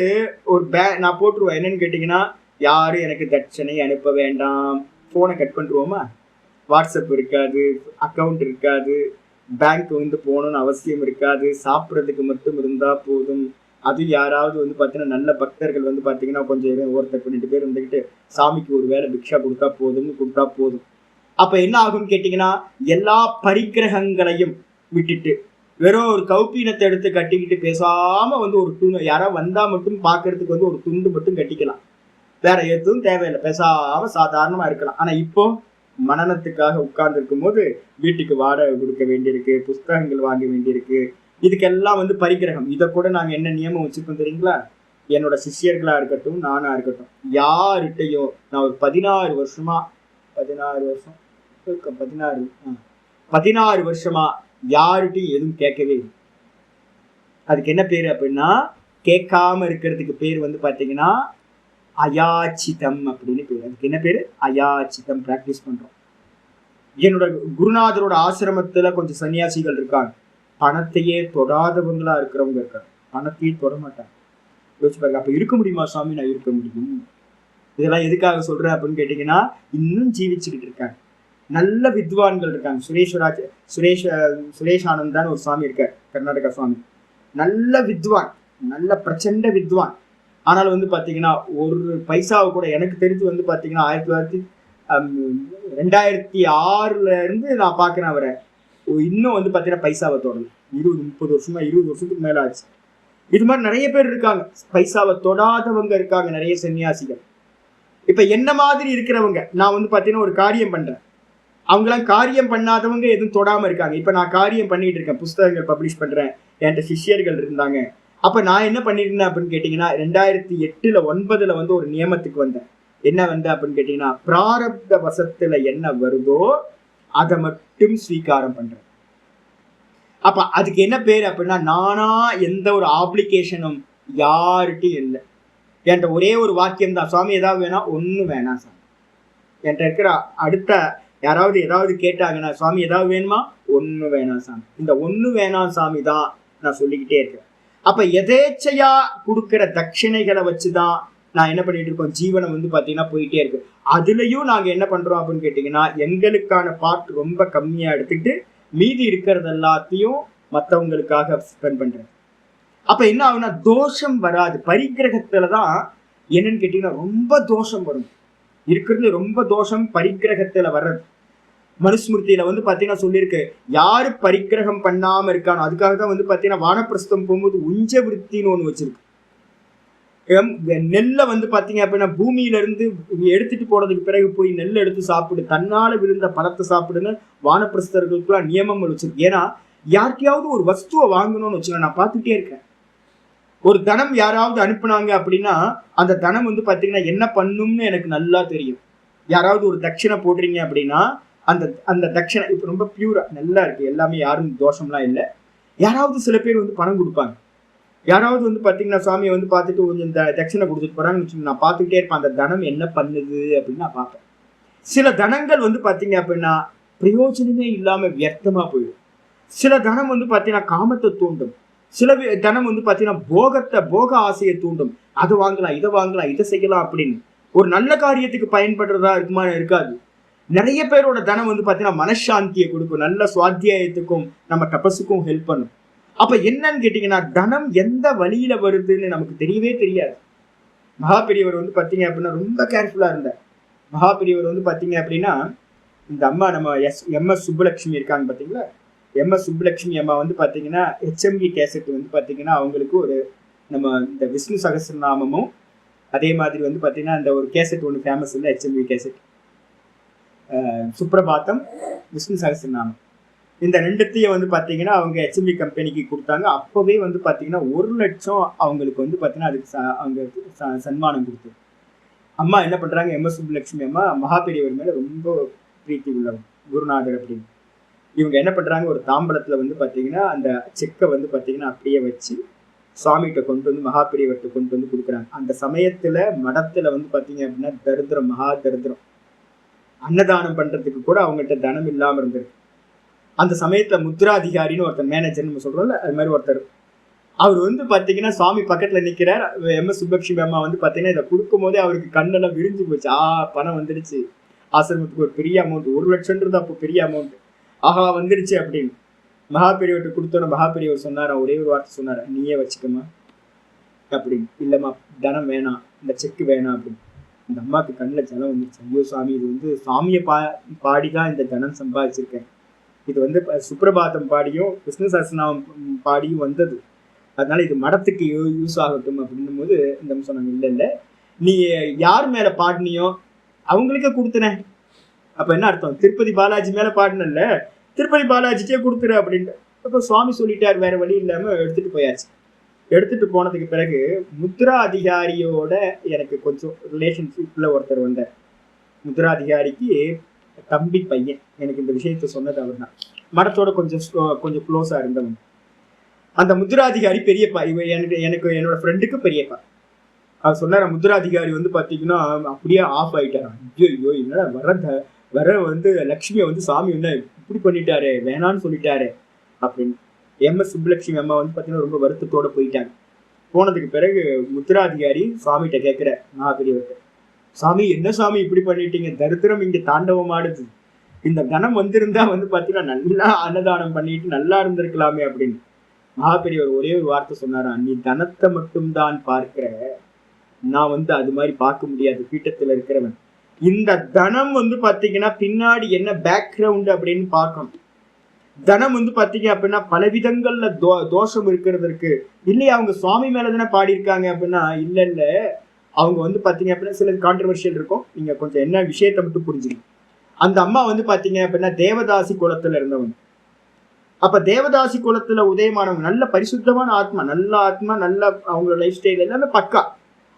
ஒரு நான் போட்டுருவேன். என்னன்னு கேட்டீங்கன்னா, யாரும் எனக்கு தட்சணை அனுப்ப வேண்டாம். போனை கட் பண்ணிருவோமா? வாட்ஸ்அப் இருக்காது, அக்கௌண்ட் இருக்காது, பேங்க் வந்து போகணும்னு அவசியம் இருக்காது, சாப்பிட்றதுக்கு மட்டும் இருந்தா போதும். அது யாராவது வந்து பார்த்தீங்கன்னா நல்ல பக்தர்கள் வந்து பார்த்தீங்கன்னா கொஞ்சம் ஒருத்தர் 2 பேர் இருந்துக்கிட்டு சாமிக்கு ஒரு வேளை பிக்ஷா கொடுத்தா போதும்னு கொடுத்தா போதும். அப்ப என்ன ஆகும்னு கேட்டீங்கன்னா, எல்லா பரிகிரகங்களையும் விட்டுட்டு வெறும் ஒரு கௌப்பீனத்தை எடுத்து கட்டிக்கிட்டு பேசாம வந்து ஒரு துணி யாராவது வந்தா மட்டும் பாக்குறதுக்கு வந்து ஒரு துண்டு மட்டும் கட்டிக்கலாம், வேற எதுவும் தேவையில்லை, பேசாம சாதாரணமா இருக்கலாம். ஆனா இப்போ மனநத்துக்காக உட்கார்ந்து இருக்கும் போது வீட்டுக்கு வாடகை கொடுக்க வேண்டியிருக்கு, புஸ்தகங்கள் வாங்க வேண்டியிருக்கு. இதுக்கெல்லாம் வந்து பரிகிரகம். இதை கூட நாங்க என்ன நியமம் வச்சிருக்கோம் தெரியுங்களா? என்னோட சிஷ்யர்களா இருக்கட்டும், நானா இருக்கட்டும், யார்கிட்டையும் நான் ஒரு 16 வருஷமா 16 வருஷமா யார்கிட்டையும் எதுவும் கேட்கவே இல்லை. அதுக்கு என்ன பேரு அப்படின்னா, கேட்காம இருக்கிறதுக்கு பேர் வந்து பாத்தீங்கன்னா அயாச்சிதம் அப்படின்னு பேர். அதுக்கு என்ன பேரு? அயாச்சிதம். பிராக்டிஸ் பண்றோம். என்னோட குருநாதரோட ஆசிரமத்துல கொஞ்சம் சன்னியாசிகள் இருக்காங்க, பணத்தையே தொடாதவங்களா இருக்கிறவங்க இருக்காங்க. பணத்தையே தொட மாட்டாங்க. யோசிச்சு பாருங்க. அப்ப இருக்க முடியுமா சுவாமி? நான் இருக்க முடியும். இதெல்லாம் எதுக்காக சொல்றேன் அப்படின்னு கேட்டீங்கன்னா, இன்னும் ஜீவிச்சுக்கிட்டு இருக்காங்க. நல்ல வித்வான்கள் இருக்காங்க. சுரேஷ் ஆனந்தான்னு ஒரு சுவாமி இருக்கார், கர்நாடகா சுவாமி. நல்ல வித்வான், நல்ல பிரச்சண்ட வித்வான். ஆனால் வந்து பாத்தீங்கன்னா ஒரு பைசாவை கூட எனக்கு தெரிஞ்சு வந்து பாத்தீங்கன்னா 2006 இருந்து நான் பாக்குறேன் அவரை. இன்னும் வந்து பாத்தீங்கன்னா பைசாவை தொடரல. 20-30 வருஷமா, 20 வருஷத்துக்கு மேல ஆச்சு. இது மாதிரி நிறைய பேர் இருக்காங்க, பைசாவை தொடாதவங்க இருக்காங்க, நிறைய சன்னியாசிகள். இப்ப என்ன மாதிரி இருக்கிறவங்க, நான் வந்து பாத்தீங்கன்னா ஒரு காரியம் பண்றேன், அவங்களாம் காரியம் பண்ணாதவங்க எதுவும் தொடாம இருக்காங்க. இப்ப நான் காரியம் பண்ணிட்டு இருக்கேன், புஸ்தகங்கள் பப்ளிஷ் பண்றேன், என்கிட்ட சிஷ்யர்கள் இருந்தாங்க. அப்ப நான் என்ன பண்ணிருந்தேன் அப்படின்னு கேட்டீங்கன்னா, 2008-9 வந்து ஒரு நியமத்துக்கு வந்தேன். என்ன வந்தேன் அப்படின்னு கேட்டீங்கன்னா, பிராரப்த வசத்துல என்ன வருதோ அதை மட்டும் ஸ்வீகாரம் பண்றேன். அப்ப அதுக்கு என்ன பேரு அப்படின்னா, நானா எந்த ஒரு ஆப்ளிகேஷனும் யார்கிட்டையும் இல்லை. என்கிட்ட ஒரே ஒரு வாக்கியம் தான், சுவாமி ஏதாவது வேணா, ஒண்ணு வேணாம் சாமி. என்கிட்ட இருக்கிற அடுத்த யாராவது ஏதாவது கேட்டாங்கன்னா, சுவாமி ஏதாவது வேணுமா? ஒண்ணு வேணாம் சாமி. இந்த ஒண்ணு வேணாம் சாமி தான் நான் சொல்லிக்கிட்டே இருக்கேன். அப்ப எதேச்சையா கொடுக்கிற தட்சிணைகளை வச்சுதான் நான் என்ன பண்ணிட்டு இருக்கோம், ஜீவனை வந்து பாத்தீங்கன்னா போயிட்டே இருக்கு. அதுலயும் நாங்க என்ன பண்றோம் அப்படின்னு கேட்டீங்கன்னா, எங்களுக்கான பார்ட் ரொம்ப கம்மியா எடுத்துட்டு மீதி இருக்கிறது எல்லாத்தையும் மற்றவங்களுக்காக ஸ்பெண்ட் பண்றேன். அப்ப என்ன ஆகுனா, தோஷம் வராது. பரிகிரகத்துலதான் என்னன்னு கேட்டீங்கன்னா ரொம்ப தோஷம் வரும். இருக்கிறது ரொம்ப தோஷம் பரிகிரகத்துல வர்றது. மனுஸ்மிருதியில வந்து பாத்தீங்கன்னா சொல்லியிருக்கு, யாரு பரிகிரகம் பண்ணாம இருக்கானோ, அதுக்காக தான் வந்து பாத்தீங்கன்னா வானப்பிரஸ்தம் போகும்போது உஞ்ச விருத்தின்னு ஒண்ணு வச்சிருக்கு. நெல்லை வந்து பாத்தீங்க அப்படின்னா பூமியில இருந்து எடுத்துட்டு போனதுக்கு பிறகு போய் நெல் எடுத்து சாப்பிடு, தன்னால விழுந்த பழத்தை சாப்பிடுன்னு வானப்பிரஸ்தர்களுக்குலாம் நியமங்கள் வச்சிருக்கு. ஏன்னா யார்கிட்டயாவது ஒரு வஸ்துவை வாங்கணும்னு வச்சுக்கோங்க, நான் பார்த்துட்டே இருக்கேன், ஒரு தனம் யாராவது அனுப்புனாங்க அப்படின்னா அந்த தனம் வந்து பாத்தீங்கன்னா என்ன பண்ணும்னு எனக்கு நல்லா தெரியும். யாராவது ஒரு தட்சிணை போடுறீங்க அப்படின்னா அந்த அந்த தட்சிணை இப்ப ரொம்ப பியூரா நல்லா இருக்கு, எல்லாமே யாரும் தோஷம்லாம் இல்லை. யாராவது சில பேர் வந்து பணம் கொடுப்பாங்க, யாராவது வந்து பாத்தீங்கன்னா சுவாமியை வந்து பார்த்துட்டு கொஞ்சம் இந்த தட்சிணை கொடுத்துட்டு போறாங்கன்னு நான் பார்த்துக்கிட்டே இருப்பேன், அந்த தனம் என்ன பண்ணுது அப்படின்னு நான் பார்ப்பேன். சில தனங்கள் வந்து பாத்தீங்க அப்படின்னா பிரயோஜனமே இல்லாம வியர்த்தமா போயிடும். சில தனம் வந்து பாத்தீங்கன்னா காமத்தை தூண்டும், சில தனம் வந்து பாத்தீங்கன்னா போக ஆசையை தூண்டும். அது வாங்கலாம், இதை வாங்கலாம், இதை செய்யலாம் அப்படின்னு. ஒரு நல்ல காரியத்துக்கு பயன்படுறதா இருக்குமா? இருக்காது. நிறைய பேரோட தனம் வந்து பாத்தீங்கன்னா மனசாந்தியை கொடுக்கும், நல்ல சுவாத்தியாயத்துக்கும் நம்ம தபஸுக்கும் ஹெல்ப் பண்ணும். அப்ப என்னன்னு கேட்டீங்கன்னா, தனம் எந்த வழியில வருதுன்னு நமக்கு தெரியவே தெரியாது. மகாபெரியவர் வந்து பாத்தீங்க அப்படின்னா ரொம்ப கேர்ஃபுல்லா இருந்தார். மகாபெரியவர் வந்து பாத்தீங்க அப்படின்னா, இந்த அம்மா நம்ம எம்.எஸ். சுப்புலட்சுமி இருக்காங்க பாத்தீங்களா, எம்.எஸ். சுப்புலட்சுமி அம்மா வந்து பாத்தீங்கன்னா HMV கேசட் வந்து பாத்தீங்கன்னா அவங்களுக்கு ஒரு நம்ம இந்த விஷ்ணு சகஸ்ரநாமமும் அதே மாதிரி வந்து பாத்தீங்கன்னா அந்த ஒரு கேசட் ஒன்று ஃபேமஸ் இல்லை, HMV கேசட், சுப்ரபாத்தம், விஷ்ணு சகஸ்ரநாமம். இந்த ரெண்டுத்தையும் வந்து பாத்தீங்கன்னா அவங்க HMV கம்பெனிக்கு கொடுத்தாங்க. அப்பவே வந்து பாத்தீங்கன்னா 1 லட்சம் அவங்களுக்கு வந்து பாத்தீங்கன்னா அதுக்கு அவங்க சன்மானம் கொடுத்து. அம்மா என்ன பண்றாங்க, எம்.எஸ். சுப்புலட்சுமி அம்மா மகாபெரியவர் மேல ரொம்ப பிரீத்தி உள்ளவங்க, குருநாதர் அப்படின்னு. இவங்க என்ன பண்றாங்க, ஒரு தாம்பலத்துல வந்து பாத்தீங்கன்னா அந்த செக்கை வந்து பாத்தீங்கன்னா அப்படியே வச்சு சுவாமிகிட்ட கொண்டு வந்து மகாபெரியவர்கிட்ட கொண்டு வந்து கொடுக்குறாங்க. அந்த சமயத்துல மடத்துல வந்து பாத்தீங்க அப்படின்னா தரித்திரம், மகா தரித்திரம். அன்னதானம் பண்றதுக்கு கூட அவங்கள்ட்ட தனம் இல்லாம இருந்திருக்கு. அந்த சமயத்துல முத்ராதிகாரின்னு ஒருத்தர், மேனேஜர் நம்ம சொல்றோம்ல, அது மாதிரி ஒருத்தர், அவர் வந்து பாத்தீங்கன்னா சுவாமி பக்கத்துல நிக்கிறார். எம்.எஸ். சுப்புலட்சுமி அம்மா வந்து பாத்தீங்கன்னா இதை கொடுக்கும் போதே அவருக்கு கண்ணெல்லாம் விரிஞ்சு போச்சு. பணம் வந்துடுச்சு, ஆசிரமத்துக்கு ஒரு பெரிய அமௌண்ட், 1 லட்சம்ன்றது அப்போ பெரிய அமௌண்ட், ஆஹா வந்துடுச்சு அப்படின்னு. மகாபெரியவர்கிட்ட கொடுத்தோன்னு மகாபெரியவர் சொன்னாரா, ஒரே ஒரு வார்த்தை சொன்னாரா, நீயே வச்சுக்கமா அப்படின்னு. இல்லம்மா தனம் வேணாம், இந்த செக்கு வேணாம் அப்படின்னு. இந்த அம்மாவுக்கு கண்ணில் ஜனம் வந்துருச்சு. ஐயோ சாமி, இது வந்து சாமியை பாடிதான் இந்த தனம் சம்பாதிச்சிருக்கேன், இது வந்து சுப்ரபாதம் பாடியும் விஷ்ணு சஹஸ்ரநாமம் பாடியும் வந்தது, அதனால இது மடத்துக்கு யூஸ் ஆகட்டும் அப்படின்னும் போது இந்த சொன்னாங்க, இல்லை இல்லை, நீ யார் மேல பாடினியோ அவங்களுக்கே கொடுத்துனேன். அப்ப என்ன அர்த்தம், திருப்பதி பாலாஜி மேல பாடினல்ல, திருப்பதி பாலாஜிக்கே கொடுத்துரு அப்படின்ட்டு. அப்ப சுவாமி சொல்லிட்டார், வேற வழி இல்லாம எடுத்துட்டு போயாச்சு. எடுத்துட்டு போனதுக்கு பிறகு முத்ரா அதிகாரியோட எனக்கு கொஞ்சம் ரிலேஷன்ஷிப்ல ஒருத்தர் வந்தார். முத்ரா அதிகாரிக்கு தம்பி பையன் எனக்கு இந்த விஷயத்த சொன்னது அவர் தான். மடத்தோட கொஞ்சம் க்ளோஸா இருந்தவங்க. அந்த முத்ராதிகாரி பெரியப்பா, எனக்கு என்னோட ஃப்ரெண்டுக்கு பெரியப்பா. அவர் சொன்னார, முத்ராதிகாரி வந்து பாத்தீங்கன்னா அப்படியே ஆஃப் ஆயிட்டாராம். ஐயோ என்னடா வர வந்து லட்சுமியை வந்து சாமி என்ன இப்படி பண்ணிட்டாரு, வேணான்னு சொல்லிட்டாரு அப்படின்னு. எம்.எஸ். சுப்புலட்சுமி அம்மா வந்து பாத்தீங்கன்னா ரொம்ப வருத்தத்தோட போயிட்டாங்க. போனதுக்கு பிறகு முத்ராதிகாரி சாமிகிட்ட கேட்கிற, மகாபெரியவர்கிட்ட, சாமி என்ன சாமி இப்படி பண்ணிட்டீங்க, தரித்திரம் இங்க தாண்டவம் ஆடுது, இந்த தனம் வந்திருந்தா வந்து பாத்தீங்கன்னா நல்லா அன்னதானம் பண்ணிட்டு நல்லா இருந்திருக்கலாமே அப்படின்னு. மகாபெரியவர் ஒரே ஒரு வார்த்தை சொன்னாரா, நீ தனத்தை மட்டும்தான் பார்க்கிற, நான் வந்து அது மாதிரி பார்க்க முடியாது, பீட்டத்துல இருக்கிறவன். இந்த தனம் வந்து பாத்தீங்கன்னா பின்னாடி என்ன பேக்ரவுண்ட் அப்படின்னு பார்க்கணும். தனம் வந்து பாத்தீங்க அப்படின்னா பல விதங்கள்ல தோஷம் இருக்கிறது இருக்கு இல்லையா. அவங்க சுவாமி மேலதானே பாடியிருக்காங்க அப்படின்னா, இல்ல அவங்க வந்து பாத்தீங்க அப்படின்னா சில கான்ட்ரவர்ஷியல் இருக்கும். நீங்க கொஞ்சம் என்ன விஷயத்தை மட்டும் புரிஞ்சுக்கணும். அந்த அம்மா வந்து பாத்தீங்க அப்படின்னா தேவதாசி குலத்துல இருந்தவங்க. அப்ப தேவதாசி குலத்துல உதயமானவங்க, நல்ல பரிசுத்தமான ஆத்மா, நல்ல அவங்களோட லைஃப் ஸ்டைல் எல்லாமே பக்கா.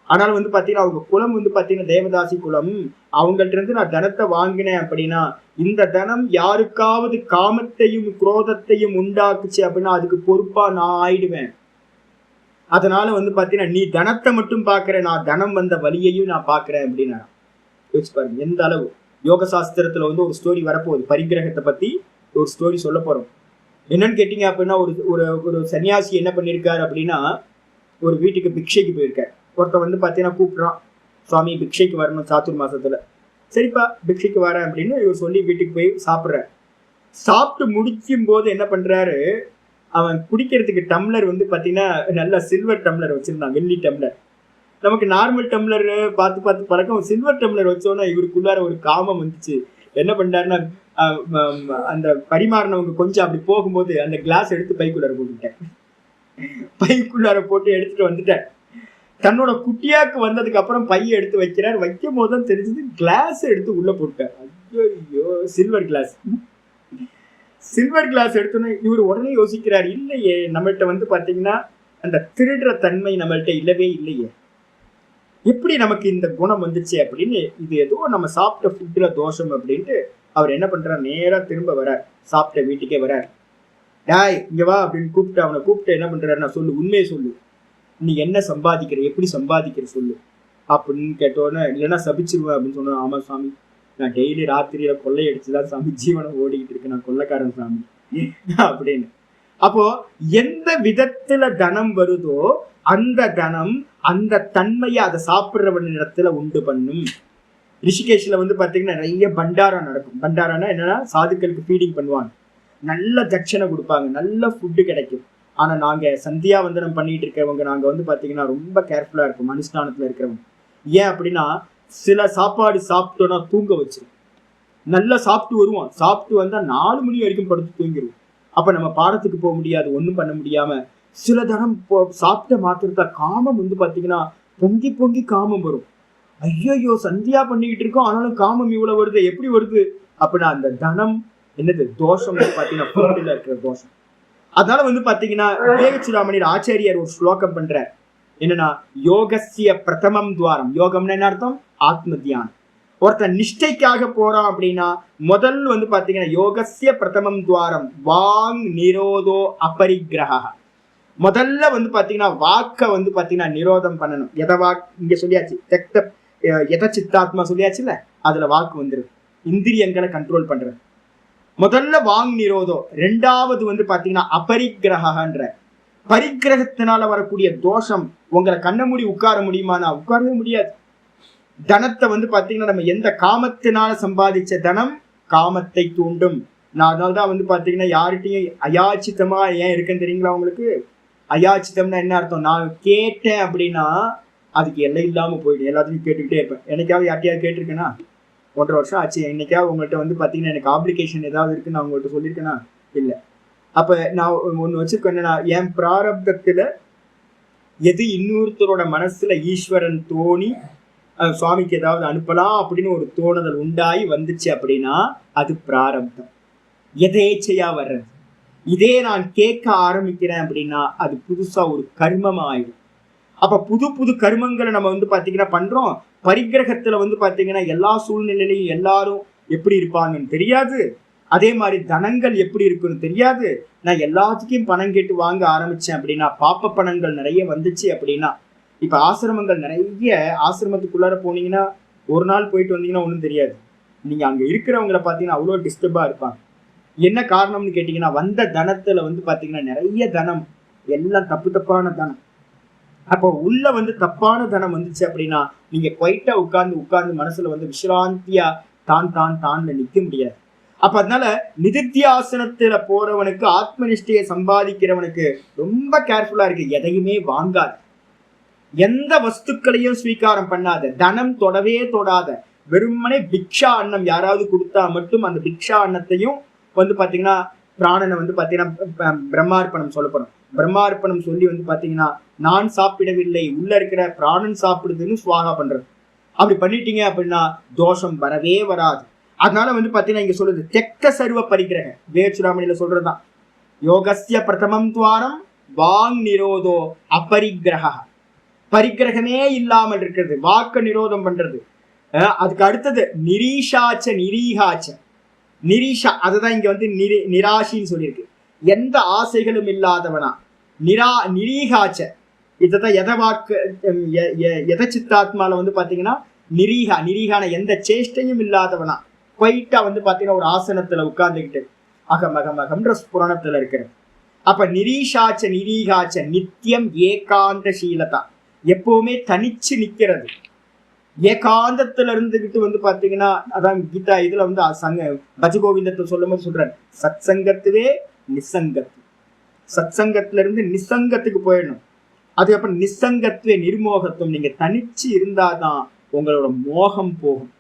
ஆனாலும் வந்து பாத்தீங்கன்னா அவங்க குலம் வந்து பாத்தீங்கன்னா தேவதாசி குலம். அவங்கள்ட்ட இருந்து நான் தனத்தை வாங்கினேன் அப்படின்னா, இந்த தனம் யாருக்காவது காமத்தையும் குரோதத்தையும் உண்டாக்குச்சு அப்படின்னா அதுக்கு பொறுப்பா நான் ஆயிடுவேன். அதனால வந்து பாத்தீங்கன்னா நீ தனத்தை மட்டும் பாக்குற, நான் தனம் வந்த வழியையும் நான் பாக்குறேன் அப்படின்னா யோசிச்சு பாருங்க எந்த அளவு. யோக சாஸ்திரத்துல வந்து ஒரு ஸ்டோரி வரப்போகுது, பரிகிரகத்தை பத்தி ஒரு ஸ்டோரி சொல்ல போறோம். என்னன்னு கேட்டீங்க அப்படின்னா, ஒரு சன்னியாசி என்ன பண்ணிருக்காரு அப்படின்னா, ஒரு வீட்டுக்கு பிக்ஷைக்கு போயிருக்காரு. ஒருத்தர் வந்து பாத்தீங்கன்னா கூப்பிடுறான், சுவாமி பிக்ஷைக்கு வரணும் சாத்துர் மாசத்துல. சரிப்பா பிக்ஷைக்கு வரேன் அப்படின்னு இவர் சொல்லி வீட்டுக்கு போய் சாப்பிட்றாரு. சாப்பிட்டு முடிக்கும் போது என்ன பண்றாரு, அவன் குடிக்கிறதுக்கு டம்ளர் வந்து பாத்தீங்கன்னா நல்ல சில்வர் டம்ளர் வச்சிருந்தான், வெள்ளி டம்ளர். நமக்கு நார்மல் டம்ளர் பார்த்து பழக்கம், சில்வர் டம்ளர் வச்சோன்னா இவருக்குள்ளார ஒரு காமம் வந்துச்சு. என்ன பண்றாருன்னா, அந்த பரிமாறினவங்க கொஞ்சம் அப்படி போகும்போது அந்த கிளாஸ் எடுத்து பைக்குள்ளார போட்டுட்டேன். பைக்குள்ளார போட்டு எடுத்துட்டு வந்துட்டேன். தன்னோட குட்டியாக்கு வந்ததுக்கு அப்புறம் பைய எடுத்து வைக்கிறார். வைக்கும் போதுதான் தெரிஞ்சது கிளாஸ் எடுத்து உள்ள போட்டார். ஐயோ சில்வர் கிளாஸ். சில்வர் கிளாஸ் எடுத்தோன்னே இவர் உடனே யோசிக்கிறார், இல்லையே நம்மள்கிட்ட வந்து பாத்தீங்கன்னா அந்த திருடுற தன்மை நம்மள்கிட்ட இல்லவே இல்லையே, எப்படி நமக்கு இந்த குணம் வந்துச்சு அப்படின்னு. இது ஏதோ நம்ம சாப்பிட்ட ஃபுட்ல தோஷம் அப்படின்ட்டு அவர் என்ன பண்றார், நேரா திரும்ப வரார், சாப்பிட்ட வீட்டுக்கே வரார். டாய் இங்க வா அப்படின்னு கூப்பிட்டு அவனை கூப்பிட்டு என்ன பண்றாரு, நான் சொல்லு, உண்மையை சொல்லு, நீ என்ன சம்பாதிக்கிற, எப்படி சம்பாதிக்கிற சொல்லு அப்படின்னு கேட்டோன்னே, இல்லைன்னா சபிச்சிருவேன் அப்படின்னு சொன்னேன். ஆமா சாமி, நான் டெய்லி ராத்திரியில கொள்ளையடிச்சுதான் சாமி ஜீவனம் ஓடிக்கிட்டு இருக்கேன், நான் கொள்ளைக்காரன் சாமி அப்படின்னு. அப்போ எந்த விதத்துல தனம் வருதோ அந்த தனம் அந்த தன்மையை அதை சாப்பிடுறவன் இடத்துல உண்டு பண்ணும். ரிஷிகேஷ்ல வந்து பாத்தீங்கன்னா நிறைய பண்டாரா நடக்கும். பண்டாரானா என்னன்னா, சாதுக்களுக்கு ஃபீடிங் பண்ணுவாங்க, நல்ல தட்சணை கொடுப்பாங்க, நல்ல ஃபுட்டு கிடைக்கும். ஆனா நாங்க சந்தியா வந்தனம் பண்ணிட்டு இருக்கிறவங்க நாங்க வந்து பாத்தீங்கன்னா ரொம்ப கேர்ஃபுல்லா இருக்கும் அனுஷ்டானத்துல இருக்கிறவங்க. ஏன் அப்படின்னா, சில சாப்பாடு சாப்பிட்டோன்னா தூங்க வச்சிரும். நல்லா சாப்பிட்டு வருவோம், சாப்பிட்டு வந்தா 4 மணி வரைக்கும் படுத்து தூங்கிடுவோம். அப்ப நம்ம பாடத்துக்கு போக முடியாது, ஒண்ணும் பண்ண முடியாம சில தரம் சாப்பிட்ட மாத்திரத்தை காமம் வந்து பாத்தீங்கன்னா பொங்கி பொங்கி காமம் வரும். ஐயோ சந்தியா பண்ணிக்கிட்டு இருக்கோம் ஆனாலும் காமம் இவ்வளவு வருது, எப்படி வருது அப்படின்னா அந்த தனம் என்னது தோஷம் பாத்தீங்கன்னா பொருளில் இருக்கிற தோஷம். அதனால வந்து பாத்தீங்கன்னா விவேகச்சுடாமணியர் ஆச்சாரியார் ஒரு ஸ்லோகம் பண்றார். என்னன்னா, யோகசிய பிரதமம் துவாரம். யோகம்னு என்ன அர்த்தம்? ஆத்ம தியானம். ஒருத்தன் நிஷ்டைக்காக போறான் அப்படின்னா முதல் வந்து பாத்தீங்கன்னா யோகசிய பிரதமம் துவாரம் வாங் நிரோதோ அபரிக்கிரஹ. முதல்ல வந்து பாத்தீங்கன்னா வாக்க வந்து பாத்தீங்கன்னா நிரோதம் பண்ணணும். இங்க சொல்லியாச்சு, எத சித்தாத்மா சொல்லியாச்சுல்ல, அதுல வாக்கு வந்துரு. இந்திரியங்களை கண்ட்ரோல் பண்றது முதல்ல வாங் நிரோதோ. ரெண்டாவது வந்து பாத்தீங்கன்னா அபரிக்கிரகன்ற, பரிக்கிரகத்தினால வரக்கூடிய தோஷம். உங்களை கண்ண மூடி உட்கார முடியுமானா உட்காரவே முடியாது. தனத்தை வந்து பாத்தீங்கன்னா நம்ம எந்த காமத்தினால சம்பாதிச்ச தனம் காமத்தை தூண்டும். நான் அதனால்தான் வந்து பாத்தீங்கன்னா யார்கிட்டையும் அயாச்சித்தமா ஏன் இருக்குன்னு தெரியுங்களா உங்களுக்கு? அயாச்சித்தம்னா என்ன அர்த்தம்? நான் கேட்டேன் அப்படின்னா அதுக்கு எல்லை இல்லாம போயிடும், எல்லாத்தையும் கேட்டுக்கிட்டே இருப்பேன். என்னைக்காவது யார்ட்டையாவது கேட்டிருக்கேன்னா? 1.5 வருஷம் ஆச்சு. என்னைக்காவது உங்கள்கிட்ட வந்து பாத்தீங்கன்னா எனக்கு ஆப்ளிகேஷன் ஏதாவது இருக்குன்னு நான் உங்கள்கிட்ட சொல்லியிருக்கேன்னா? இல்லை. அப்ப நான் ஒண்ணு வச்சிருக்கேன், என்னன்னா என் பிராரப்தத்துல எது இன்னொருத்தரோட மனசுல ஈஸ்வரன் தோணி சுவாமிக்கு ஏதாவது அனுப்பலாம் அப்படின்னு ஒரு தோணுதல் உண்டாகி வந்துச்சு அப்படின்னா அது பிராரப்தம், எதேச்சையா வர்றது. இதே நான் கேட்க ஆரம்பிக்கிறேன் அப்படின்னா அது புதுசா ஒரு கர்மமா ஆயிடும். அப்ப புது புது கர்மங்களை நம்ம வந்து பாத்தீங்கன்னா பண்றோம். பரிக்கிரகத்துல வந்து பாத்தீங்கன்னா எல்லா சூழ்நிலையிலையும் எல்லாரும் எப்படி இருப்பாங்கன்னு தெரியாது, அதே மாதிரி தனங்கள் எப்படி இருக்குன்னு தெரியாது. நான் எல்லாத்துக்கும் பணம் கேட்டு வாங்க ஆரம்பிச்சேன் அப்படின்னா பாப்ப பணங்கள் நிறைய வந்துச்சு அப்படின்னா, இப்ப ஆசிரமங்கள் நிறைய, ஆசிரமத்துக்குள்ளார போனீங்கன்னா ஒரு நாள் போயிட்டு வந்தீங்கன்னா ஒன்றும் தெரியாது. நீங்க அங்க இருக்கிறவங்களை பார்த்தீங்கன்னா அவ்வளோ டிஸ்டர்பா இருப்பாங்க. என்ன காரணம்னு கேட்டீங்கன்னா, வந்த தனத்துல வந்து பாத்தீங்கன்னா நிறைய தனம், எல்லாம் தப்பு தப்பான தனம். அப்போ உள்ள வந்து தப்பான தனம் வந்துச்சு அப்படின்னா நீங்க குவைட்டா உட்கார்ந்து மனசுல வந்து விசிராந்தியா தான்ல நிக்க முடியாது. அப்ப அதனால நிதித்தியாசனத்துல போறவனுக்கு, ஆத்ம நிஷ்டையை சம்பாதிக்கிறவனுக்கு ரொம்ப கேர்ஃபுல்லா இருக்கு. எதையுமே வாங்காது, எந்த வஸ்துக்களையும் ஸ்வீகாரம் பண்ணாத, தனம் தொடவே தொடாத, வெறுமனே பிக்ஷா அன்னம் யாராவது கொடுத்தா மட்டும் அந்த பிக்ஷா அன்னத்தையும் வந்து பாத்தீங்கன்னா பிராணனை வந்து பாத்தீங்கன்னா பிரம்மார்ப்பணம் சொல்லப்படும். பிரம்மார்ப்பணம் சொல்லி வந்து பாத்தீங்கன்னா நான் சாப்பிடவில்லை, உள்ள இருக்கிற பிராணன் சாப்பிடுதுன்னு சுவாகா பண்றது. அப்படி பண்ணிட்டீங்க அப்படின்னா தோஷம் வரவே வராது. அதனால வந்து பாத்தீங்கன்னா இங்க சொல்றது தெக்க சர்வ பரிகிரக. வேச்சுராமணியில சொல்றதுதான் யோகஸ்ய பிரதமம் துவாரம் வாங் நிரோதோ அபரிக்கிரக. பரிக்கிரகமே இல்லாமல் இருக்கிறது, வாக்க நிரோதம் பண்றது. அதுக்கு அடுத்தது நிரீஷாச்ச நிரீகாச்ச. நிரீஷா அதுதான் இங்க வந்து நிராசின்னு சொல்லியிருக்கு, எந்த ஆசைகளும் இல்லாதவனா. நிரீகாச்ச இதுதான் எத வாக்கு எத சித்தாத்மால வந்து பாத்தீங்கன்னா நிரீகான எந்த சேஷ்டையும் இல்லாதவனா. குவைட்டா வந்து பாத்தீங்கன்னா ஒரு ஆசனத்துல உட்கார்ந்துக்கிட்டு அகமகமகம்ன்ற புராணத்துல இருக்கிறது. அப்ப நிரீஷாச்ச நிரீகாச்ச நித்தியம் ஏகாந்த சீலதா, எப்பவுமே தனிச்சு நிக்கிறது. ஏகாந்தத்துல இருந்துகிட்டு வந்து பாத்தீங்கன்னா அதான் கீதா இதுல வந்து பஜகோவிந்தத்தை சொல்லும் போது சொல்றாரு, சத் சங்கத்துவே நிசங்கத்து. சத் சங்கத்துல இருந்து நிசங்கத்துக்கு போயிடணும். அதுக்கப்புறம் நிசங்கத்துவே நிர்மோகத்துவம். நீங்க தனிச்சு இருந்தாதான் உங்களோட மோகம் போகும்.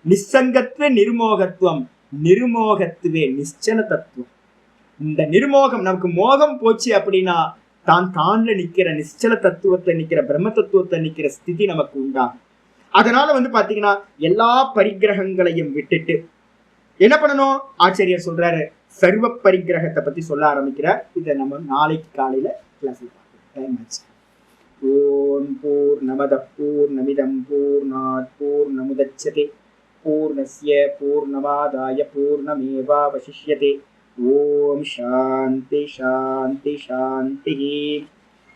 நிசங்கத்துவே நிர்மோகத்துவம், நிர்மோகத்துவே நிச்சல தத்துவம். இந்த நிர்மோகம் நமக்கு மோகம் போச்சு அப்படின்னா தான்ல நிக்கிற நிச்சல தத்துவத்தை நிக்கிற பிரம்ம தத்துவத்தை நிக்கிற ஸ்திதி நமக்கு உண்டாகும். அதனால வந்து பாத்தீங்கன்னா எல்லா பரிகிரகங்களையும் விட்டுட்டு என்ன பண்ணணும்? ஆச்சாரியர் சொல்றாரு, சர்வ பரிகிரகத்தை பத்தி சொல்ல ஆரம்பிக்கிறார். இதை நம்ம நாளைக்கு காலையில கிளாஸ்ல பார்க்கலாம். ஓம் பூர்ணமத பூர்ணமிதம் பூர்ணாத் பூர்ணமுதச்யதே பூர்ணஸ்ய பூர்ணமாதாய பூர்ணமேவாவசிஷ்யதே. ஓம் சாந்தி சாந்தி சாந்தி.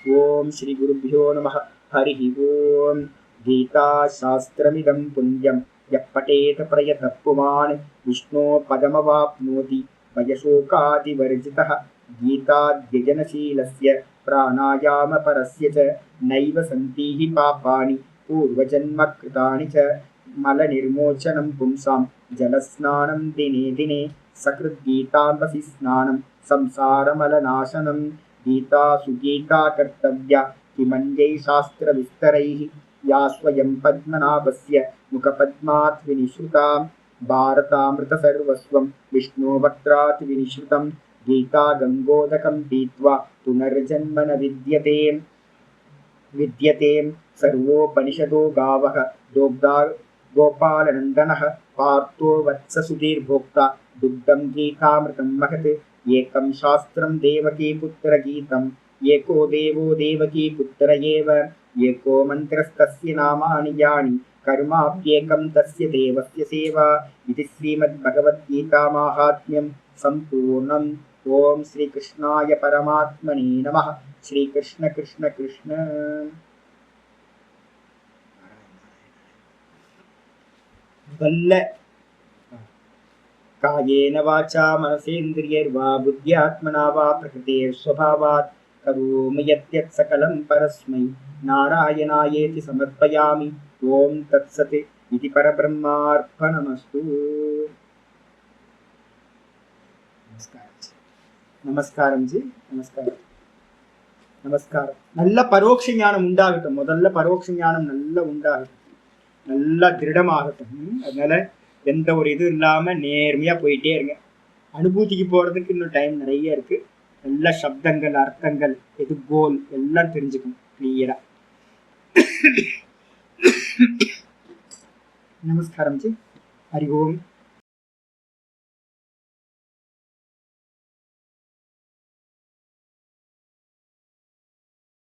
ஓம் ஸ்ரீ குருभ्यो நமः. ஹரி ஓம். கீதா சாஸ்திரமிதம் புண்ணியம் யப்படேத பிரயதः புமான் விஷ்ணோ பதமவாப்னோதி भयशोकादिवर्जितः गीताध्ययनशीलस्य प्राणायामपरस्य च नैव सन्ति हि पापानि पूर्वजन्मकृतानि च मलनिर्मोचनं पुंसां जलस्नानं दिने दिने सकृद्गीताम्बसि स्नानं संसारमलनाशनं गीता सुगीता कर्तव्या किमन्यै शास्त्रविस्तरैः या स्वयं पद्मनाभस्य मुखपद्मात् विनिश्रुता भारतामृतसर्वस्वं विष्णोवक्त्रात् विनिश्रुतं गीता गङ्गोदकं पीत्वा पुनर्जन्म न विद्यते सर्वोपनिषदो गावः दोग्धा गोपालनन्दनः पार्थो वत्ससुधीर्भोक्ता दुग्धं गीतामृतं महत् एकं शास्त्रं देवकीपुत्रगीतम् एको देवो देवकीपुत्र एव एको मन्त्रस्तस्य नामानि यानि कर्माप्येकं तस्य देवस्य सेवा इति श्रीमद्भगवद्गीतामाहात्म्यं सम्पूर्णम्। ओम श्रीकृष्णाय परमात्मने नमः। श्रीकृष्ण कृष्ण कृष्ण। वल्ल कायेन वाचा मनसेन्द्रियैर्वा बुद्ध्यात्मना वा प्रकृतेर्स्वभावात् करोमि यद्यत् सकलं परस्मै नारायणायेति समर्पयामि। ओम तत्सत् इति परब्रह्मार्पणमस्तु। நமஸ்காரம் ஜி, நமஸ்காரம் நமஸ்காரம். நல்ல பரோட்ச ஞானம் உண்டாகட்டும். முதல்ல பரோட்ச ஞானம் நல்லா உண்டாகட்டும், நல்லா திருடமாகட்டும். அதனால எந்த ஒரு இது இல்லாம நேர்மையா போயிட்டே இருங்க. அனுபூதிக்கு போறதுக்கு இன்னும் டைம் நிறைய இருக்கு. நல்ல சப்தங்கள், அர்த்தங்கள், எது கோல் எல்லாம் தெரிஞ்சுக்கணும் கிளியரா. நமஸ்காரம் ஜி. ஹரி ஓம்.